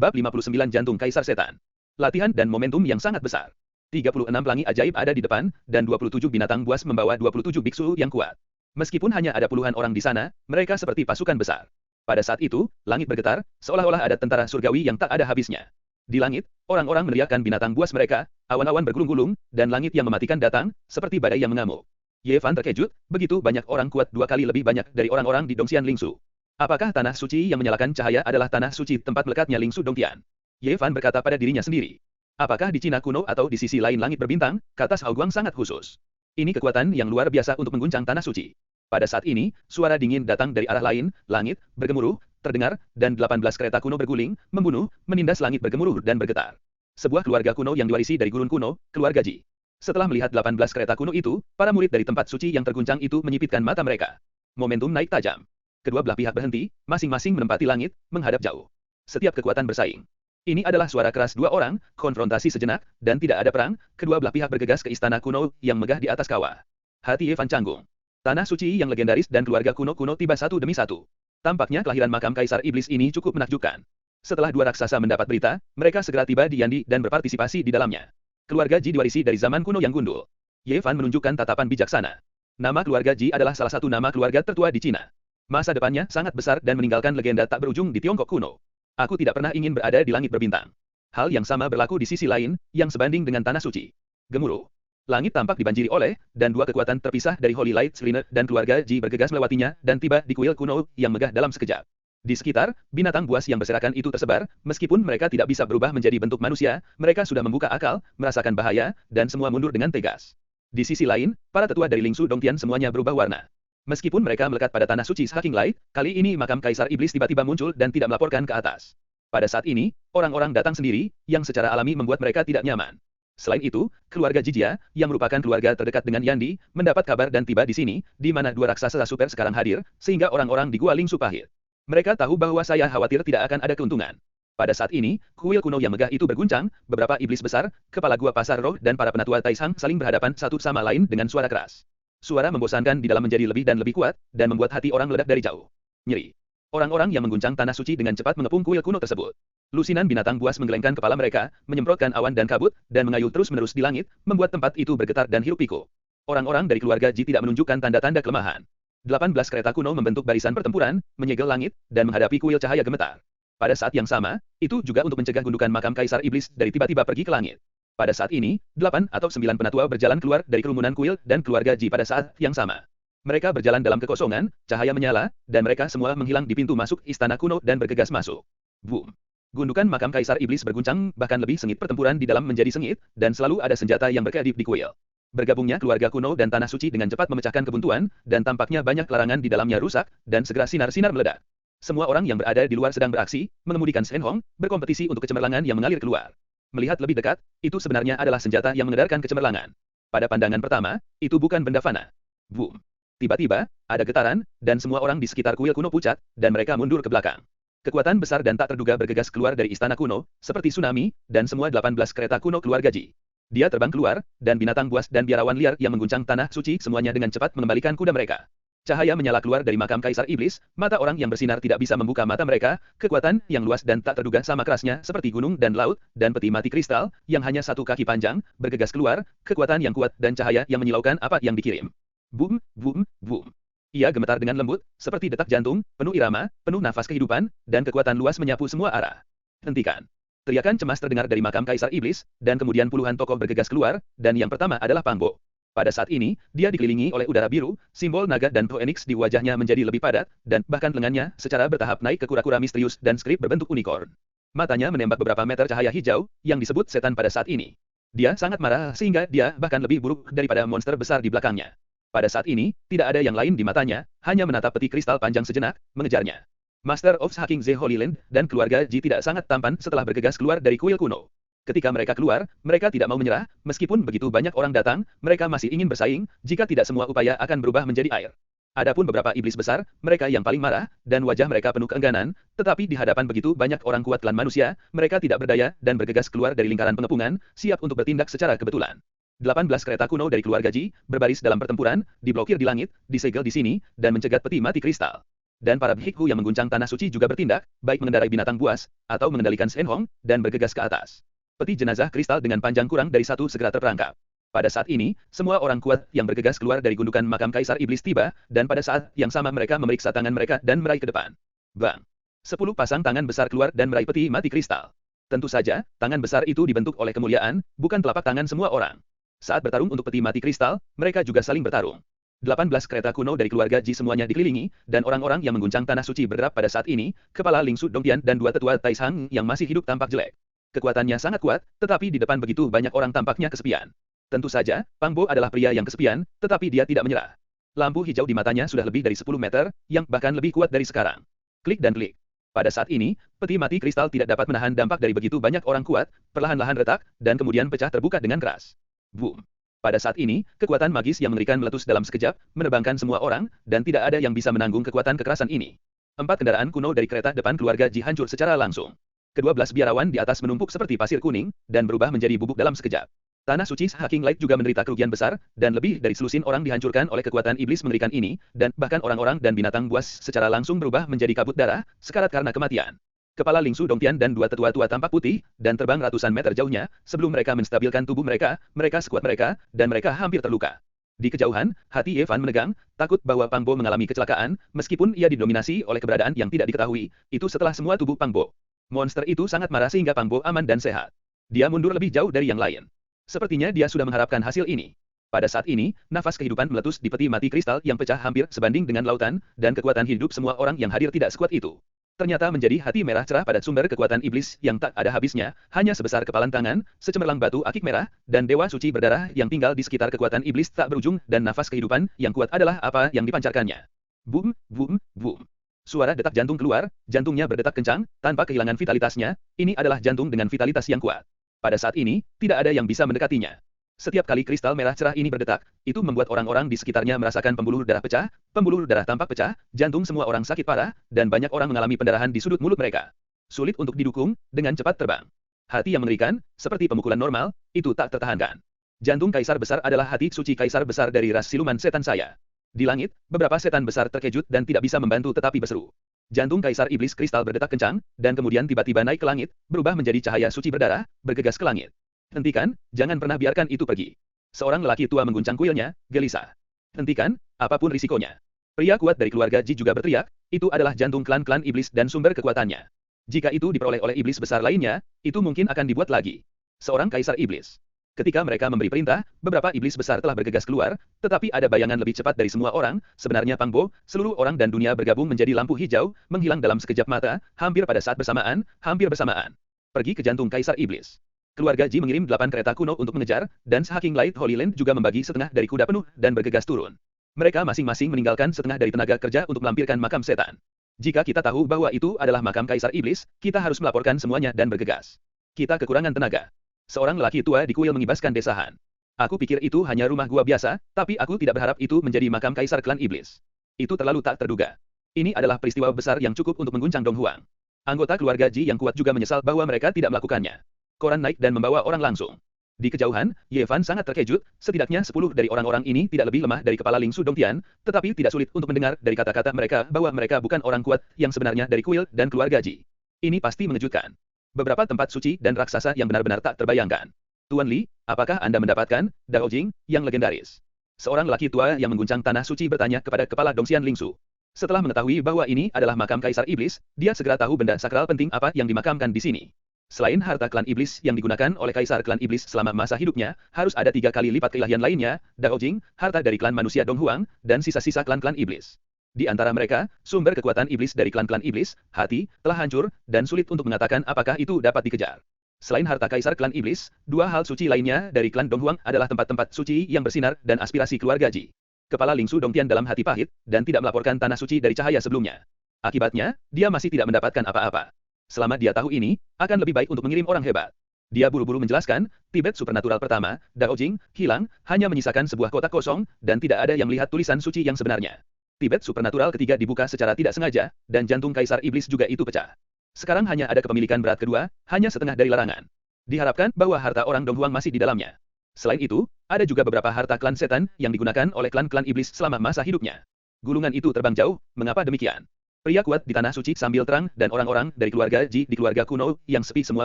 S1: Bab 59 Jantung Kaisar Setan. Latihan dan momentum yang sangat besar. 36 pelangi ajaib ada di depan, dan 27 binatang buas membawa 27 biksu yang kuat. Meskipun hanya ada puluhan orang di sana, mereka seperti pasukan besar. Pada saat itu, langit bergetar, seolah-olah ada tentara surgawi yang tak ada habisnya. Di langit, orang-orang meneriakkan binatang buas mereka, awan-awan bergulung-gulung, dan langit yang mematikan datang, seperti badai yang mengamuk. Ye Fan terkejut, begitu banyak orang kuat 2 kali lebih banyak dari orang-orang di Dongxian Lingsu. Apakah tanah suci yang menyalakan cahaya adalah tanah suci tempat melekatnya Ling Su Dongtian? Ye Fan berkata pada dirinya sendiri. Apakah di Cina kuno atau di sisi lain langit berbintang, kata Xiao Guang sangat khusus. Ini kekuatan yang luar biasa untuk mengguncang tanah suci. Pada saat ini, suara dingin datang dari arah lain, langit, bergemuruh, terdengar, dan 18 kereta kuno berguling, membunuh, menindas langit bergemuruh dan bergetar. Sebuah keluarga kuno yang diwarisi dari gurun kuno, keluarga Ji. Setelah melihat 18 kereta kuno itu, para murid dari tempat suci yang terguncang itu menyipitkan mata mereka. Momentum naik tajam. Kedua belah pihak berhenti, masing-masing menempati langit, menghadap jauh. Setiap kekuatan bersaing. Ini adalah suara keras dua orang, konfrontasi sejenak, dan tidak ada perang, kedua belah pihak bergegas ke istana kuno yang megah di atas kawah. Hati Ye Fan canggung. Tanah suci yang legendaris dan keluarga kuno-kuno tiba satu demi satu. Tampaknya kelahiran makam Kaisar Iblis ini cukup menakjubkan. Setelah dua raksasa mendapat berita, mereka segera tiba di Yandi dan berpartisipasi di dalamnya. Keluarga Ji diwarisi dari zaman kuno yang gundul. Ye Fan menunjukkan tatapan bijaksana. Nama keluarga Ji adalah salah satu nama keluarga tertua di Cina. Masa depannya sangat besar dan meninggalkan legenda tak berujung di Tiongkok kuno. Aku tidak pernah ingin berada di langit berbintang. Hal yang sama berlaku di sisi lain, yang sebanding dengan tanah suci. Gemuruh. Langit tampak dibanjiri oleh, dan dua kekuatan terpisah dari Holy Light Shrine dan keluarga Ji bergegas melewatinya dan tiba di kuil kuno yang megah dalam sekejap. Di sekitar, binatang buas yang berserakan itu tersebar, meskipun mereka tidak bisa berubah menjadi bentuk manusia, mereka sudah membuka akal, merasakan bahaya, dan semua mundur dengan tegas. Di sisi lain, para tetua dari Lingsu Dongtian semuanya berubah warna. Meskipun mereka melekat pada tanah suci Haking Light, kali ini makam Kaisar Iblis tiba-tiba muncul dan tidak melaporkan ke atas. Pada saat ini, orang-orang datang sendiri, yang secara alami membuat mereka tidak nyaman. Selain itu, keluarga Jijia, yang merupakan keluarga terdekat dengan Yandi, mendapat kabar dan tiba di sini, di mana dua raksasa super sekarang hadir, sehingga orang-orang di Gua Lingsu pahit. Mereka tahu bahwa saya khawatir tidak akan ada keuntungan. Pada saat ini, kuil kuno yang megah itu berguncang, beberapa iblis besar, kepala gua pasar roh dan para penatua Taishang saling berhadapan satu sama lain dengan suara keras. Suara membosankan di dalam menjadi lebih dan lebih kuat, dan membuat hati orang meledak dari jauh. Nyeri. Orang-orang yang mengguncang tanah suci dengan cepat mengepung kuil kuno tersebut. Lusinan binatang buas menggelengkan kepala mereka, menyemprotkan awan dan kabut, dan mengayuh terus-menerus di langit, membuat tempat itu bergetar dan hiruk-pikuk. Orang-orang dari keluarga Ji tidak menunjukkan tanda-tanda kelemahan. 18 kereta kuno membentuk barisan pertempuran, menyegel langit, dan menghadapi kuil cahaya gemetar. Pada saat yang sama, itu juga untuk mencegah gundukan makam Kaisar Iblis dari tiba-tiba pergi ke langit. Pada saat ini, 8 atau 9 penatua berjalan keluar dari kerumunan kuil dan keluarga Ji pada saat yang sama. Mereka berjalan dalam kekosongan, cahaya menyala, dan mereka semua menghilang di pintu masuk istana kuno dan bergegas masuk. Boom! Gundukan makam Kaisar Iblis berguncang, bahkan lebih sengit pertempuran di dalam menjadi sengit, dan selalu ada senjata yang berkedip di kuil. Bergabungnya keluarga kuno dan tanah suci dengan cepat memecahkan kebuntuan, dan tampaknya banyak larangan di dalamnya rusak, dan segera sinar-sinar meledak. Semua orang yang berada di luar sedang beraksi, mengemudikan Shen Hong, berkompetisi untuk kecemerlangan yang mengalir keluar. Melihat lebih dekat, itu sebenarnya adalah senjata yang mengedarkan kecemerlangan. Pada pandangan pertama, itu bukan benda fana. Boom! Tiba-tiba, ada getaran, dan semua orang di sekitar kuil kuno pucat, dan mereka mundur ke belakang. Kekuatan besar dan tak terduga bergegas keluar dari istana kuno, seperti tsunami, dan semua 18 kereta kuno keluarga Ji. Dia terbang keluar, dan binatang buas dan biarawan liar yang mengguncang tanah suci semuanya dengan cepat mengembalikan kuda mereka. Cahaya menyala keluar dari makam Kaisar Iblis, mata orang yang bersinar tidak bisa membuka mata mereka, kekuatan yang luas dan tak terduga sama kerasnya seperti gunung dan laut, dan peti mati kristal, yang hanya satu kaki panjang, bergegas keluar, kekuatan yang kuat dan cahaya yang menyilaukan apa yang dikirim. Boom, boom, boom. Ia gemetar dengan lembut, seperti detak jantung, penuh irama, penuh nafas kehidupan, dan kekuatan luas menyapu semua arah. Hentikan. Teriakan cemas terdengar dari makam Kaisar Iblis, dan kemudian puluhan tokoh bergegas keluar, dan yang pertama adalah Pang Bo. Pada saat ini, dia dikelilingi oleh udara biru, simbol naga dan Phoenix di wajahnya menjadi lebih padat, dan bahkan lengannya secara bertahap naik ke kura-kura misterius dan skrip berbentuk unicorn. Matanya menembak beberapa meter cahaya hijau, yang disebut setan pada saat ini. Dia sangat marah sehingga dia bahkan lebih buruk daripada monster besar di belakangnya. Pada saat ini, tidak ada yang lain di matanya, hanya menatap peti kristal panjang sejenak, mengejarnya. Master of Haking The Holy Land dan keluarga Ji tidak sangat tampan setelah bergegas keluar dari kuil kuno. Ketika mereka keluar, mereka tidak mau menyerah, meskipun begitu banyak orang datang, mereka masih ingin bersaing, jika tidak semua upaya akan berubah menjadi air. Adapun beberapa iblis besar, mereka yang paling marah, dan wajah mereka penuh keengganan, tetapi di hadapan begitu banyak orang kuat klan manusia, mereka tidak berdaya dan bergegas keluar dari lingkaran pengepungan, siap untuk bertindak secara kebetulan. 18 kereta kuno dari keluarga Ji, berbaris dalam pertempuran, diblokir di langit, disegel di sini, dan mencegat peti mati kristal. Dan para bhikkhu yang mengguncang tanah suci juga bertindak, baik mengendarai binatang buas, atau mengendalikan Shen Hong, dan bergegas ke atas. Peti jenazah kristal dengan panjang kurang dari 1 segera terperangkap. Pada saat ini, semua orang kuat yang bergegas keluar dari gundukan makam Kaisar Iblis tiba, dan pada saat yang sama mereka memeriksa tangan mereka dan meraih ke depan. Bang! 10 pasang tangan besar keluar dan meraih peti mati kristal. Tentu saja, tangan besar itu dibentuk oleh kemuliaan, bukan telapak tangan semua orang. Saat bertarung untuk peti mati kristal, mereka juga saling bertarung. 18 kereta kuno dari keluarga Ji semuanya dikelilingi, dan orang-orang yang mengguncang tanah suci berderap pada saat ini, kepala Lingsu Dongtian dan dua tetua Taishang yang masih hidup tampak jelek. Kekuatannya sangat kuat, tetapi di depan begitu banyak orang tampaknya kesepian. Tentu saja, Pang Bo adalah pria yang kesepian, tetapi dia tidak menyerah. Lampu hijau di matanya sudah lebih dari 10 meter, yang bahkan lebih kuat dari sekarang. Klik dan klik. Pada saat ini, peti mati kristal tidak dapat menahan dampak dari begitu banyak orang kuat, perlahan-lahan retak, dan kemudian pecah terbuka dengan keras. Boom. Pada saat ini, kekuatan magis yang mengerikan meletus dalam sekejap, menerbangkan semua orang, dan tidak ada yang bisa menanggung kekuatan kekerasan ini. 4 kendaraan kuno dari kereta depan keluarga Ji hancur secara langsung. Ke-12 biarawan di atas menumpuk seperti pasir kuning, dan berubah menjadi bubuk dalam sekejap. Tanah suci Hacking Light juga menderita kerugian besar, dan lebih dari selusin orang dihancurkan oleh kekuatan iblis mengerikan ini, dan bahkan orang-orang dan binatang buas secara langsung berubah menjadi kabut darah, sekarat karena kematian. Kepala Lingsu Dongtian dan dua tetua-tua tampak putih, dan terbang ratusan meter jauhnya, sebelum mereka menstabilkan tubuh mereka sekuat mereka, dan mereka hampir terluka. Di kejauhan, hati Evan menegang, takut bahwa Pang Bo mengalami kecelakaan, meskipun ia didominasi oleh keberadaan yang tidak diketahui, itu setelah semua tubuh Pang Bo. Monster itu sangat marah sehingga Pang Bo aman dan sehat. Dia mundur lebih jauh dari yang lain. Sepertinya dia sudah mengharapkan hasil ini. Pada saat ini, nafas kehidupan meletus di peti mati kristal yang pecah hampir sebanding dengan lautan, dan kekuatan hidup semua orang yang hadir tidak sekuat itu. Ternyata menjadi hati merah cerah pada sumber kekuatan iblis yang tak ada habisnya, hanya sebesar kepalan tangan, secemerlang batu akik merah, dan dewa suci berdarah yang tinggal di sekitar kekuatan iblis tak berujung, dan nafas kehidupan yang kuat adalah apa yang dipancarkannya. Boom, boom, boom. Suara detak jantung keluar, jantungnya berdetak kencang, tanpa kehilangan vitalitasnya, ini adalah jantung dengan vitalitas yang kuat. Pada saat ini, tidak ada yang bisa mendekatinya. Setiap kali kristal merah cerah ini berdetak, itu membuat orang-orang di sekitarnya merasakan pembuluh darah pecah, pembuluh darah tampak pecah, jantung semua orang sakit parah, dan banyak orang mengalami pendarahan di sudut mulut mereka. Sulit untuk didukung, dengan cepat terbang. Hati yang mengerikan, seperti pemukulan normal, itu tak tertahankan. Jantung kaisar besar adalah hati suci kaisar besar dari ras siluman setan saya. Di langit, beberapa setan besar terkejut dan tidak bisa membantu tetapi berseru. Jantung kaisar iblis kristal berdetak kencang, dan kemudian tiba-tiba naik ke langit, berubah menjadi cahaya suci berdarah, bergegas ke langit. Hentikan, jangan pernah biarkan itu pergi. Seorang lelaki tua mengguncang kuilnya, gelisah. Hentikan, apapun risikonya. Pria kuat dari keluarga Ji juga berteriak, itu adalah jantung klan-klan iblis dan sumber kekuatannya. Jika itu diperoleh oleh iblis besar lainnya, itu mungkin akan dibuat lagi. Seorang kaisar iblis. Ketika mereka memberi perintah, beberapa iblis besar telah bergegas keluar, tetapi ada bayangan lebih cepat dari semua orang, sebenarnya Pang Bo, seluruh orang dan dunia bergabung menjadi lampu hijau, menghilang dalam sekejap mata, hampir pada saat bersamaan, hampir bersamaan. Pergi ke jantung kaisar iblis. Keluarga Ji mengirim 8 kereta kuno untuk mengejar, dan Hacking Light Holy Land juga membagi setengah dari kuda penuh dan bergegas turun. Mereka masing-masing meninggalkan setengah dari tenaga kerja untuk melampirkan makam setan. Jika kita tahu bahwa itu adalah makam kaisar iblis, kita harus melaporkan semuanya dan bergegas. Kita kekurangan tenaga. Seorang lelaki tua di kuil mengibaskan desahan. Aku pikir itu hanya rumah gua biasa, tapi aku tidak berharap itu menjadi makam kaisar klan iblis. Itu terlalu tak terduga. Ini adalah peristiwa besar yang cukup untuk mengguncang Dong Huang. Anggota keluarga Ji yang kuat juga menyesal bahwa mereka tidak melakukannya. Koran naik dan membawa orang langsung. Di kejauhan, Yevan sangat terkejut, setidaknya 10 dari orang-orang ini tidak lebih lemah dari kepala Lingsu Dongtian, tetapi tidak sulit untuk mendengar dari kata-kata mereka bahwa mereka bukan orang kuat yang sebenarnya dari kuil dan keluarga Ji. Ini pasti mengejutkan. Beberapa tempat suci dan raksasa yang benar-benar tak terbayangkan. Tuan Li, apakah Anda mendapatkan Dao Jing yang legendaris? Seorang lelaki tua yang mengguncang tanah suci bertanya kepada kepala Dongxian Lingsu. Setelah mengetahui bahwa ini adalah makam kaisar iblis, dia segera tahu benda sakral penting apa yang dimakamkan di sini. Selain harta klan iblis yang digunakan oleh kaisar klan iblis selama masa hidupnya, harus ada 3 kali lipat keilahian lainnya, Dao Jing, harta dari klan manusia Dong Huang, dan sisa-sisa klan-klan iblis. Di antara mereka, sumber kekuatan iblis dari klan-klan iblis, hati, telah hancur, dan sulit untuk mengatakan apakah itu dapat dikejar. Selain harta kaisar klan iblis, 2 hal suci lainnya dari klan Dong Huang adalah tempat-tempat suci yang bersinar dan aspirasi keluarga Ji. Kepala Lingsu Dongtian dalam hati pahit, dan tidak melaporkan tanah suci dari cahaya sebelumnya. Akibatnya, dia masih tidak mendapatkan apa-apa. Selama dia tahu ini, akan lebih baik untuk mengirim orang hebat. Dia buru-buru menjelaskan, Tibet supernatural pertama, Dao Jing, hilang, hanya menyisakan sebuah kotak kosong, dan tidak ada yang melihat tulisan suci yang sebenarnya. Tibet supernatural ketiga dibuka secara tidak sengaja, dan jantung kaisar iblis juga itu pecah. Sekarang hanya ada kepemilikan berat kedua, hanya setengah dari larangan. Diharapkan bahwa harta orang Dong Huang masih di dalamnya. Selain itu, ada juga beberapa harta klan setan yang digunakan oleh klan-klan iblis selama masa hidupnya. Gulungan itu terbang jauh, mengapa demikian? Pria kuat di tanah suci sambil terang dan orang-orang dari keluarga Ji di keluarga kuno yang sepi semua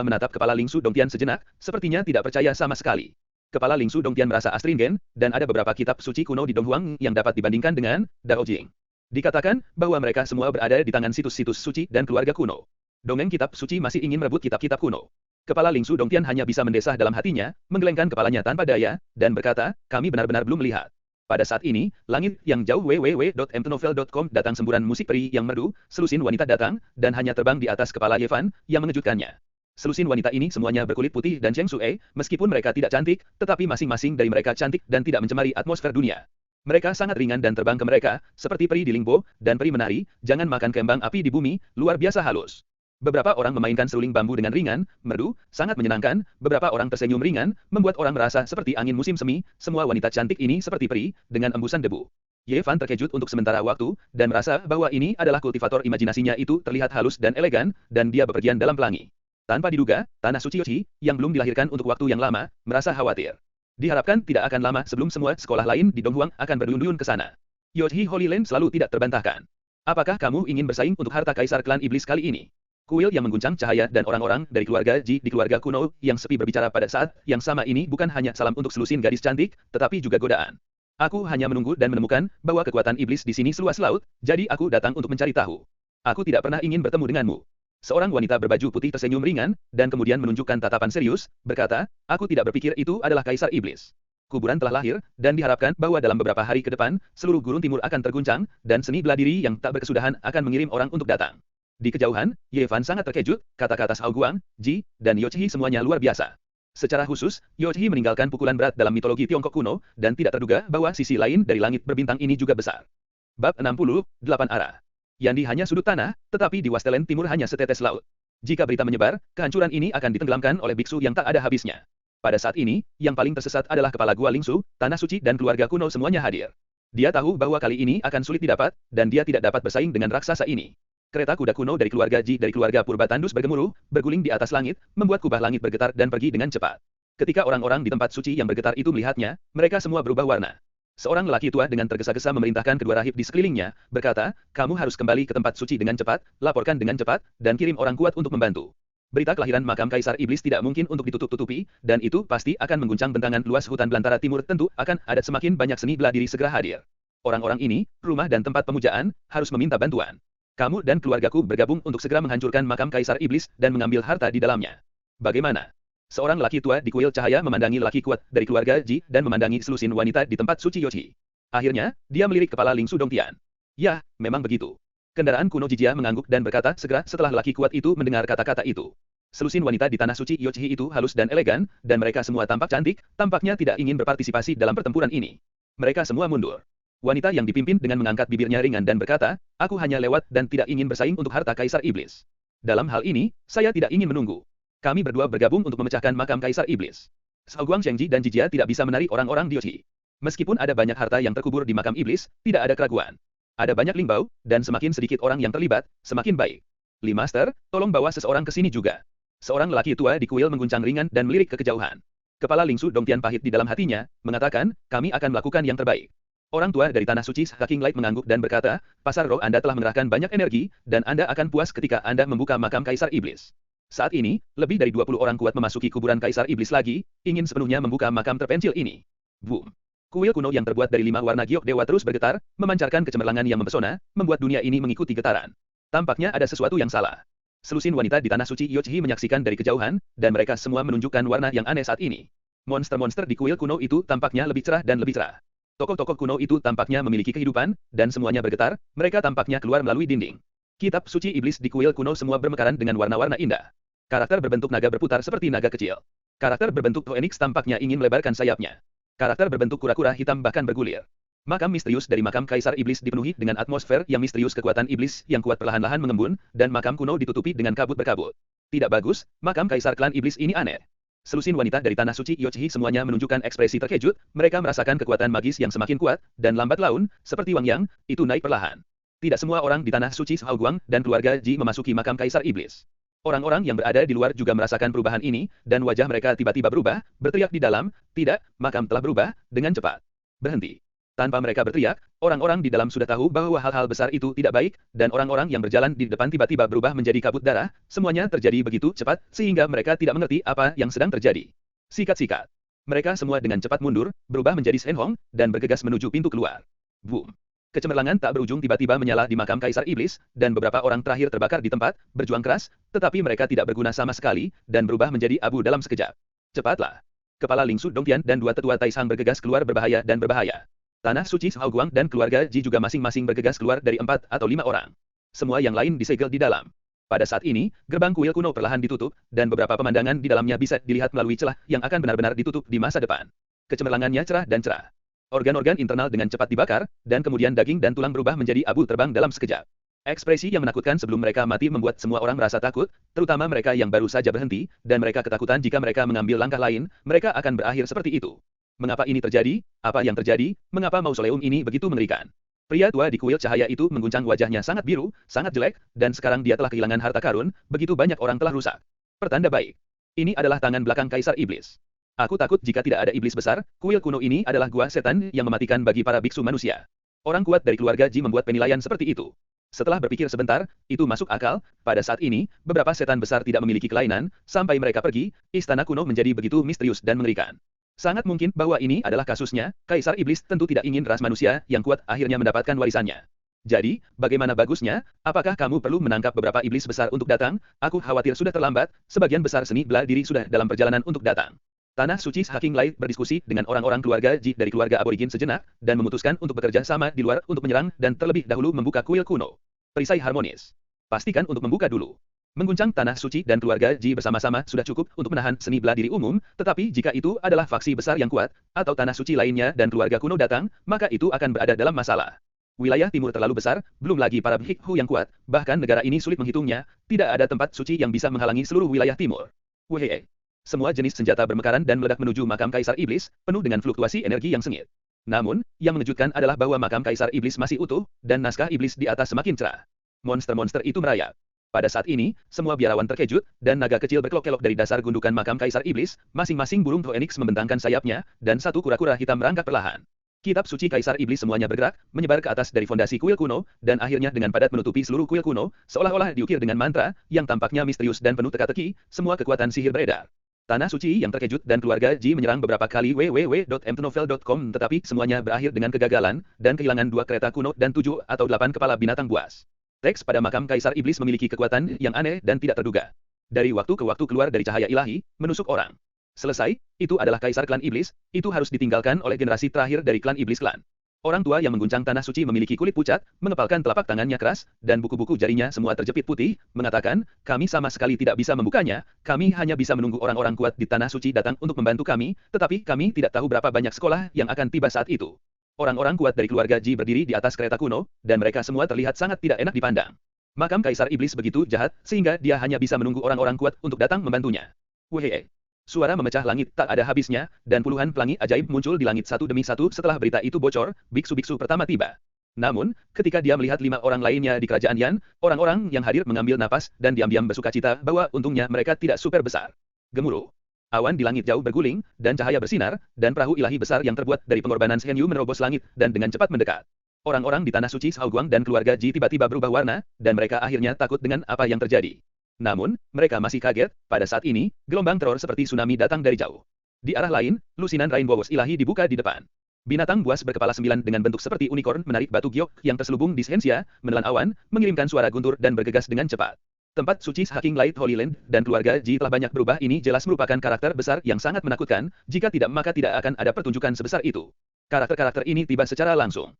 S1: menatap kepala Lingsu Dongtian sejenak, sepertinya tidak percaya sama sekali. Kepala Lingsu Dongtian merasa astringen, dan ada beberapa kitab suci kuno di Dong Huang yang dapat dibandingkan dengan Dao Jing. Dikatakan bahwa mereka semua berada di tangan situs-situs suci dan keluarga kuno. Dongeng kitab suci masih ingin merebut kitab-kitab kuno. Kepala Lingsu Dongtian hanya bisa mendesah dalam hatinya, menggelengkan kepalanya tanpa daya, dan berkata, kami benar-benar belum melihat. Pada saat ini, langit yang jauh www.mtnovel.com datang semburan musik peri yang merdu, selusin wanita datang, dan hanya terbang di atas kepala Yevan, yang mengejutkannya. Selusin wanita ini semuanya berkulit putih dan Cheng Sue, meskipun mereka tidak cantik, tetapi masing-masing dari mereka cantik dan tidak mencemari atmosfer dunia. Mereka sangat ringan dan terbang ke mereka, seperti peri di Lingbo, dan peri menari, jangan makan kembang api di bumi, luar biasa halus. Beberapa orang memainkan seruling bambu dengan ringan, merdu, sangat menyenangkan, beberapa orang tersenyum ringan, membuat orang merasa seperti angin musim semi, semua wanita cantik ini seperti peri, dengan embusan debu. Ye Fan terkejut untuk sementara waktu, dan merasa bahwa ini adalah kultivator imajinasinya itu terlihat halus dan elegan, dan dia bepergian dalam pelangi. Tanpa diduga, Tanah Suci Yoshi, yang belum dilahirkan untuk waktu yang lama, merasa khawatir. Diharapkan tidak akan lama sebelum semua sekolah lain di Donghuang akan berduyun-duyun ke sana. Yoshi Holy Land selalu tidak terbantahkan. Apakah kamu ingin bersaing untuk harta kaisar klan iblis kali ini? Kuil yang mengguncang cahaya dan orang-orang dari keluarga Ji di keluarga kuno yang sepi berbicara pada saat yang sama ini bukan hanya salam untuk selusin gadis cantik, tetapi juga godaan. Aku hanya menunggu dan menemukan bahwa kekuatan iblis di sini seluas laut, jadi aku datang untuk mencari tahu. Aku tidak pernah ingin bertemu denganmu. Seorang wanita berbaju putih tersenyum ringan, dan kemudian menunjukkan tatapan serius, berkata, aku tidak berpikir itu adalah kaisar iblis. Kuburan telah lahir, dan diharapkan bahwa dalam beberapa hari ke depan, seluruh gurun timur akan terguncang, dan seni bela diri yang tak berkesudahan akan mengirim orang untuk datang. Di kejauhan, Ye Fan sangat terkejut, kata-kata Shao Guang, Ji, dan Yochi semuanya luar biasa. Secara khusus, Yochi meninggalkan pukulan berat dalam mitologi Tiongkok kuno, dan tidak terduga bahwa sisi lain dari langit berbintang ini juga besar. Bab 68 Arah. Yandi hanya sudut tanah, tetapi di Wastelen Timur hanya setetes laut. Jika berita menyebar, kehancuran ini akan ditenggelamkan oleh biksu yang tak ada habisnya. Pada saat ini, yang paling tersesat adalah kepala Gua Lingsu, Tanah Suci dan keluarga kuno semuanya hadir. Dia tahu bahwa kali ini akan sulit didapat, dan dia tidak dapat bersaing dengan raksasa ini. Kereta kuda kuno dari keluarga Ji dari keluarga Purba Tandus bergemuruh, berguling di atas langit, membuat kubah langit bergetar dan pergi dengan cepat. Ketika orang-orang di tempat suci yang bergetar itu melihatnya, mereka semua berubah warna. Seorang lelaki tua dengan tergesa-gesa memerintahkan kedua rahib di sekelilingnya, berkata, kamu harus kembali ke tempat suci dengan cepat, laporkan dengan cepat, dan kirim orang kuat untuk membantu. Berita kelahiran makam Kaisar Iblis tidak mungkin untuk ditutup-tutupi, dan itu pasti akan mengguncang bentangan luas hutan belantara timur. Tentu akan ada semakin banyak seni bela diri segera hadir. Orang-orang ini, rumah dan tempat pemujaan, harus meminta bantuan. Kamu dan keluargaku bergabung untuk segera menghancurkan makam Kaisar Iblis dan mengambil harta di dalamnya. Bagaimana? Seorang laki tua di kuil cahaya memandangi lelaki kuat dari keluarga Ji dan memandangi selusin wanita di tempat suci Yoshi. Akhirnya, dia melirik kepala Ling Su Dongtian. Ya, memang begitu. Kendaraan kuno Jijia mengangguk dan berkata segera setelah lelaki kuat itu mendengar kata-kata itu. Selusin wanita di tanah suci Yoshi itu halus dan elegan, dan mereka semua tampak cantik, tampaknya tidak ingin berpartisipasi dalam pertempuran ini. Mereka semua mundur. Wanita yang dipimpin dengan mengangkat bibirnya ringan dan berkata, aku hanya lewat dan tidak ingin bersaing untuk harta Kaisar Iblis. Dalam hal ini, saya tidak ingin menunggu. Kami berdua bergabung untuk memecahkan makam Kaisar Iblis. Shao Guang Shengji dan Jijia tidak bisa menarik orang-orang di Yoshi. Meskipun ada banyak harta yang terkubur di makam iblis, tidak ada keraguan. Ada banyak lingbao, dan semakin sedikit orang yang terlibat, semakin baik. Li Master, tolong bawa seseorang ke sini juga. Seorang lelaki tua di kuil mengguncang ringan dan melirik ke kejauhan. Kepala Ling Su Dongtian pahit di dalam hatinya, mengatakan, kami akan melakukan yang terbaik. Orang tua dari tanah suci King Light mengangguk dan berkata, pasar roh Anda telah mengerahkan banyak energi, dan Anda akan puas ketika Anda membuka makam Kaisar Iblis. Saat ini, lebih dari 20 orang kuat memasuki kuburan Kaisar Iblis lagi, ingin sepenuhnya membuka makam terpencil ini. Boom! Kuil kuno yang terbuat dari 5 warna giok dewa terus bergetar, memancarkan kecemerlangan yang mempesona, membuat dunia ini mengikuti getaran. Tampaknya ada sesuatu yang salah. Selusin wanita di tanah suci Yochi menyaksikan dari kejauhan, dan mereka semua menunjukkan warna yang aneh saat ini. Monster-monster di kuil kuno itu tampaknya lebih cerah dan lebih cerah. Tokoh-tokoh kuno itu tampaknya memiliki kehidupan, dan semuanya bergetar, mereka tampaknya keluar melalui dinding. Kitab suci iblis di kuil kuno semua bermekaran dengan warna-warna indah. Karakter berbentuk naga berputar seperti naga kecil. Karakter berbentuk Phoenix tampaknya ingin melebarkan sayapnya. Karakter berbentuk kura-kura hitam bahkan bergulir. Makam misterius dari makam Kaisar Iblis dipenuhi dengan atmosfer yang misterius kekuatan iblis yang kuat perlahan-lahan mengembun, dan makam kuno ditutupi dengan kabut berkabut. Tidak bagus, makam Kaisar klan iblis ini aneh. Selusin wanita dari tanah suci Yochi semuanya menunjukkan ekspresi terkejut, mereka merasakan kekuatan magis yang semakin kuat, dan lambat laun, seperti Wang Yang, itu naik perlahan. Tidak semua orang di tanah suci Shao Guang dan keluarga Ji memasuki makam Kaisar Iblis. Orang-orang yang berada di luar juga merasakan perubahan ini, dan wajah mereka tiba-tiba berubah, berteriak di dalam, tidak, makam telah berubah, dengan cepat. Berhenti. Tanpa mereka berteriak, orang-orang di dalam sudah tahu bahwa hal-hal besar itu tidak baik, dan orang-orang yang berjalan di depan tiba-tiba berubah menjadi kabut darah, semuanya terjadi begitu cepat, sehingga mereka tidak mengerti apa yang sedang terjadi. Sikat-sikat. Mereka semua dengan cepat mundur, berubah menjadi Shen Hong, dan bergegas menuju pintu keluar. Boom. Kecemerlangan tak berujung tiba-tiba menyala di makam Kaisar Iblis, dan beberapa orang terakhir terbakar di tempat, berjuang keras, tetapi mereka tidak berguna sama sekali, dan berubah menjadi abu dalam sekejap. Cepatlah. Kepala Ling Su Dongtian dan dua tetua Taishang bergegas keluar berbahaya dan berbahaya. Tanah suci Shao Guang dan keluarga Ji juga masing-masing bergegas keluar dari 4 atau 5 orang. Semua yang lain disegel di dalam. Pada saat ini, gerbang kuil kuno perlahan ditutup, dan beberapa pemandangan di dalamnya bisa dilihat melalui celah yang akan benar-benar ditutup di masa depan. Kecemerlangannya cerah dan cerah. Organ-organ internal dengan cepat dibakar, dan kemudian daging dan tulang berubah menjadi abu terbang dalam sekejap. Ekspresi yang menakutkan sebelum mereka mati membuat semua orang merasa takut, terutama mereka yang baru saja berhenti, dan mereka ketakutan jika mereka mengambil langkah lain, mereka akan berakhir seperti itu. Mengapa ini terjadi? Apa yang terjadi? Mengapa mausoleum ini begitu mengerikan? Pria tua di kuil cahaya itu mengguncang wajahnya sangat biru, sangat jelek, dan sekarang dia telah kehilangan harta karun, begitu banyak orang telah rusak. Pertanda baik. Ini adalah tangan belakang Kaisar Iblis. Aku takut jika tidak ada iblis besar, kuil kuno ini adalah gua setan yang mematikan bagi para biksu manusia. Orang kuat dari keluarga Ji membuat penilaian seperti itu. Setelah berpikir sebentar, itu masuk akal. Pada saat ini, beberapa setan besar tidak memiliki kelainan, sampai mereka pergi, istana kuno menjadi begitu misterius dan mengerikan. Sangat mungkin bahwa ini adalah kasusnya, Kaisar Iblis tentu tidak ingin ras manusia yang kuat akhirnya mendapatkan warisannya. Jadi, bagaimana bagusnya? Apakah kamu perlu menangkap beberapa iblis besar untuk datang? Aku khawatir sudah terlambat, sebagian besar seni bela diri sudah dalam perjalanan untuk datang. Tanah Suci Haking Light berdiskusi dengan orang-orang keluarga Ji dari keluarga aborigin sejenak, dan memutuskan untuk bekerja sama di luar untuk menyerang dan terlebih dahulu membuka kuil kuno. Perisai harmonis. Pastikan untuk membuka dulu. Mengguncang Tanah Suci dan keluarga Ji bersama-sama sudah cukup untuk menahan seni bela diri umum, tetapi jika itu adalah faksi besar yang kuat, atau Tanah Suci lainnya dan keluarga kuno datang, maka itu akan berada dalam masalah. Wilayah timur terlalu besar, belum lagi para Bhikkhu yang kuat, bahkan negara ini sulit menghitungnya, tidak ada tempat suci yang bisa menghalangi seluruh wilayah timur. Wehee. Semua jenis senjata bermekaran dan meledak menuju makam Kaisar Iblis, penuh dengan fluktuasi energi yang sengit. Namun, yang mengejutkan adalah bahwa makam Kaisar Iblis masih utuh, dan naskah iblis di atas semakin cerah. Monster-monster itu merayap. Pada saat ini, semua biarawan terkejut, dan naga kecil berkelok-kelok dari dasar gundukan makam Kaisar Iblis, masing-masing burung Phoenix membentangkan sayapnya, dan satu kura-kura hitam merangkak perlahan. Kitab suci Kaisar Iblis semuanya bergerak, menyebar ke atas dari fondasi kuil kuno, dan akhirnya dengan padat menutupi seluruh kuil kuno, seolah-olah diukir dengan mantra, yang tampaknya misterius dan penuh teka-teki, semua kekuatan sihir beredar. Tanah Suci yang terkejut dan keluarga Ji menyerang beberapa kali www.mtnovel.com tetapi semuanya berakhir dengan kegagalan, dan kehilangan 2 kereta kuno dan 7 atau 8 kepala binatang buas. Teks pada makam Kaisar Iblis memiliki kekuatan yang aneh dan tidak terduga. Dari waktu ke waktu keluar dari cahaya ilahi, menusuk orang. Selesai, itu adalah Kaisar Klan Iblis, itu harus ditinggalkan oleh generasi terakhir dari Klan Iblis Klan. Orang tua yang mengguncang Tanah Suci memiliki kulit pucat, mengepalkan telapak tangannya keras, dan buku-buku jarinya semua terjepit putih, mengatakan, kami sama sekali tidak bisa membukanya, kami hanya bisa menunggu orang-orang kuat di Tanah Suci datang untuk membantu kami, tetapi kami tidak tahu berapa banyak sekolah yang akan tiba saat itu. Orang-orang kuat dari keluarga Ji berdiri di atas kereta kuno, dan mereka semua terlihat sangat tidak enak dipandang. Makam Kaisar Iblis begitu jahat, sehingga dia hanya bisa menunggu orang-orang kuat untuk datang membantunya. Wehee. Suara memecah langit tak ada habisnya, dan puluhan pelangi ajaib muncul di langit satu demi satu setelah berita itu bocor, biksu-biksu pertama tiba. Namun, ketika dia melihat 5 orang lainnya di kerajaan Yan, orang-orang yang hadir mengambil napas dan diam-diam bersukacita bahwa untungnya mereka tidak super besar. Gemuruh. Awan di langit jauh berguling, dan cahaya bersinar, dan perahu ilahi besar yang terbuat dari pengorbanan Shenyu menerobos langit, dan dengan cepat mendekat. Orang-orang di Tanah Suci Shaoguang dan keluarga Ji tiba-tiba berubah warna, dan mereka akhirnya takut dengan apa yang terjadi. Namun, mereka masih kaget, pada saat ini, gelombang teror seperti tsunami datang dari jauh. Di arah lain, lusinan Rainbow ilahi dibuka di depan. Binatang buas berkepala 9 dengan bentuk seperti unicorn menarik batu giok yang terselubung di Shenxia, menelan awan, mengirimkan suara guntur dan bergegas dengan cepat. Tempat suci Haking Light Holy Land dan keluarga Ji telah banyak berubah ini jelas merupakan karakter besar yang sangat menakutkan, jika tidak maka tidak akan ada pertunjukan sebesar itu. Karakter-karakter ini tiba secara langsung.